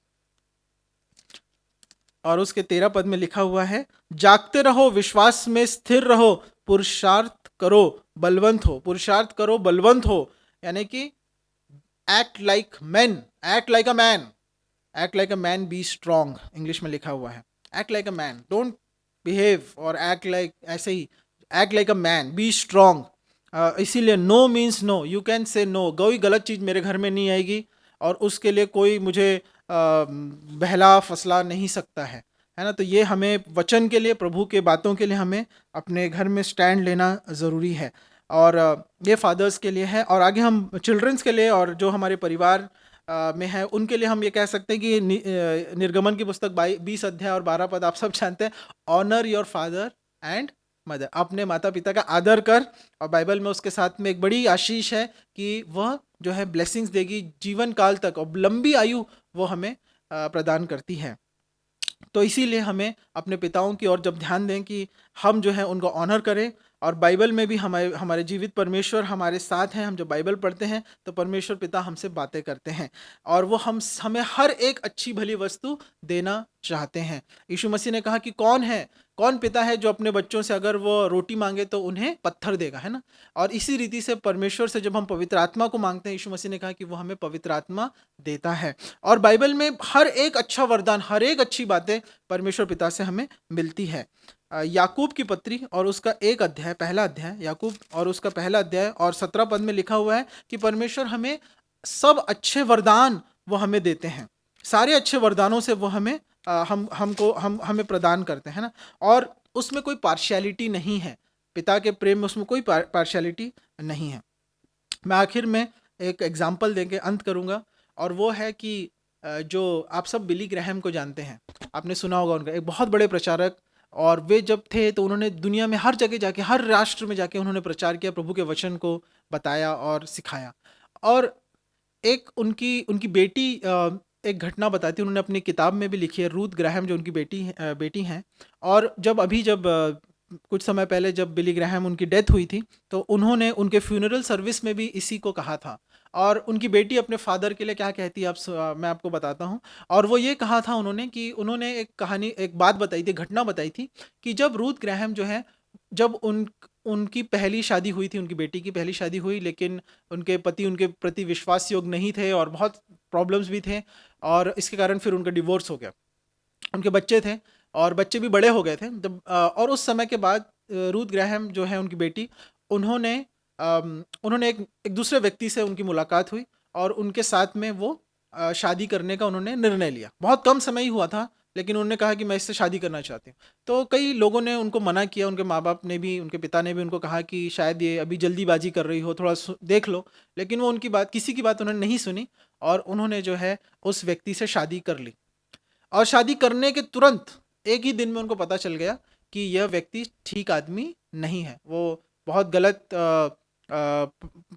और उसके 13 पद में लिखा हुआ है, जागते रहो, विश्वास में स्थिर रहो, पुरुषार्थ करो, बलवंत हो। पुरुषार्थ करो, बलवंत हो, यानी कि act like man, act like a man, act like a man, be strong, English में लिखा हुआ है। Act like a man, don't behave और एक्ट लाइक, ऐसे ही act like a man, be strong. इसीलिए no means no, you can say no, कोई गलत चीज़ मेरे घर में नहीं आएगी और उसके लिए कोई मुझे बहला फसला नहीं सकता है ना। तो ये हमें वचन के लिए, प्रभु के बातों के लिए हमें अपने घर में स्टैंड लेना ज़रूरी है। और ये फादर्स के लिए है। और आगे हम चिल्ड्रंस के लिए और जो हमारे परिवार में है उनके लिए हम ये कह सकते हैं कि निर्गमन की पुस्तक 20 अध्याय और 12 पद आप सब जानते हैं, honour your father and mother, अपने माता पिता का आदर कर। और बाइबल में उसके साथ में एक बड़ी आशीष है कि वह जो है ब्लेसिंग्स देगी जीवन काल तक, और लंबी आयु वो हमें प्रदान करती है। तो इसीलिए हमें अपने पिताओं की ओर जब ध्यान दें कि हम जो है उनको ऑनर करें। और बाइबल में भी हमारे जीवित परमेश्वर हमारे साथ हैं। हम जब बाइबल पढ़ते हैं तो परमेश्वर पिता हमसे बातें करते हैं और वो हमें हर एक अच्छी भली वस्तु देना चाहते हैं। यीशु मसीह ने कहा कि कौन पिता है जो अपने बच्चों से अगर वो रोटी मांगे तो उन्हें पत्थर देगा, है ना। और इसी रीति से परमेश्वर से जब हम पवित्र आत्मा को मांगते हैं, यीशु मसीह ने कहा कि वो हमें पवित्र आत्मा देता है। और बाइबल में हर एक अच्छा वरदान, हर एक अच्छी बातें परमेश्वर पिता से हमें मिलती है। याकूब की पत्री और उसका 1 अध्याय, पहला अध्याय, याकूब और उसका पहला अध्याय और 17 पद में लिखा हुआ है कि परमेश्वर हमें सब अच्छे वरदान वो हमें देते हैं। सारे अच्छे वरदानों से वो हमें हमें प्रदान करते हैं ना। और उसमें कोई पार्शियलिटी नहीं है, पिता के प्रेम में उसमें कोई पार्शियलिटी नहीं है। मैं आखिर में एक एग्जाम्पल देके अंत करूँगा और वो है कि जो आप सब बिली ग्रैहम को जानते हैं, आपने सुना होगा उनका, एक बहुत बड़े प्रचारक। और वे जब थे तो उन्होंने दुनिया में हर जगह जाके, हर राष्ट्र में जाके उन्होंने प्रचार किया, प्रभु के वचन को बताया और सिखाया। और एक उनकी बेटी एक घटना बताती है, उन्होंने अपनी किताब में भी लिखी है, रूथ ग्राहम जो उनकी बेटी हैं। और जब कुछ समय पहले जब बिली ग्राहम उनकी डेथ हुई थी तो उन्होंने उनके फ्यूनरल सर्विस में भी इसी को कहा था। और उनकी बेटी अपने फादर के लिए क्या कहती है मैं आपको बताता हूँ। और वो ये कहा था उन्होंने कि उन्होंने एक बात बताई थी, घटना बताई थी कि जब रूथ ग्राहम जो है, जब उनकी पहली शादी हुई थी, उनकी बेटी की पहली शादी हुई, लेकिन उनके पति उनके प्रति विश्वास योग्य नहीं थे और बहुत प्रॉब्लम्स भी थे और इसके कारण फिर उनका डिवोर्स हो गया। उनके बच्चे थे और बच्चे भी बड़े हो गए थे जब और उस समय के बाद रूथ ग्राहम जो है उनकी बेटी, उन्होंने एक दूसरे व्यक्ति से उनकी मुलाकात हुई और उनके साथ में वो शादी करने का उन्होंने निर्णय लिया। बहुत कम समय ही हुआ था लेकिन उन्होंने कहा कि मैं इससे शादी करना चाहती हूँ। तो कई लोगों ने उनको मना किया, उनके माँ बाप ने भी, उनके पिता ने भी उनको कहा कि शायद ये अभी जल्दीबाजी कर रही हो, थोड़ा देख लो। लेकिन वो किसी की बात उन्होंने नहीं सुनी और उन्होंने जो है उस व्यक्ति से शादी कर ली। और शादी करने के तुरंत एक ही दिन में उनको पता चल गया कि यह व्यक्ति ठीक आदमी नहीं है, वो बहुत गलत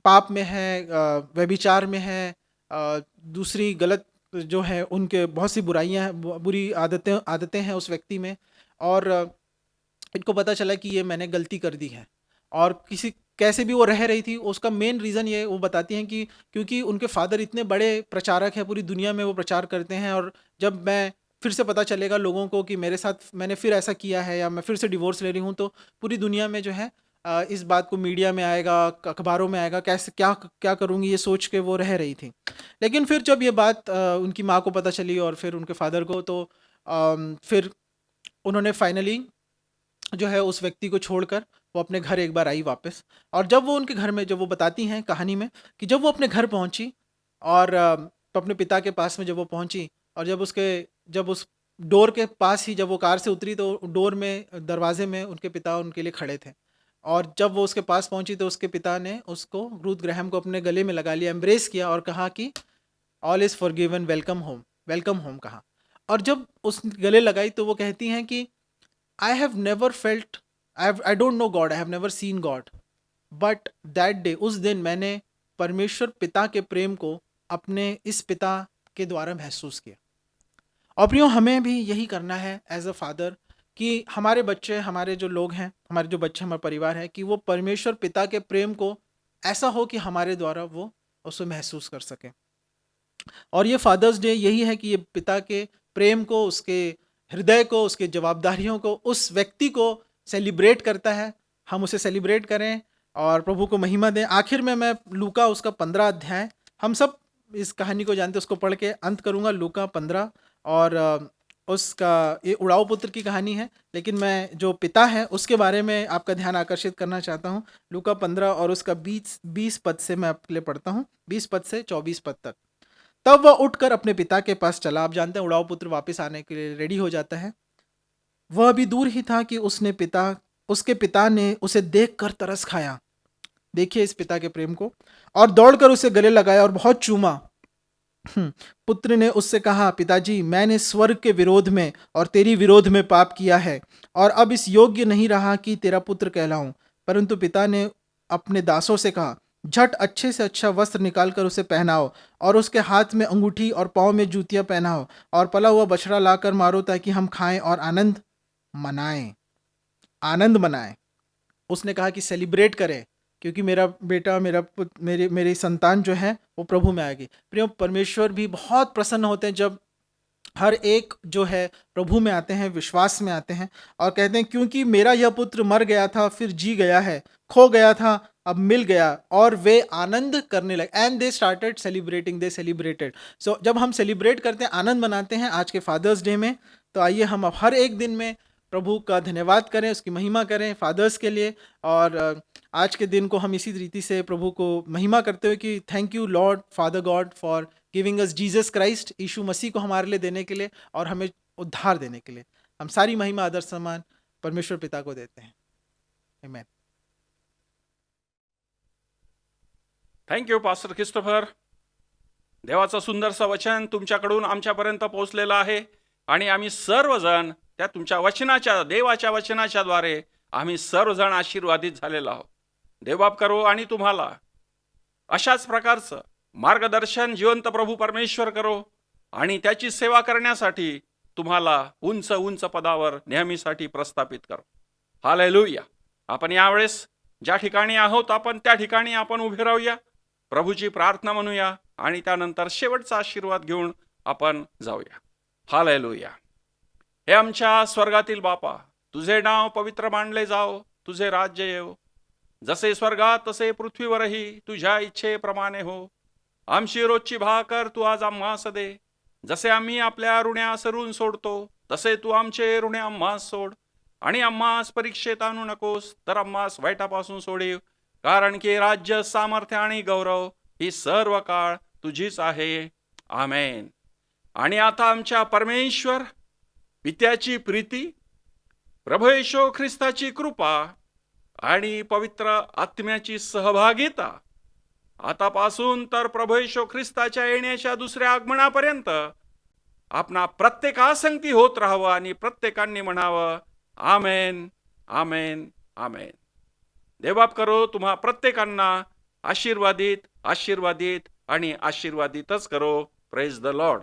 पाप में है, व्यभिचार में है, दूसरी गलत जो है उनके बहुत सी बुराइयां, बुरी आदतें हैं उस व्यक्ति में। और इनको पता चला कि ये मैंने गलती कर दी है। और कैसे भी वो रह रही थी, उसका मेन रीज़न ये वो बताती हैं कि क्योंकि उनके फादर इतने बड़े प्रचारक हैं, पूरी दुनिया में वो प्रचार करते हैं। और जब मैं फिर से पता चलेगा लोगों को कि मेरे साथ मैंने फिर ऐसा किया है या मैं फिर से डिवोर्स ले रही हूँ, तो पूरी दुनिया में जो है इस बात को मीडिया में आएगा, अखबारों में आएगा, कैसे क्या करूँगी, ये सोच के वो रह रही थी। लेकिन फिर जब ये बात उनकी माँ को पता चली और फिर उनके फादर को, तो फिर उन्होंने फाइनली जो है उस व्यक्ति को छोड़कर वो अपने घर एक बार आई वापस। और जब वो उनके घर में, जब वो बताती हैं कहानी में कि जब वो अपने घर पहुंची और तो अपने पिता के पास में जब वो पहुंची और जब उस डोर के पास ही जब वो कार से उतरी तो डोर में, दरवाजे में उनके पिता उनके लिए खड़े थे। और जब वो उसके पास पहुंची तो उसके पिता ने उसको, रूथ ग्राहम को, अपने गले में लगा लिया, एम्ब्रेस किया और कहा कि all is forgiven, welcome home कहा। और जब उस गले लगाई तो वो कहती हैं कि I have never felt, I don't know God, I have never seen God, but that day, उस दिन मैंने परमेश्वर पिता के प्रेम को अपने इस पिता के द्वारा महसूस किया। और प्रियो, हमें भी यही करना है एज अ फादर कि हमारे बच्चे, हमारे जो लोग हैं, हमारे जो बच्चे, हमारा परिवार है, कि वो परमेश्वर पिता के प्रेम को ऐसा हो कि हमारे द्वारा वो उसे महसूस कर सके। और ये फादर्स डे यही है कि ये पिता के प्रेम को, उसके हृदय को, उसके जवाबदारियों को, उस व्यक्ति को सेलिब्रेट करता है। हम उसे सेलिब्रेट करें और प्रभु को महिमा दें। आखिर में मैं लूका उसका 15 अध्याय, हम सब इस कहानी को जानते हैं, उसको पढ़ के अंत करूँगा। लूका 15 और उसका ये उड़ाऊ पुत्र की कहानी है, लेकिन मैं जो पिता है उसके बारे में आपका ध्यान आकर्षित करना चाहता हूँ। लूका 15 और उसका 20 पद से मैं आपके लिए पढ़ता हूँ, 20 पद से 24 पद तक। तब वह उठकर अपने पिता के पास चला। आप जानते हैं उड़ाऊ पुत्र वापस आने के लिए रेडी हो जाता है। वह अभी दूर ही था कि उसके पिता ने उसे देखकर तरस खाया। देखिए इस पिता के प्रेम को। और दौड़कर उसे गले लगाया और बहुत चूमा। पुत्र ने उससे कहा, पिताजी, मैंने स्वर्ग के विरोध में और तेरी विरोध में पाप किया है और अब इस योग्य नहीं रहा कि तेरा पुत्र कहलाऊं। परंतु पिता ने अपने दासों से कहा, झट अच्छे से अच्छा वस्त्र निकालकर उसे पहनाओ और उसके हाथ में अंगूठी और पाँव में जूतियां पहनाओ और पला हुआ बछड़ा लाकर मारो, ताकि हम खाएं और आनंद मनाएं। उसने कहा कि सेलिब्रेट करें, क्योंकि मेरा बेटा, मेरी संतान जो है वो प्रभु में आएगी। प्रिय, परमेश्वर भी बहुत प्रसन्न होते हैं जब हर एक जो है प्रभु में आते हैं, विश्वास में आते हैं और कहते हैं, क्योंकि मेरा यह पुत्र मर गया था, फिर जी गया है, खो गया था, अब मिल गया। और वे आनंद करने लगे। And they started celebrating, they celebrated. So जब हम सेलिब्रेट करते हैं, आनंद मनाते हैं आज के फादर्स डे में, तो आइए हम अब हर एक दिन में प्रभु का धन्यवाद करें, उसकी महिमा करें फादर्स के लिए। और आज के दिन को हम इसी रीति से प्रभु को महिमा करते हुए कि thank you lord father God for giving us Jesus Christ, यीशु मसीह को हमारे लिए देने के लिए और हमें उद्धार देने के लिए। हम सारी महिमा, आदर, सम्मान परमेश्वर पिता को देते हैं। आमीन। Thank you pastor Christopher. देवाचं सुंदरसं वचन तुमच्याकडून आमच्यापर्यंत पोहोचलेलं आहे आणि आम्ही सर्वजण त्या तुमच्या वचनाच्या, देवाच्या वचनाच्या द्वारे आम्ही सर्वजण आशीर्वादित झालेलो आहोत. देवबाप करो आणि तुम्हाला अशाच प्रकारचं मार्गदर्शन जिवंत प्रभू परमेश्वर करो आणि त्याची सेवा करण्यासाठी तुम्हाला उंच उंच पदावर नेहमीसाठी प्रस्थापित करो. हालेलुया. आपण यावेळेस ज्या ठिकाणी आहोत आपण त्या ठिकाणी आपण उभे राहूया, प्रभूची प्रार्थना म्हणूया आणि त्यानंतर शेवटचा आशीर्वाद घेऊन आपण जाऊया. हालेलुया. हे आमच्या स्वर्गातील बापा, तुझे नाव पवित्र मानले जाओ, तुझे राज्य येवो, जसे स्वर्गात तसे पृथ्वीवरही तुझ्या इच्छेप्रमाणे हो. आमची रोजची भाकर तू आज आम्हास दे, जसे आम्ही आपल्या ऋण्या सरून सोडतो तसे तू आमचे ऋणे आम्हास सोड, आणि आम्हास परीक्षेत आणू नकोस, तर आम्हास वाईटापासून सोडीव, कारण की राज्य, सामर्थ्य आणि गौरव ही सर्व काळ तुझीच आहे. आमेन. आणि आता आमच्या परमेश्वर पित्याची प्रीती, प्रभू येशू ख्रिस्ताची कृपा आणि पवित्र आत्म्याची सहभागिता आतापासून तर प्रभू येशू ख्रिस्ताच्या येण्याच्या दुसऱ्या आगमनापर्यंत आपणा प्रत्येकासंगती होत राहावं आणि प्रत्येकांनी म्हणावं आमेन, आमेन, आमेन. देवबाप करो तुम्हा प्रत्येकांना आशीर्वादित, आशीर्वादित आणि आशीर्वादितच करो. Praise the Lord.